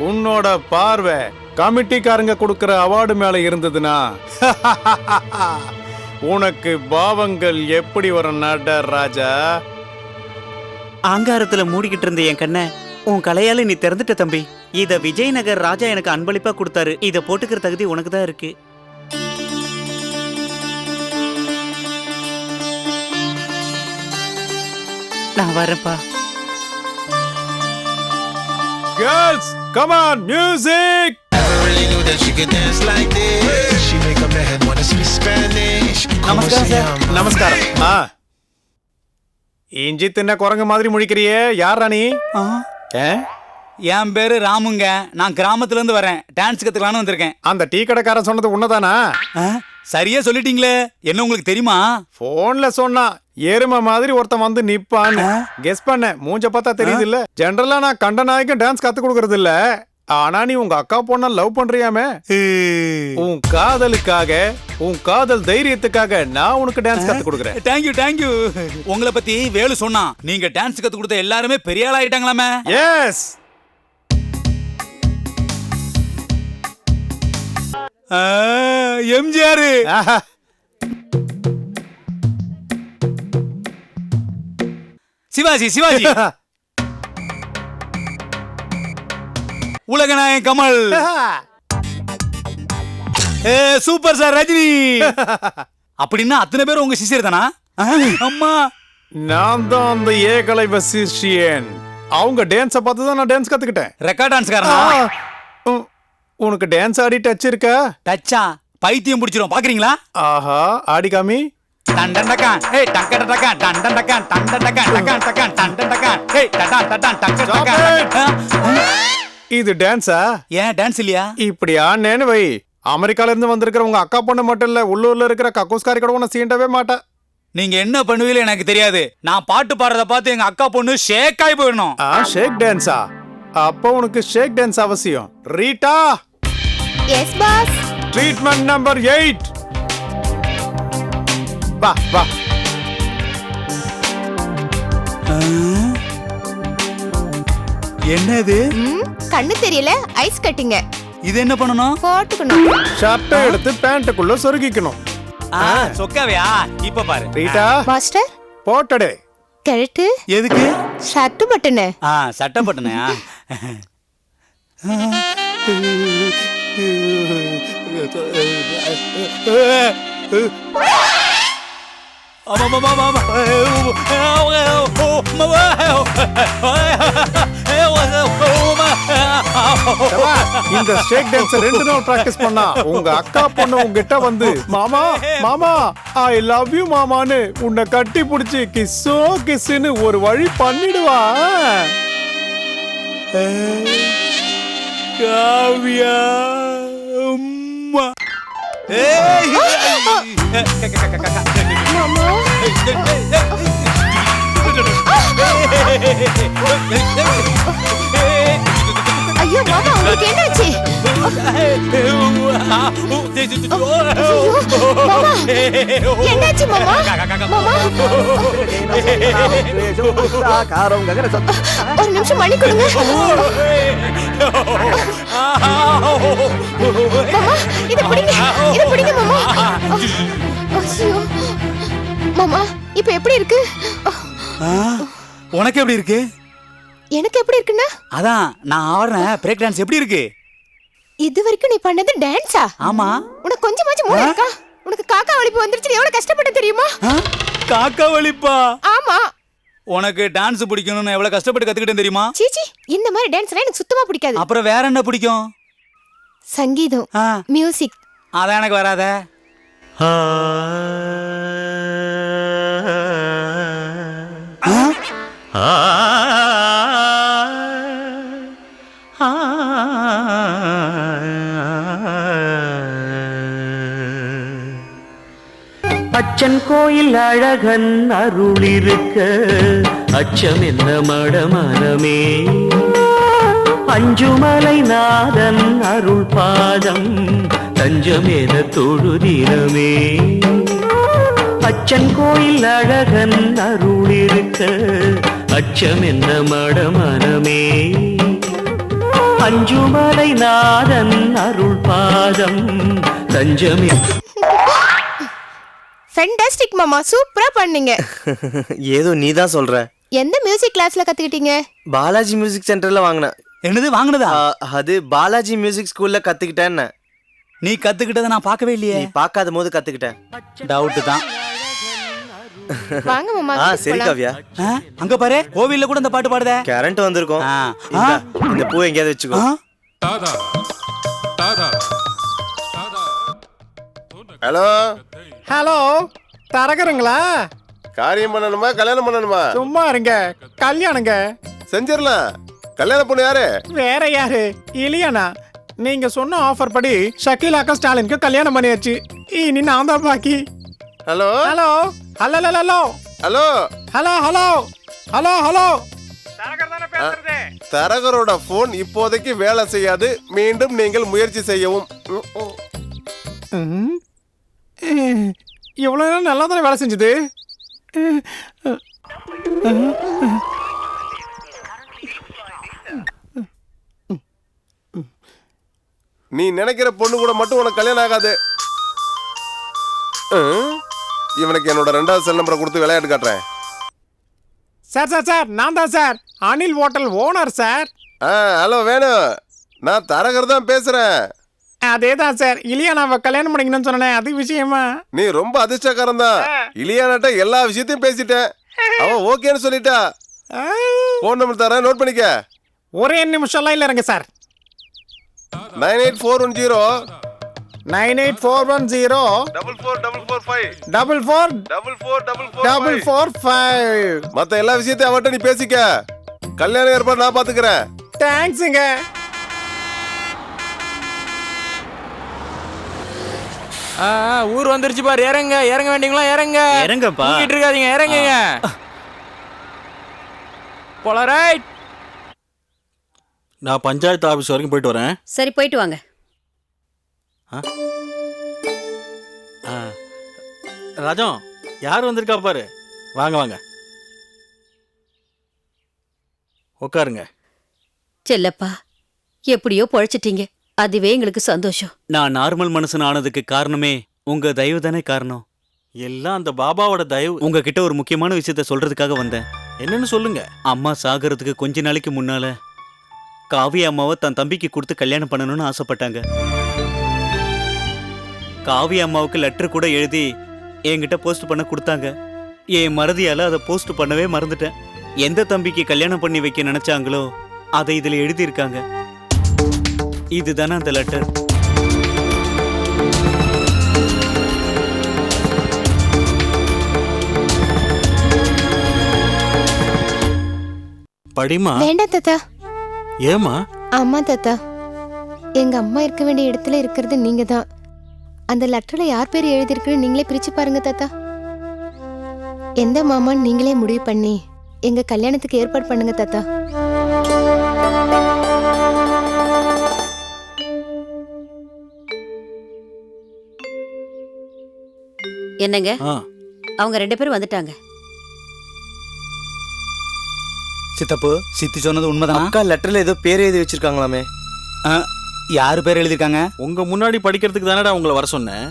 உன்னோட பார்வை கமிட்டிக்காரங்க கொடுக்கிற அவார்டு மேல இருந்ததுன்னா உனக்கு பாவங்கள் எப்படி வரும் நடராஜா? ஆங்காரத்துல மூடிக்கிட்டு இருந்த என் கண்ணை உன் கலையால நீ திறந்துட்ட தம்பி. இத விஜயநகர் ராஜா எனக்கு அன்பளிப்பா கொடுத்தாரு. இத போட்டுக்கிற தகுதி உனக்கு தான் இருக்கு. நான் வரேன்ப்பா. Girls, come on, music! Never really knew that she could dance like this. She make a man wanna speak Spanish. நமஸ்காரம் சார். நமஸ்காரம். இஞ்சி தின்ன குரங்கு மாதிரி முழிக்கிறியே, யார் ராணி? என் பேரு ராமுங்க. நான் கிராமத்துல இருந்து வரேன். டான்ஸ் கத்துக்கலாம்னு வந்திருக்கேன். அந்த டீ கடைக்காரன் சொன்னது உன்னதானா? சரியா சொல்லிட்டீங்களே. என்ன உங்களுக்கு தெரியுமா? போன்ல சொன்னா எருமை மாதிரி ஒருத்தன் வந்து நிப்பான்னு கெஸ் பண்ண. மூஞ்ச பார்த்தா தெரியுது இல்ல. ஜெனரலா நான் கண்ட நாய்க்கும் டான்ஸ் கத்து கொடுக்கறது இல்ல. ஆனா நீ உங்க அக்கா பொண்ண லவ் பண்றியாமே. உன் காதலுக்காக, உன் காதல் தைரியத்துக்காக நான் உனக்கு டான்ஸ் கத்து கொடுக்கறேன். Thank you thank you. உங்களை பத்தி வேலு சொன்னா நீங்க டான்ஸ் கத்து கொடுத்த எல்லாருமே பெரிய ஆள் ஆயிட்டாங்களாமே. எஸ். எம்ஜிஆர். சிவாஜி சிவாஜி. உலகநாயகன் கமல். Super star Rajini. அப்படின்னா அத்தனை பேரும் உங்க சிஷ்யர் தானா? அம்மா நான் தான் அந்த ஏகலை வசிஷ்யன். அவங்க டான்ஸ பார்த்து தான் நான் டான்ஸ் கத்துக்கிட்டேன். ரெக்கார்ட் டான்ஸ்காரனா? உனக்கு டான்ஸ் ஆடி டச் இருக்கா? டச்சா? பைத்தியம் பிடிச்சிரும். பாக்குறீங்களா? ஆஹா, ஆடி காமி. டண்டண்டகான் ஏய் டக்கடடகான் டண்டண்டகான் டண்டண்டகான் டகான் டகான் டண்டண்டகான் ஏய் டடான் டடான் டக்கடடகான். இது டான்ஸா? ஏன் டான்ஸ் இல்லையா? இப்படி ஆனேன்னு வை, அமெரிக்கால இருந்து வந்திருக்கிற உங்க அக்கா பொண்ணு மட்டும் இல்ல, உள்ளூர்ல இருக்கிற கக்கூஸ்காரி கூட உன்னை சீண்டவே மாட்டா. நீங்க என்ன பண்ணுவீங்க எனக்கு தெரியாது. நான் பாட்டு பாடுறத பார்த்து எங்க அக்கா பொண்ணு ஷேக் ஆகி போயிடணும். ஷேக் டான்ஸா? அப்போ உனக்கு ஷேக் டான்ஸ் அவசியம். Rita. Yes boss. Treatment number 8. வா வா. என்னது? கண்ணு தெரியல, ஐஸ் கட்டிங்க. இது என்ன பண்ணணும்? போட்டுக்கணும். ஷர்ட்டை எடுத்து பேண்ட்டுக்குள்ள சொருகிக்கணும். சொக்காவையா? இப்ப பாரு. ரீட்டா மாஸ்டர் போட்டடே. கரெக்ட். எதுக்கு? ஷர்ட் பட்டனே. சட்டை பட்டனே. இந்த ஷேக் டான்ஸ் 2 நாள் பிராக்டிஸ் பண்ணா உங்க அக்கா பொண்ணு உங்ககிட்ட வந்து மாமா மாமா ஐ லவ் யூ மாமான்னு உன்னை கட்டி பிடிச்சி கிஸ்ஸோ கிஸ்ஸுன்னு ஒரு வழி பண்ணிடுவா. காவியா அம்மா. ஐயோ மாமா, உங்களுக்கு என்னாச்சு? என்னாச்சு மாமா? ஒரு நிமிஷம் மணி கொடுங்க. இத பிடிங்க மாமா. மாமா இப்ப எப்படி இருக்கு? உனக்கு எப்படி இருக்கு? எனக்கு எப்படி இருக்குன்னா? அதான் நான் ஆடுறேன் பிரேக் டான்ஸ் எப்படி இருக்கு? இது வரைக்கும் நீ பண்ணது டான்ஸா? ஆமா. உனக்கு கொஞ்சமாச்சும் மூளை இருக்கா? உனக்கு காக்கா வலிப்பு வந்துருச்சு, எவ்வளவு கஷ்டப்பட்ட தெரியுமா? காக்கா வலிப்பா? ஆமா. உனக்கு டான்ஸ் பிடிக்கணும்னு எவ்வளவு கஷ்டப்பட்டு கத்துக்கிட்டேன் தெரியுமா? சீச்சி, இந்த மாதிரி டான்ஸ்லாம் எனக்கு சுத்தமா பிடிக்காது. அப்புறம் வேற என்ன பிடிக்கும்? சங்கீதம், மியூசிக். அதான் எனக்கு வராதே. அச்சன் கோயில் அழகன் அருளிருக்க அச்சம் என்ன மடமனமே, அஞ்சுமலை நாதன் அருள் பாதம் தஞ்சம் என தொழுதினமே. அச்சன் கோயில் அழகன் அருளிருக்க அச்சம் என்ன மடமனமே, அஞ்சுமலை நாதன் அருள் பாதம் தஞ்சம். ஃபென்டாஸ்டிக் மாமா, சூப்பரா பண்ணீங்க. ஏதோ நீ தான் சொல்ற. எந்த மியூசிக் கிளாஸ்ல கத்துக்கிட்டீங்க? பாலாஜி மியூசிக் சென்டர்ல வாங்கினேன். என்னது வாங்குனதா? அது பாலாஜி மியூசிக் ஸ்கூல்ல கத்துக்கிட்டேன்னு. நீ கத்துக்கிட்டத நான் பார்க்கவே இல்லையே. நீ பார்க்காத போது கத்துக்கிட்டேன். டவுட் தான். வாங்க மாமா. சரி காவியா. அங்க பாரு, கோவில்ல கூட இந்த பாட்டு பாடுதே. கரண்ட் வந்திருக்கும். இந்த பூ எங்கயாவது வெச்சுக்கோ. Hello hello, தரகருங்களா? காரியம் பண்ணணுமா கல்யாணம் பண்ணணுமா? சும்மா இருங்க, கல்யாணங்க செஞ்சிடலாம். கல்யாணம் பொண்ணு யாரு? வேற யாரு, இலியானா. நீங்க சொன்ன ஆஃபர் படி ஷக்கீலாக்கா ஸ்டாலினுக்கு கல்யாணம் பண்ணியாச்சு. இனி நான் தான் பாக்கி. Hello hello hello hello hello hello hello hello hello. தரகரோட போன் இப்போதைக்கு வேலை செய்யாது. மீண்டும் நீங்கள் முயற்சி செய்யவும். இவ்வளவு நேரம் நல்லா தானே வேலை செஞ்சது. நீ நினைக்கிற பொண்ணு கூட மட்டும் உனக்கு கல்யாணம் ஆகாது. இவனுக்கு என்னோட 2வது செல் நம்பரை கொடுத்து விளையாட்டு காட்டுறேன். சார் சார் சார் நான் தான் sir Anil hotel owner sir. Hello Venu, நான் தரகர் தான் பேசுறேன். அதே தான் சார், இலியானாவை கல்யாணம் பண்ணிக்கணும்னு சொன்னேன், அது விஷயமா? நீ ரொம்ப அதிர்ஷ்டக்காரன் தான். இலியானாட்ட எல்லா விஷயத்தையும் பேசிட்டேன், அவன் ஓகேன்னு சொல்லிட்டா. போன் நம்பர் தரேன், நோட் பண்ணிக்க. ஒரே நிமிஷம் லைன்ல இருங்க சார். 98410 98410 444445. மத்த எல்லா விஷயத்தையும் அவட்ட நீ பேசிக்க. கல்யாண ஏற்பாடு நான் பாத்துக்கிறேன். தேங்க்ஸுங்க. ஊர் வந்துருச்சு பாரு. இறங்க இறங்க வேண்டிங்களா? இறங்க இறங்கப்பா. தூங்கிட்டு இருக்காதீங்க, இறங்குங்க. போலரைட். நான் பஞ்சாயத்து ஆபீஸ் வரைக்கும் போயிட்டு வரேன். சரி, போயிட்டு வாங்க. ராஜம், யார் வந்திருக்கா பாரு. வாங்க வாங்க, உட்காருங்க. செல்லப்பா, எப்படியோ பொழைச்சிட்டீங்க, அதுவே எங்களுக்கு சந்தோஷம். நான் நார்மல் மனுஷன் ஆனதுக்கு காரணமே உங்க தயவு தானே காரணம். எல்லாம் அந்த பாபாவோட தயவு. உங்ககிட்ட ஒரு முக்கியமான விஷயத்த சொல்றதுக்காக வந்தேன். என்னன்னு சொல்லுங்க. அம்மா சாகிறதுக்கு கொஞ்ச நாளைக்கு முன்னால காவியா அம்மாவை தன் தம்பிக்கு கொடுத்து கல்யாணம் பண்ணணும்னு ஆசைப்பட்டாங்க. காவியா அம்மாவுக்கு லெட்டர் கூட எழுதி என்கிட்ட போஸ்ட் பண்ண கொடுத்தாங்க. என் மறதியால அதை போஸ்ட் பண்ணவே மறந்துட்டேன். எந்த தம்பிக்கு கல்யாணம் பண்ணி வைக்க நினைச்சாங்களோ அதை இதுல எழுதியிருக்காங்க. இதுதானே அந்த லெட்டர். படிமா. வேண்டாம் தாத்தா. ஏமா? ஆமா தாத்தா, எங்க அம்மா இருக்க வேண்டிய இடத்துல இருக்கிறது நீங்க தான். அந்த லெட்டர்ல யார் பேர் எழுதியிருக்குன்னு நீங்களே பிரிச்சு பாருங்க தாத்தா. எந்த மாமான்னு நீங்களே முடிவு பண்ணி எங்க கல்யாணத்துக்கு ஏற்பாடு பண்ணுங்க தாத்தா. என்னங்க, அவங்க 2 பேரும் வந்துட்டாங்க. சித்தப்பு, சித்தி சொன்னது உண்மைதான். அக்கா லெட்டர்ல ஏதோ பேர் எழுதி வச்சிருக்காங்களாமே. யாரு பேர் எழுதிருக்காங்க? உங்க முன்னாடி படிக்கிறதுக்கு தானடா உங்களை வர சொன்னேன்.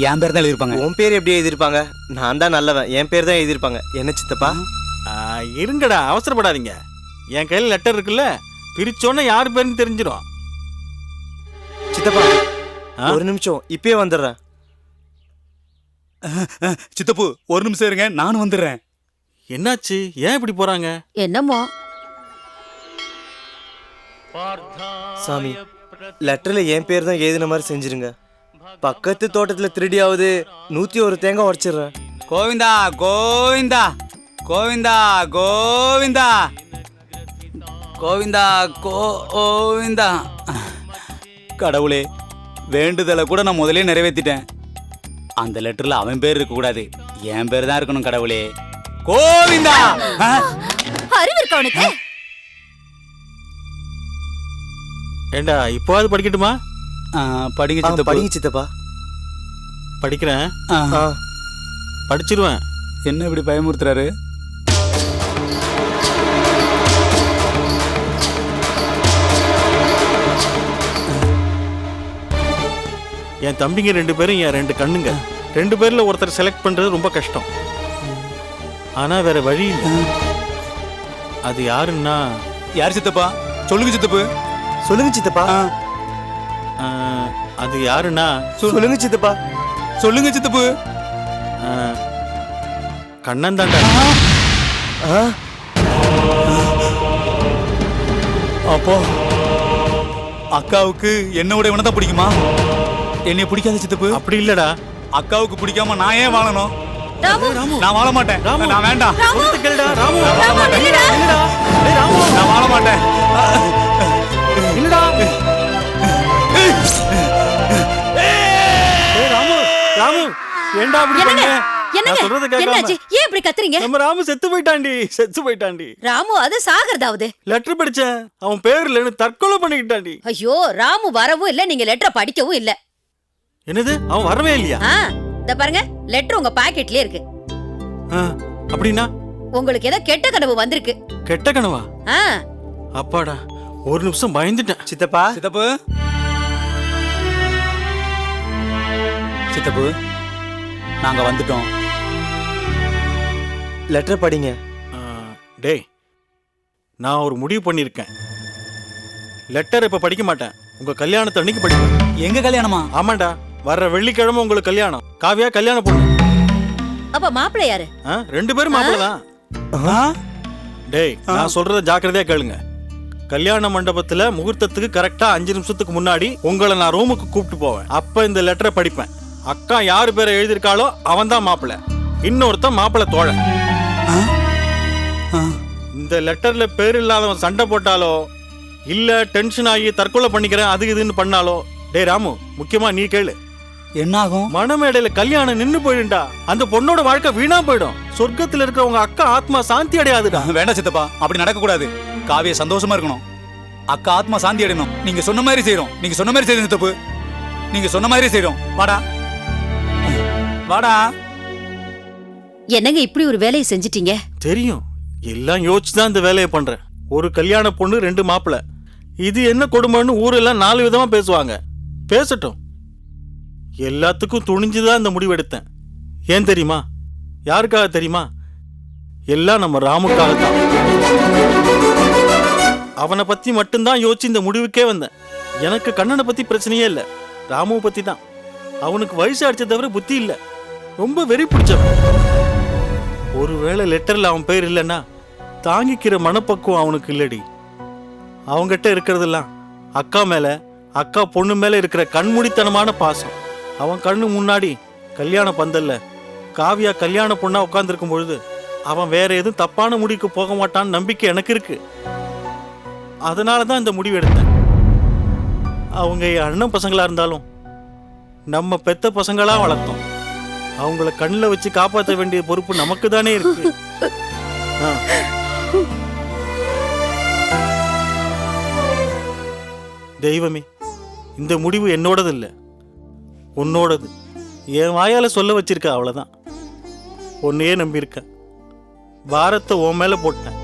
என் பேர் தான் எழுதிருப்பாங்க. உன் பேர் எப்படி எழுதிருப்பாங்க? நான் தான் நல்லவன், என் பேர் தான் எழுதிருப்பாங்க. என்ன சித்தப்பா? இருங்கடா, அவசரப்படாதீங்க. என் கையில் லெட்டர் இருக்குல்ல, பிரிச்சோன்னா யார் பேருன்னு தெரிஞ்சிடும். சித்தப்பா, ஒரு நிமிஷம், இப்பயே வந்துடுறேன். சித்தப்பு, ஒரு நிமிஷம் இருங்க, நானும் வந்துடுறேன். என்னாச்சு? ஏன் இப்படி போறாங்க? என்னமோ சாமி, லெட்டர்ல என் பேர் தான் எழுதின மாதிரி செஞ்சிருங்க. பக்கத்து தோட்டத்துல திருடியாவது 101 தேங்காய் உடைச்சிடுறேன். கோவிந்தா கோவிந்தா கோவிந்தா கோவிந்தா கோவிந்தா கோவிந்தா. கடவுளே, வேண்டுதலை கூட நான் முதலே நிறைவேற்றிட்டேன். அந்த லெட்டர்ல அவன் பேர் இருக்க கூடாது, என் பேர் தான் இருக்கணும். கடவுளே, கோவிந்தா. அறிவு இருக்கா உனக்கு? ஏண்டா, இப்போவாது படிக்கட்டுமா? படிங்க சித்தப்பா. படிங்க சித்தப்பா. படிக்கிறேன். படிச்சிருவேன். என்ன இப்படி பயமுறுத்துறாரு? என் தம்பிங்க 2 பேரும் என் 2 கண்ணுங்க. 2 பேர்ல ஒருத்தர் செலக்ட் பண்றது ரொம்ப கஷ்டம். ஆனா வேற வழி இல்லை. அது யாருன்னா? யார் சித்தப்பா? சொல்லுங்க சித்தப்பு. சொல்லுங்க சித்தப்பா. அது யாருன்னா? சொல்லுங்க சித்தப்பா. சொல்லுங்க சித்தப்பு. கண்ணன் தாண்டா. அப்போ அக்காவுக்கு என்னோட இவனை தான் பிடிக்குமா? என்னைய பிடிக்காத சித்தப்பு. அப்படி இல்லடா. அக்காவுக்கு பிடிக்காம நான் ஏன் வாழணும்? ராமு, நான் வாழ மாட்டேன். நான் வேண்டாம். ராமு, ராமு, நான் வாழ மாட்டேன். நான் வாழ மாட்டேன். இல்லடா. ராமு, ராமு, ஏண்டா அப்படி பண்ண? நான் சொல்றது கேட்காம. என்னாச்சு? ஏன் இப்படி கத்துறீங்க? நம்ம ராமு செத்து போயிட்டாண்டி. ராமு அது சாகிறதாவது. லெட்டர் படிச்சேன், அவன் பேர் இல்லைன்னு தற்கொலை பண்ணிக்கிட்டாண்டி. ஐயோ, ராமு வரவும் இல்ல, நீங்க லெட்டர் படிக்கவும் இல்ல. என்னது? அவன் வரவே இல்லையா? இத பாருங்க, லெட்டர் உங்க பாக்கெட்லயே இருக்கு. அப்படின்னா உங்களுக்கு ஏதோ கெட்ட கனவு வந்திருக்கு. கெட்ட கனவா? அப்பாடா, ஒரு நிமிஷம் பயந்துட்டேன். சித்தப்பா. சித்தப்பு, சித்தப்பு, நாங்க வந்துட்டோம். லெட்டர் படிங்க. டேய், நான் ஒரு முடிவு பண்ணியிருக்கேன். லெட்டர் இப்ப படிக்க மாட்டேன், உங்க கல்யாணத்தை அன்னைக்கு படிப்பேன். எங்க கல்யாணமா? ஆமாண்டா, வர்ற வெள்ளிக்கிழமை உங்களுக்கு கல்யாணம். காவியா கல்யாணம் பொண்ணு. அப்ப மாப்பிள்ளை யாரு? 2 பேரும் மாப்பிள்ளை தான். டேய், நான் சொல்றத ஜாக்கிரதையா கேளுங்க. கல்யாண மண்டபத்துல முகூர்த்தத்துக்கு கரெக்டா 5 நிமிஷத்துக்கு முன்னாடி உங்களை நான் ரூமுக்கு கூப்பிட்டு போவேன். அப்ப இந்த லெட்டரை படிப்பேன். அக்கா யாரு பேரை எழுதியிருக்காளோ அவன் தான் மாப்பிள்ளை, இன்னொருத்தன் மாப்பிள்ளை தோழன். இந்த லெட்டர்ல பேர் இல்லாதவன் சண்டை போட்டாலோ இல்ல டென்ஷன் ஆகி தற்கொலை பண்ணிக்கிறேன் அது இதுன்னு பண்ணாலோ, டே ராமு, முக்கியமா நீ கேளு, என்ன ஆகும்? மணமேடையில கல்யாணம் நின்னு போயிடும்டா. அந்த பொண்ணோட வாழ்க்கை வீணா போயிடும். சொர்க்கத்துல இருக்கிற உங்க அக்கா ஆத்மா சாந்தி அடையாதுடா. வேண்டாம் சித்தப்பா, அப்படி நடக்க கூடாது. காவிய சந்தோஷமா இருக்கணும், அக்கா ஆத்மா சாந்தி அடையணும். நீங்க சொன்ன மாதிரி செய்யறோம், நீங்க சொன்ன மாதிரி செய்யணும் சித்தப்பு, நீங்க சொன்ன மாதிரி செய்யறோம். வாடா வாடா. என்னங்க இப்படி ஒரு வேலையை செஞ்சிட்டீங்க? தெரியும், எல்லாம் யோசிச்சுதான் இந்த வேலையை பண்றேன். ஒரு கல்யாண பொண்ணு 2 மாப்பிள்ளை, இது என்ன கொடுமைன்னு ஊரெல்லாம் 4 விதமா பேசுவாங்க. பேசட்டும், எல்லாத்துக்கும் துணிஞ்சுதான் இந்த முடிவு எடுத்தேன். ஏன் தெரியுமா? யாருக்காக தெரியுமா? எல்லாம் நம்ம ராமுக்காகத்தான். அவனை பத்தி மட்டும்தான் யோசிச்சு இந்த முடிவுக்கே வந்தேன். எனக்கு கண்ணனை பத்தி பிரச்சனையே இல்லை, ராமுவை பத்தி தான். அவனுக்கு வயசு அடிச்ச தவிர புத்தி இல்லை, ரொம்ப வெறி பிடிச்சவன். ஒருவேளை லெட்டர்ல அவன் பேர் இல்லைன்னா தாங்கிக்கிற மனப்பக்குவம் அவனுக்கு இல்லடி. அவங்கிட்ட இருக்கிறதெல்லாம் அக்கா மேல, அக்கா பொண்ணு மேல இருக்கிற கண்மூடித்தனமான பாசம். அவன் கண்ணு முன்னாடி கல்யாண பந்தல்ல காவியா கல்யாண பொண்ணா உட்கார்ந்துருக்கும் பொழுது அவன் வேற எதுவும் தப்பான முடிவுக்கு போக மாட்டான்னு நம்பிக்கை எனக்கு இருக்கு. அதனாலதான் இந்த முடிவு எடுத்தேன். அவங்க என் அண்ணன் பசங்களா இருந்தாலும் நம்ம பெத்த பசங்களா வளர்த்தோம். அவங்கள கண்ணில் வச்சு காப்பாற்ற வேண்டிய பொறுப்பு நமக்கு தானே இருக்கு. தெய்வமே, இந்த முடிவு என்னோடது இல்லை, உன்னோடது. என் வாயால சொல்ல வச்சிருக்க, அவ்வளவுதான். உன்னையே நம்பியிருக்க, பாரத்தை உன் மேல போட்டேன்.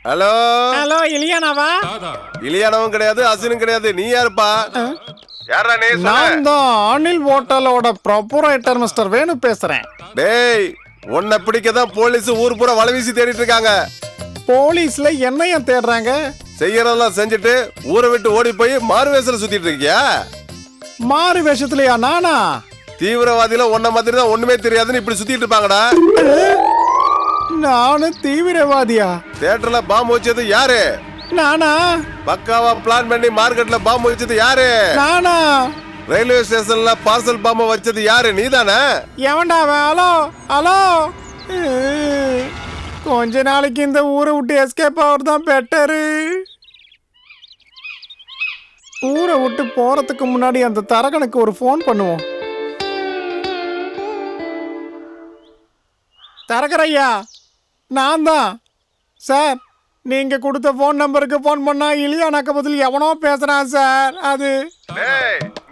Hello hello, இலியானாவா? இலியானாவும் கிடையாது, அசினும் கிடையாது. நீ யாருப்பா? யாரா நீ? நான் தான் அனில் ஹோட்டலோட ப்ரொப்ரைட்டர் மிஸ்டர் வேணு பேசுறேன். டேய், உன்னை பிடிக்கதான் போலீஸ் ஊர் பூரா வலைவீசி தேடிட்டு இருக்காங்க. போலீஸ்ல என்னைய தேடுறாங்க? செய்யறதெல்லாம் செஞ்சுட்டு ஊரை விட்டு ஓடி போய் மாறு வேஷத்துல சுத்திட்டு இருக்கியா? மாறு வேஷத்துலயா? நானா? தீவிரவாதில உன்ன மாதிரி தான் ஒண்ணுமே தெரியாதுன்னு இப்படி சுத்திட்டு இருப்பாங்கடா. நானு தீவிரவாதியா? தியேட்டர்ல பாம்பு வச்சது யாரு? நானா? பக்காவா பிளான் பண்ணி மார்க்கெட்ல பாம்பு வச்சது யாரு? நானா? ரயில்வே ஸ்டேஷன்ல பார்சல் பாம்பு வச்சது யாரு? நீதானே? எவன்டா? ஹலோ ஹலோ, கொஞ்ச நாளைக்கு இந்த ஊரை விட்டு எஸ்கேப் ஆகிறது தான் பெட்டரு. ஊரை விட்டு போறதுக்கு முன்னாடி அந்த தரகனுக்கு ஒரு ஃபோன் பண்ணுவோம். தரகரையா, நான் தான் சார். நீங்க கொடுத்த ஃபோன் நம்பருக்கு ஃபோன் பண்ணா இலியானாக்க பதில் எவனோ பேசுறான் சார். அது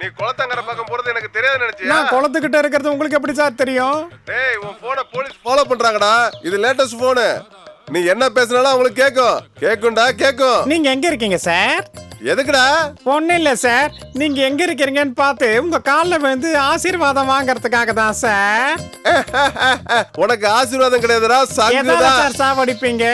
நீ குளத்தங்கரை பக்கம் போறது எனக்கு தெரியாது நினைச்சியா? நான் குளத்துக்கிட்ட இருக்கிறது உங்களுக்கு எப்படி சார் தெரியும்? டேய், உன் போனை போலீஸ் ஃபாலோ பண்றாங்கடா. இது லேட்டஸ்ட் போன். நீ என்ன பேசினாலும் அவங்களுக்கு கேக்கும்டா, கேக்கும். நீங்க எங்க இருக்கீங்க சார்? எதுக்குடா? ஒன்னும் இல்ல சார், நீங்க எங்க இருக்கீங்கன்னு பார்த்து உங்க காலில் வந்து ஆசீர்வாதம் வாங்கறதுக்காக தான் சார். உனக்கு ஆசீர்வாதம் கிடையாதுடா, சங்குதான் சார். சாவடிப்பீங்க.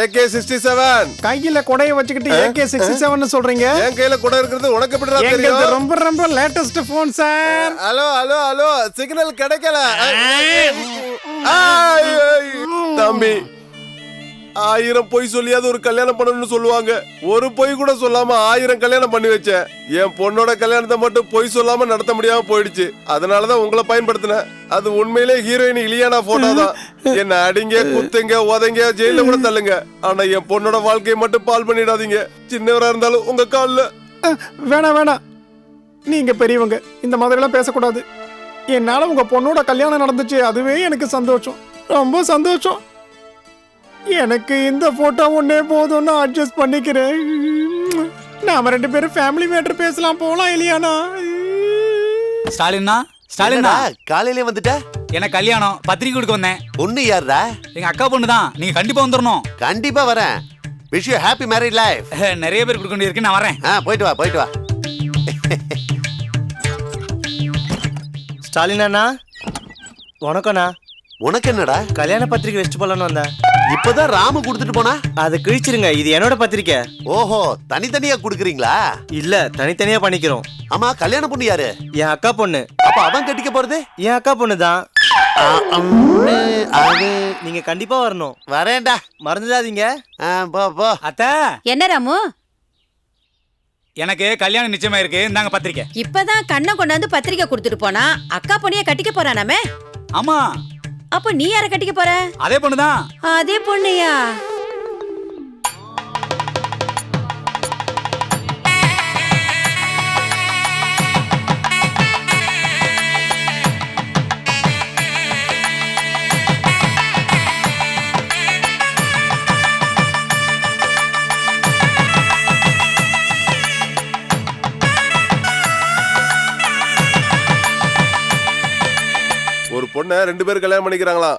AK-67 கையில கொடைய வச்சுக்கிட்டு AK-67 சொல்றீங்க? என் கையில கொடை இருக்கிறது உனக்கு எப்படிடா தெரியும்? ரொம்ப ரொம்ப latest phone sir. Hello hello hello, signal கிடைக்கல தம்பி. 1000 பொய் சொல்லியாவது ஒரு கல்யாணம் பண்ணணும்னு சொல்லுவாங்க. ஒரு பொய் கூட சொல்லாம 1000 கல்யாணம் பண்ணி வச்சேன். என் பொண்ணோட கல்யாணத்தை மட்டும் பொய் சொல்லாம நடத்த முடியாம போயிடுச்சு. அதனாலதான் உங்களை பயன்படுத்தினேன். அது உண்மையிலே ஹீரோயின் இலியானா போட்டோ தான். என்ன அடிங்க, குத்துங்க, உதைங்க, ஜெயில கூட தள்ளுங்க. ஆனா என் பொண்ணோட வாழ்க்கையை மட்டும் பால் பண்ணிடாதீங்க. சின்னவரா இருந்தாலும் உங்க கால்ல. வேணாம் வேணாம், நீங்க பெரியவங்க, இந்த மாதிரி எல்லாம் பேசக்கூடாது. என்னால உங்க பொண்ணோட கல்யாணம் நடந்துச்சு, அதுவே எனக்கு சந்தோஷம், ரொம்ப சந்தோஷம். எனக்கு இந்த போட்டோ ஒன்னே போதும்னு அட்ஜஸ்ட் பண்ணிக்கிறேன். நாம 2 பேரும் ஃபேமிலி மேட்டர் பேசலாம், போலாம் இலியானா. ஸ்டாலினா, ஸ்டாலினா, காலையிலே வந்துட்ட? எனக்கு கல்யாணம், பத்திரிக்கை கொடுக்க வந்தேன். பொண்ணு யாருடா? எங்க அக்கா பொண்ணு தான். நீங்க கண்டிப்பா வந்துடணும். கண்டிப்பா வரேன். Wish you happy married life. நிறைய பேர் கொடுக்க வேண்டியிருக்கு, நான் வரேன். போயிட்டு வா, போயிட்டு வா. ஸ்டாலின் அண்ணா வணக்கம்ண்ணா. உனக்கு என்னடா? கல்யாண பத்திரிக்கை வச்சுட்டு போலான்னு வந்தேன். இப்பதான் ராமு கொடுத்துட்டு போனா. அதை கிழிச்சிருங்க, இது என்னோட பத்திரிக்கை. ஓஹோ, தனித்தனியா குடுக்குறீங்களா? இல்ல, தனித்தனியா பண்ணிக்கிறோம். ஆமா, கல்யாண பொண்ணு யாரு? என் அக்கா பொண்ணு. அப்ப அவன் கட்டிக்க போறது? என் அக்கா பொண்ணு தான். நீங்க கண்டிப்பா வரணும். வரேன்டா, மறந்துடாதீங்க. போ போ. அத்தை, என்ன ராமு? எனக்கு கல்யாணம் நிச்சயமா இருக்கு. இந்தாங்க பத்திரிக்கை. இப்பதான் கண்ணை கொண்டாந்து பத்திரிக்கை கொடுத்துட்டு போனா அக்கா பொண்ணைய கட்டிக்க போறானாமே. ஆமா. அப்ப நீ யார கட்டிக்க போற? அதே பொண்ணுதான். அதே பொண்ணையா? ஒரு பொண்ணை 2 பேர் கல்யாணம் பண்ணிக்கிறாங்களா?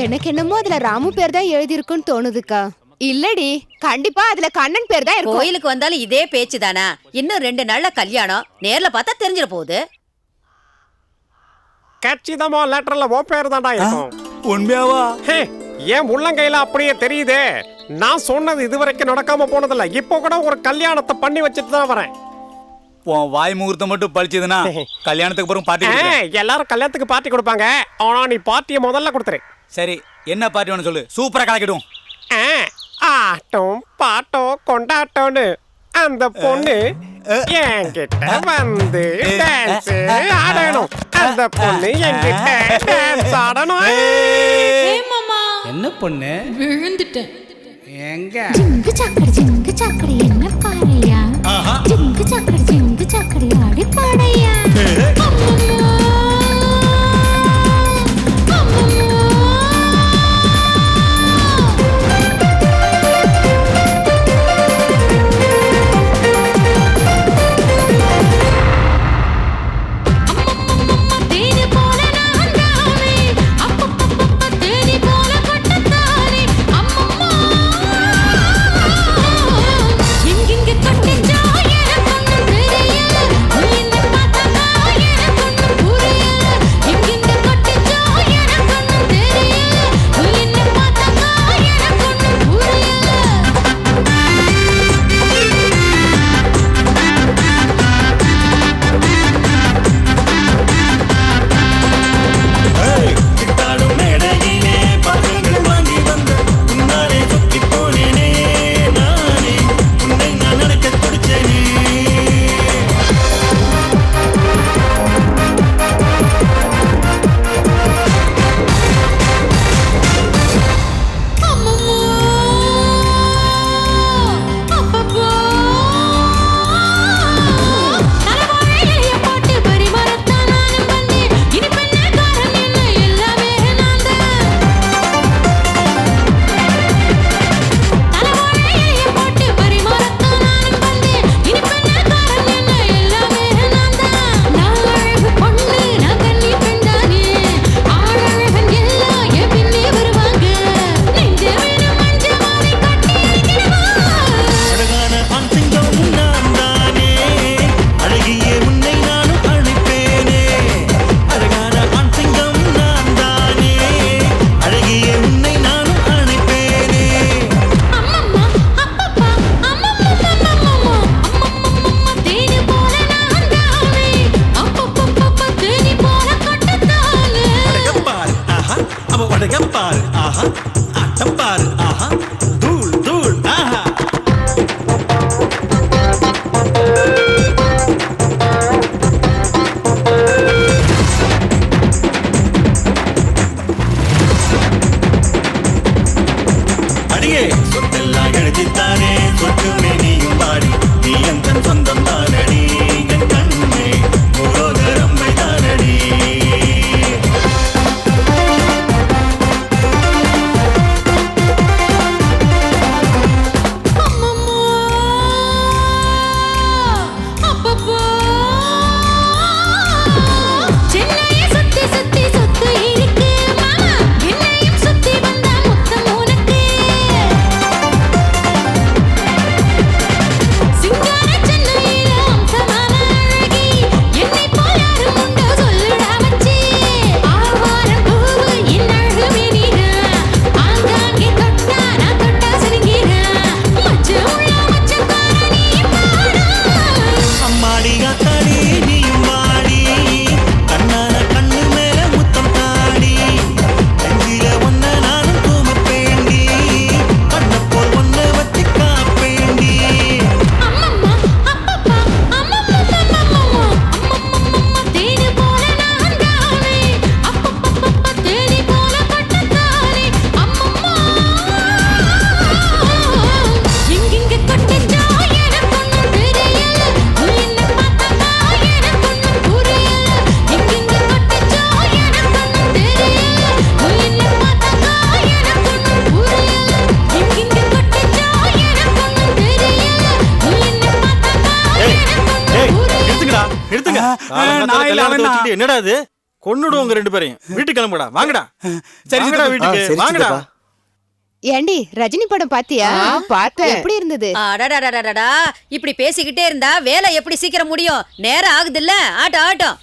எனக்கு என்னமோ அதுல ராமு பேர் தான் எழுதி இருக்குன்னு தோணுதுக்கா. இல்லடி, கண்டிப்பா அதுல கண்ணன் பேர் தான் இருக்கும். கோயிலுக்கு வந்தாலும் இதே பேச்சு தானா? இன்னும் 2 நாள்ல கல்யாணம். நேர்ல பார்த்தா தெரிஞ்சிட போகுது. கச்சிதமா லெட்டர்ல ஓ பேர் தான்டா இருக்கும். உண்மையாவா? ஏன் உள்ளங்கையில அப்படியே தெரியுதே. நான் சொன்னது இதுவரைக்கும் நடக்காம போனதில்ல. இப்போ கூட ஒரு கல்யாணத்தை பண்ணி வச்சுட்டு தான் வரேன். உன் வாய் முகூர்த்தம் மட்டும் பழிச்சதுன்னா கல்யாணத்துக்கு அப்புறம் பார்ட்டி. எல்லாரும் கல்யாணத்துக்கு பார்ட்டி கொடுப்பாங்க. ஆனா நீ பார்ட்டியை முதல்ல கொடுத்துரு. சரி, என்ன பார்ட்டி வேணும் சொல்லு, சூப்பரா கலக்கிடும். ஆட்டம் பாட்டம் கொண்டாட்டம்னு அந்த பொண்ணு என்கிட்ட வந்து டான்ஸ் ஆடணும். அந்த பொண்ணு என்கிட்ட டான்ஸ் ஆடணும். என்ன பொண்ணு? விழுந்துட்டேன். எங்க? ஜிங்கு சாக்கடி என்ன பாறையா? ஜிங்கு சாக்கடி ஆடி பாடையா? நான் இல்ல, அவன் தான். என்னடா இது கொன்னுடும் உங்க 2 பேரையும். வீட்டுக்கு கிளம்புடா, வாங்கடா. சரி வாங்கடா வீட்டுக்கு, வாங்கடா. ஏண்டி ரஜினி படம் பாத்தியா? பார்த்தேன். எப்படி இருந்தது? அடடடடடடா இப்படி பேசிக்கிட்டே இருந்தா வேலை எப்படி சீக்கிரம் முடியும்? நேரம் ஆகுது இல்ல, ஆட்டம் ஆட்டம்.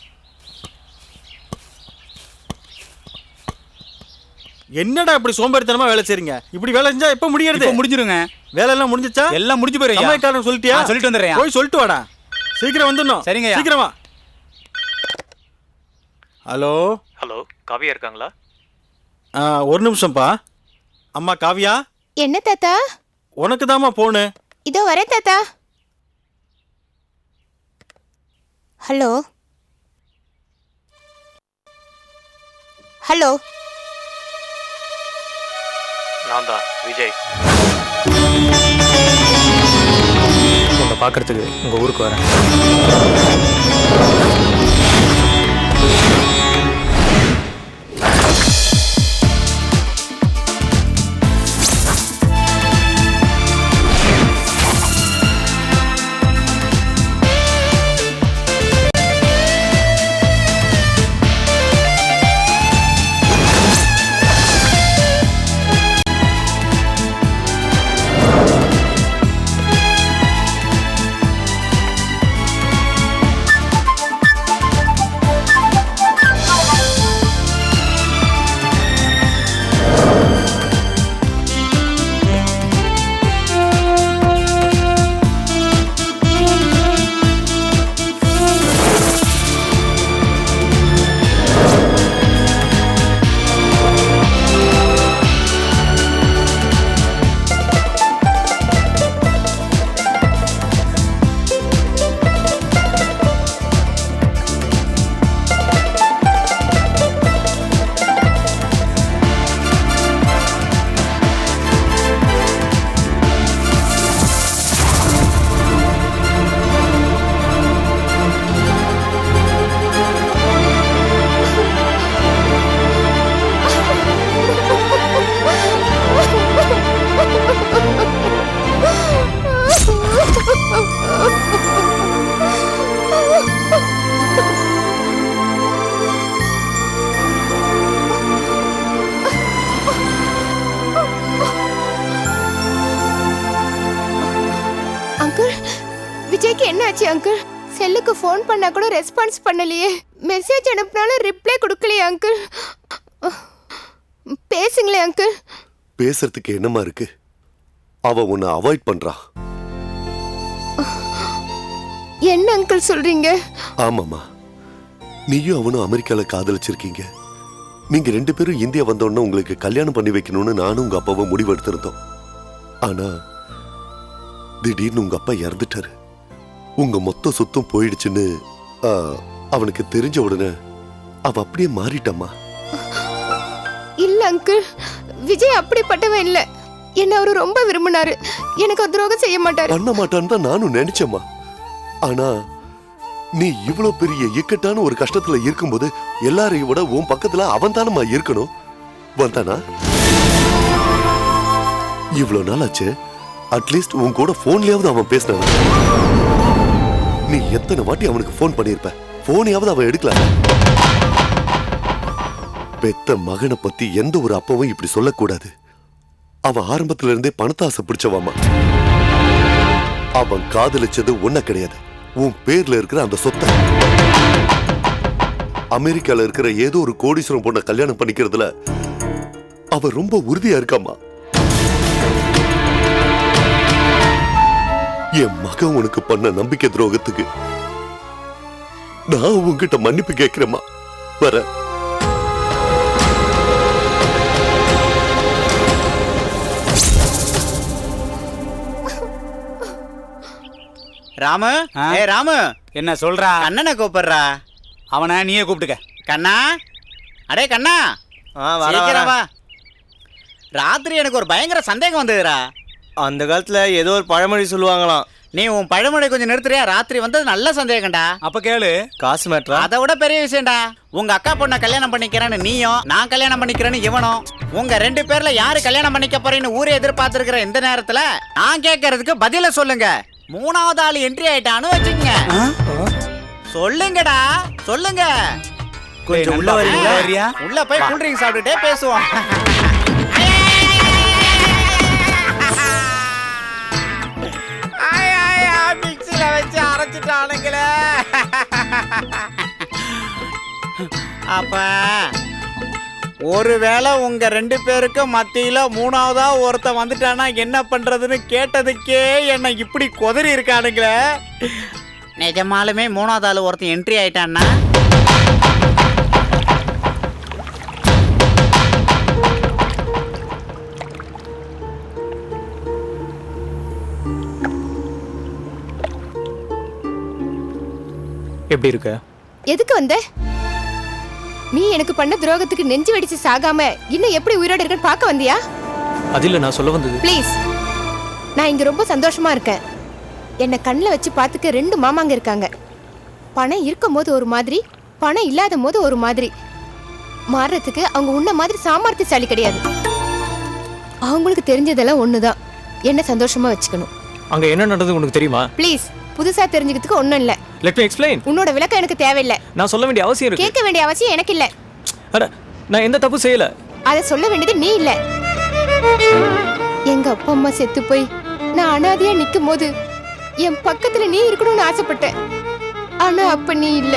என்னடா இப்படி சோம்பேறித்தனமா வேலை செய்றீங்க? இப்படி வேலை செஞ்சா எப்ப முடியறது? இப்ப முடிஞ்சிருங்க. வேலை எல்லாம் முடிஞ்சிச்சா? எல்லாம் முடிஞ்சு போறேன். சமையல்காரன் சொல்லிட்டியா? சொல்லிட்டு வந்துடுறேன். போய் சொல்லிட்டு வாடா. சீக்கிரம் வந்துடணும். சரிங்க. சீக்கிரம் வா. ஹலோ ஹலோ, காவியா இருக்காங்களா? ஒரு நிமிஷம்ப்பா. அம்மா காவியா? என்ன தாத்தா? உனக்கு தாம்மா போனு. இதோ வரேன் தாத்தா. ஹலோ ஹலோ, நான் தான் விஜய். உங்களை பார்க்கறதுக்கு உங்கள் ஊருக்கு வரேன். விஜய்க்கு என்ன ஆச்சு அங்கிள்? செல்லுக்கு ஃபோன் பண்ணா கூட ரெஸ்பான்ஸ் பண்ணலையே. மெசேஜ் அனுப்புனாலும் ரிப்ளை கொடுக்கலையே அங்கிள். பேசுங்களே அங்கிள். பேசுறதுக்கு என்னமா இருக்கு? அவ உன்னை அவாய்ட் பண்றா. என்ன அங்கிள் சொல்றீங்க? ஆமாமா, நீயும் அவனும் அமெரிக்கால காதலிச்சிருக்கீங்க. நீங்க 2 பேரும் இந்தியா வந்தோடனே உங்களுக்கு கல்யாணம் பண்ணி வைக்கணும்னு நானும் உங்க அப்பாவும் முடிவெடுத்திருந்தோம். ஆனா திடீர்னு உங்க அப்பா இறந்துட்டாரு. உங்க மொத்த சொத்தும் போயிடுச்சுன்னு அவனுக்கு தெரிஞ்ச உடனே அவ அப்படியே மாறிட்டாமா. இல்ல அங்கிள், விஜய் அப்படிப்பட்டவன் இல்ல. என்ன அவரு ரொம்ப விரும்பினாரு. எனக்கு துரோகம் செய்ய மாட்டாரு. பண்ண மாட்டான்னு தான் நானும் நினைச்சேம்மா. ஆனா நீ இவ்வளவு பெரிய இக்கட்டான ஒரு கஷ்டத்துல இருக்கும்போது எல்லாரையும் விட உன் பக்கத்துல அவன் தானமா இருக்கணும். வந்தானா? இவ்வளவு நாள் ஆச்சு, அட்லீஸ்ட் உன் கூட போன்லயாவது அவன் பேசினான். நீ எத்தனை வாட்டி அவனுக்கு போன் பண்ணிருப்ப, போனையாவது அவன் எடுக்கல. பெத்த மகனை பத்தி எந்த ஒரு அப்பாவும் இப்படி சொல்லக்கூடாது. அவன் ஆரம்பத்துல இருந்தே பணத்தாசை பிடிச்சவாமா. அவன் காதலிச்சது ஒன்ன கிடையாது, உன் பேர்ல இருக்கிற அந்த சொத்தை. அமெரிக்கால இருக்கிற ஏதோ ஒரு கோடீஸ்வரம் பொண்ண கல்யாணம் பண்ணிக்கிறதுல அவ ரொம்ப உறுதியா இருக்காமா. என் மகன் உனக்கு பண்ண நம்பிக்கை துரோகத்துக்கு நான் உன்கிட்ட மன்னிப்பு கேட்கிறேம்மா. வர ராமு, ராமு, என்ன சொல்றா? கண்ணனை கூப்பிடுறா. அவனை நீயே கூப்பிட்டுக்க. கண்ணா, அடே கண்ணா, சீக்கிரம் வா. ராத்திரி எனக்கு ஒரு பயங்கர சந்தேகம் வந்ததுடா. அந்த காலத்துல ஏதோ ஒரு பழமொழி சொல்லுவாங்களாம். நீ உன் பழமொழி கொஞ்சம் நிறுத்துறியா? ராத்திரி வந்தது நல்ல சந்தேகம்டா. அப்ப கேளு. காசு மேட்ரா? அதை விட பெரிய விஷயம்டா. உங்க அக்கா பொண்ணை கல்யாணம் பண்ணிக்கிறேன்னு நீயும், நான் கல்யாணம் பண்ணிக்கிறேன்னு இவனும், உங்க 2 பேர்ல யாரு கல்யாணம் பண்ணிக்க போறேன்னு ஊரே எதிர்பார்த்திருக்கிற இந்த நேரத்துல நான் கேட்கறதுக்கு பதில சொல்லுங்க. 3வது ஆள் என்ட்ரி ஆயிட்டான்னு வச்சுக்கங்க. சொல்லுங்கடா சொல்லுங்க. கொஞ்சம் உள்ள வரீங்களா? உள்ள போய் கூல் ட்ரிங்க் சாப்பிட்டுட்டே பேசுவோம். மிக்ஸில வச்சு அரைச்சிட்டானுங்களே. அப்ப ஒருவேளை உங்க 2 பேருக்கும் மத்தியில 3ஆவதா ஒருத்தன் வந்துட்டானா என்ன பண்றதுன்னு கேட்டதுக்கே என்ன இப்படி கொதறி இருக்கானுங்களே. நிஜமாலுமே 3ஆவது ஆளு ஒருத்தன் என்ட்ரி ஆயிட்டான்னா எப்படி இருக்க? எதுக்கு வந்த? நீ எனக்கு பண்ண துரோகத்துக்கு நெஞ்சு வெடிச்சு சாகாம இன்னும் எப்படி உயிரோட இருக்கன்னு பார்க்க வந்தியா? அதில்ல நான் சொல்ல வந்தது. ப்ளீஸ், நான் இங்க ரொம்ப சந்தோஷமா இருக்கேன். என்னை கண்ணில் வச்சு பார்த்துக்க 2 மாமாங்க இருக்காங்க. பணம் இருக்கும் போது ஒரு மாதிரி, பணம் இல்லாத போது ஒரு மாதிரி. மாறுறதுக்கு அவங்க உன்ன மாதிரி சாமர்த்தியசாலி கிடையாது. அவங்களுக்கு தெரிஞ்சதெல்லாம் ஒண்ணுதான், என்ன சந்தோஷமா வச்சுக்கணும். அங்க என்ன நடந்தது உனக்கு தெரியுமா? ப்ளீஸ், புதுசா தெரிஞ்சுக்கிறதுக்கு ஒண்ணும் இல்ல. Let me explain. உன்னோட விளக்கம் எனக்கு தேவையில்லை. நான் சொல்ல வேண்டிய அவசியம் இருக்கு. கேட்க வேண்டிய அவசியம் எனக்கு இல்ல. அட, நான் எந்த தப்பு செய்யல. அதை சொல்ல வேண்டியது நீ இல்ல. எங்க அப்பா அம்மா செத்து போய் நான் அனாதையா நிக்கும் போது என் பக்கத்துல நீ இருக்கணும்னு ஆசைப்பட்டேன். ஆனா அப்ப நீ இல்ல.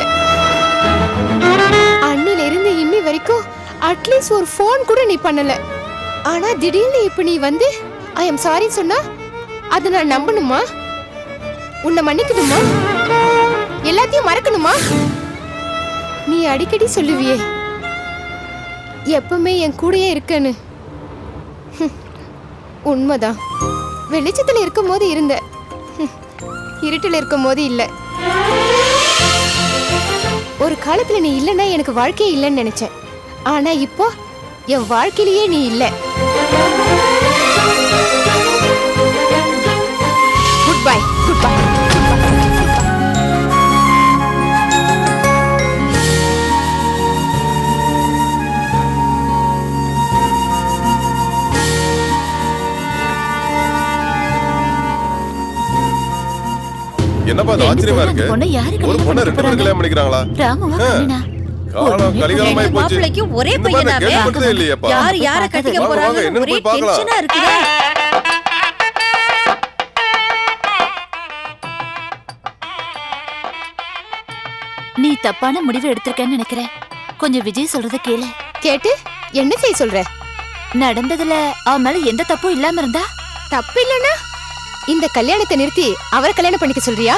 அன்னில இருந்து இன்னி வரைக்கும் அட்லீஸ்ட் ஒரு ஃபோன் கூட நீ பண்ணல. ஆனா திடீர்னு இப்ப நீ வந்து ஐ எம் சாரி சொன்னா அதை நான் நம்பணுமா? உன்னை மன்னிக்கணுமா? எல்லாத்தையும் மறக்கணுமா? நீ அடிக்கடி சொல்லுவியே எப்பவுமே என் கூடயே இருக்கன்னு. உண்மைதான். வெளிச்சத்துல இருக்கும் போது இருந்த, இருட்டில் இருக்கும் போது இல்ல. ஒரு காலத்துல நீ இல்லைன்னா எனக்கு வாழ்க்கையே இல்லைன்னு நினைச்சேன். ஆனா இப்போ என் வாழ்க்கையிலேயே நீ இல்ல. Good bye. Good bye. என்னப்பா அது ஆச்சரியமா இருக்கு? ஒரு பொண்ணை 2 பேரும் கல்யாணம் பண்ணிக்கிறாங்களா? ராமுவா கண்ணனா? காலம் கலிகாலமாய் போச்சு. மாப்பிளைக்கு ஒரே இந்த மாதிரி பையனாவே? கேள்விப்பட்டதே இல்லையேப்பா. யார் யார கட்டிக்க வாங்க, போறாங்க? என்னன்னு ஒரே போய் பார்க்கலாம். டென்ஷனா இருக்குதே. நீ தப்பான முடிவு எடுத்திருக்கேன்னு நினைக்கிறேன். கொஞ்சம் விஜய் சொல்றத கேளு. கேட்டு என்ன செய்ய சொல்ற? நடந்ததுல அவன் மேல எந்த தப்பும் இல்லாம இருந்தா? தப்பு இல்லனா இந்த கல்யாணத்தை நிறுத்தி அவரை கல்யாணம் பண்ணிக்க சொல்றியா?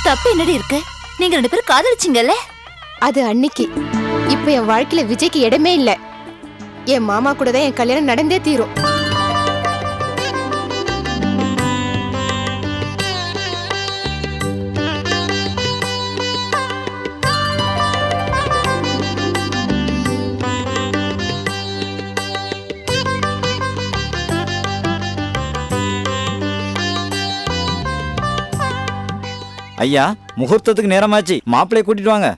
தப்பு என்னடி இருக்கு? நீங்க 2 பேரும் காதலிச்சீங்கல்ல? அது அன்னைக்கு. இப்ப என் வாழ்க்கையில விஜய்க்கு இடமே இல்ல. என் மாமா கூட தான் என் கல்யாணம் நடந்தே தீரும். ஐயா, முகூர்த்தத்துக்கு நேரமாச்சு, மாப்பிள்ளைய கூட்டிட்டு வாங்க.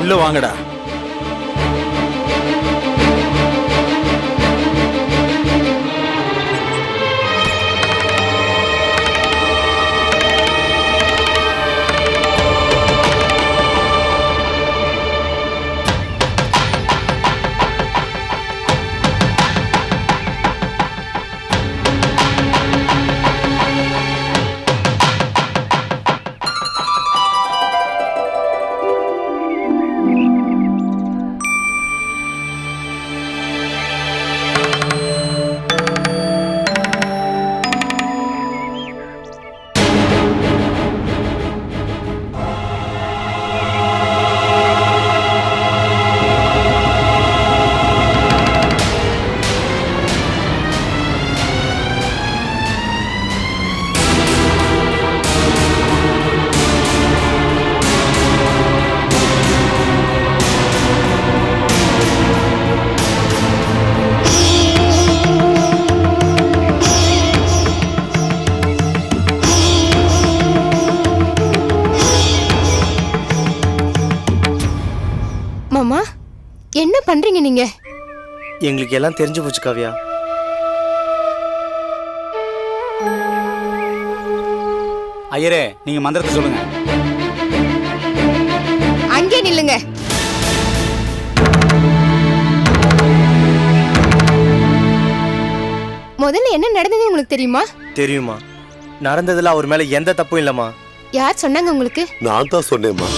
உள்ள வாங்கடா. நீங்க? எங்களுக்கு எல்லாம் தெரிஞ்சு போச்சு காவியா. ஐயரே, நீங்க மந்திரத்தை சொல்லுங்க. அங்கே நில்லுங்க. முதல்ல என்ன நடந்தது உங்களுக்கு தெரியுமா? தெரியுமா? நடந்ததுல அவர் மேல எந்த தப்பும் இல்லம்மா. யார் சொன்னாங்க உங்களுக்கு? நான் தான் சொன்னேம்மா.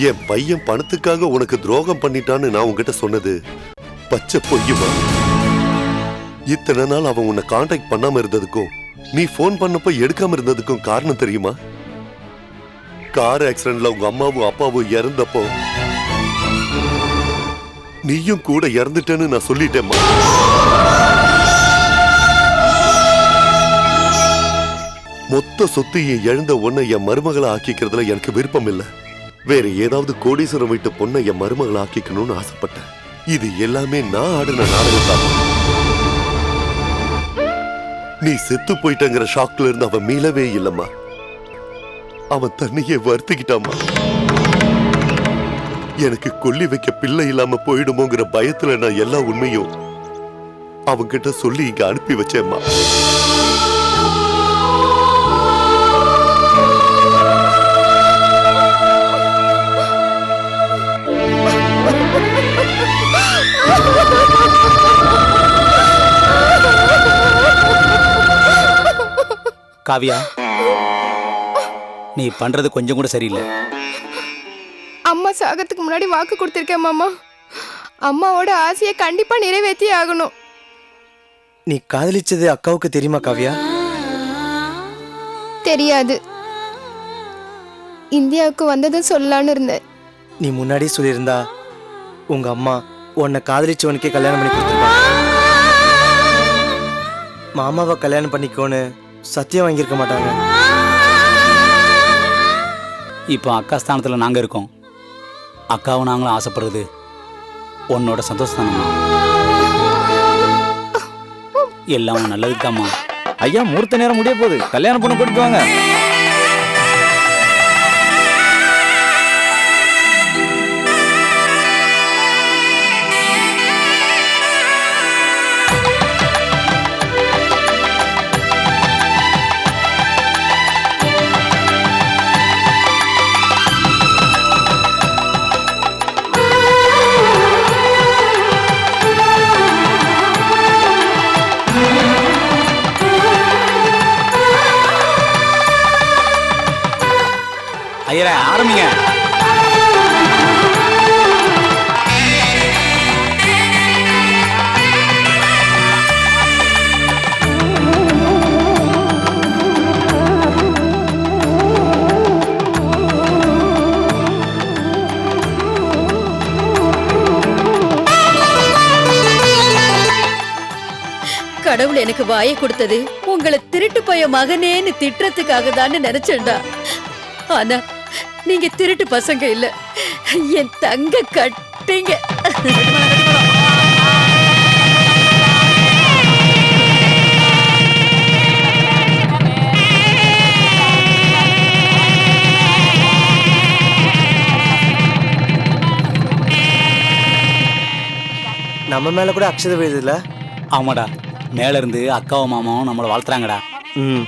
என் பையன் பணத்துக்காக உனக்கு துரோகம் பண்ணிட்டான்னு நான் உன்கிட்ட சொன்னது பச்சை பொய்யுமா? இத்தனை நாள் அவன் உன்னை கான்டாக்ட் பண்ணாம இருந்ததுக்கும் நீ போன் பண்ணப்ப எடுக்காம இருந்ததுக்கும் காரணம் தெரியுமா? கார் ஆக்சிடென்ட்ல உங்க அம்மாவும் அப்பாவும் இறந்தப்போ நீயும் கூட இறந்துட்டேன்னு நான் சொல்லிட்டேம்மா. மொத்த சொத்தையை இழந்த உன்னை என் மருமகளை ஆக்கிக்கிறதுல எனக்கு விருப்பம் இல்லை. வேற ஏதாவது கோடீஸ்வரம் வீட்டு பொண்ணை என் மருமகளை ஆக்கிக்கணும்னு ஆசைப்பட்டேன். இது எல்லாமே நான் ஆடின நாடகம் தான். நீ செத்து போயிட்டங்கிற ஷாக்ல இருந்து அவன் மீளவே இல்லம்மா. அவன் தன்னையே வருத்திக்கிட்டாமா. எனக்கு கொல்லி வைக்க பிள்ளை இல்லாம போயிடுமோங்கிற பயத்துல நான் எல்லா உண்மையும் அவன்கிட்ட சொல்லி இங்க அனுப்பி வச்சேம்மா. காவியா, நீ பண்றது கொஞ்சம் கூட சரியில்லை. அம்மா சாகத்துக்கு முன்னாடி வாக்கு கொடுத்திருக்கேன் மாமா. அம்மாவோட ஆசையை கண்டிப்பா நிறைவேற்றி ஆகணும். நீ காதலிச்சது அக்காவுக்கு தெரியுமா காவியா? தெரியாது. இந்தியாவுக்கு வந்ததும் சொல்லலான்னு இருந்தேன். நீ முன்னாடி சொல்லியிருந்தா உங்க அம்மா உன்னை காதலிச்சவனுக்கே கல்யாணம் பண்ணி கொடுத்துருப்பாங்க. மாமாவை கல்யாணம் பண்ணிக்கோன்னு சத்தியம் வாங்கியிருக்க மாட்டாங்க. இப்போ அக்கா ஸ்தானத்தில் நாங்கள் இருக்கோம். அக்காவும் நாங்களும் ஆசைப்படுறது உன்னோட சந்தோஷம். எல்லாம் நல்லதுக்கு தாம்மா. ஐயா, மூர்த்த நேரம் முடிய போகுது. கல்யாணம் பண்ண கூட்டிட்டு வாங்க. ஐயரே, ஆரம்பிங்க. கடவுள் எனக்கு வாயை கொடுத்தது உங்களை திருட்டு போய மகனேன்னு திட்டுறதுக்காக தான் நினைச்சேன்டா. ஆனா நீங்க திருட்டு பசங்க இல்ல, என் தங்க கட்டிங்க. நம்ம மேல கூட அக்ஷதை விழுதுல. ஆமாடா, மேல இருந்து அக்காவும் மாமாவும் நம்மளை வாழ்த்துறாங்கடா. ம்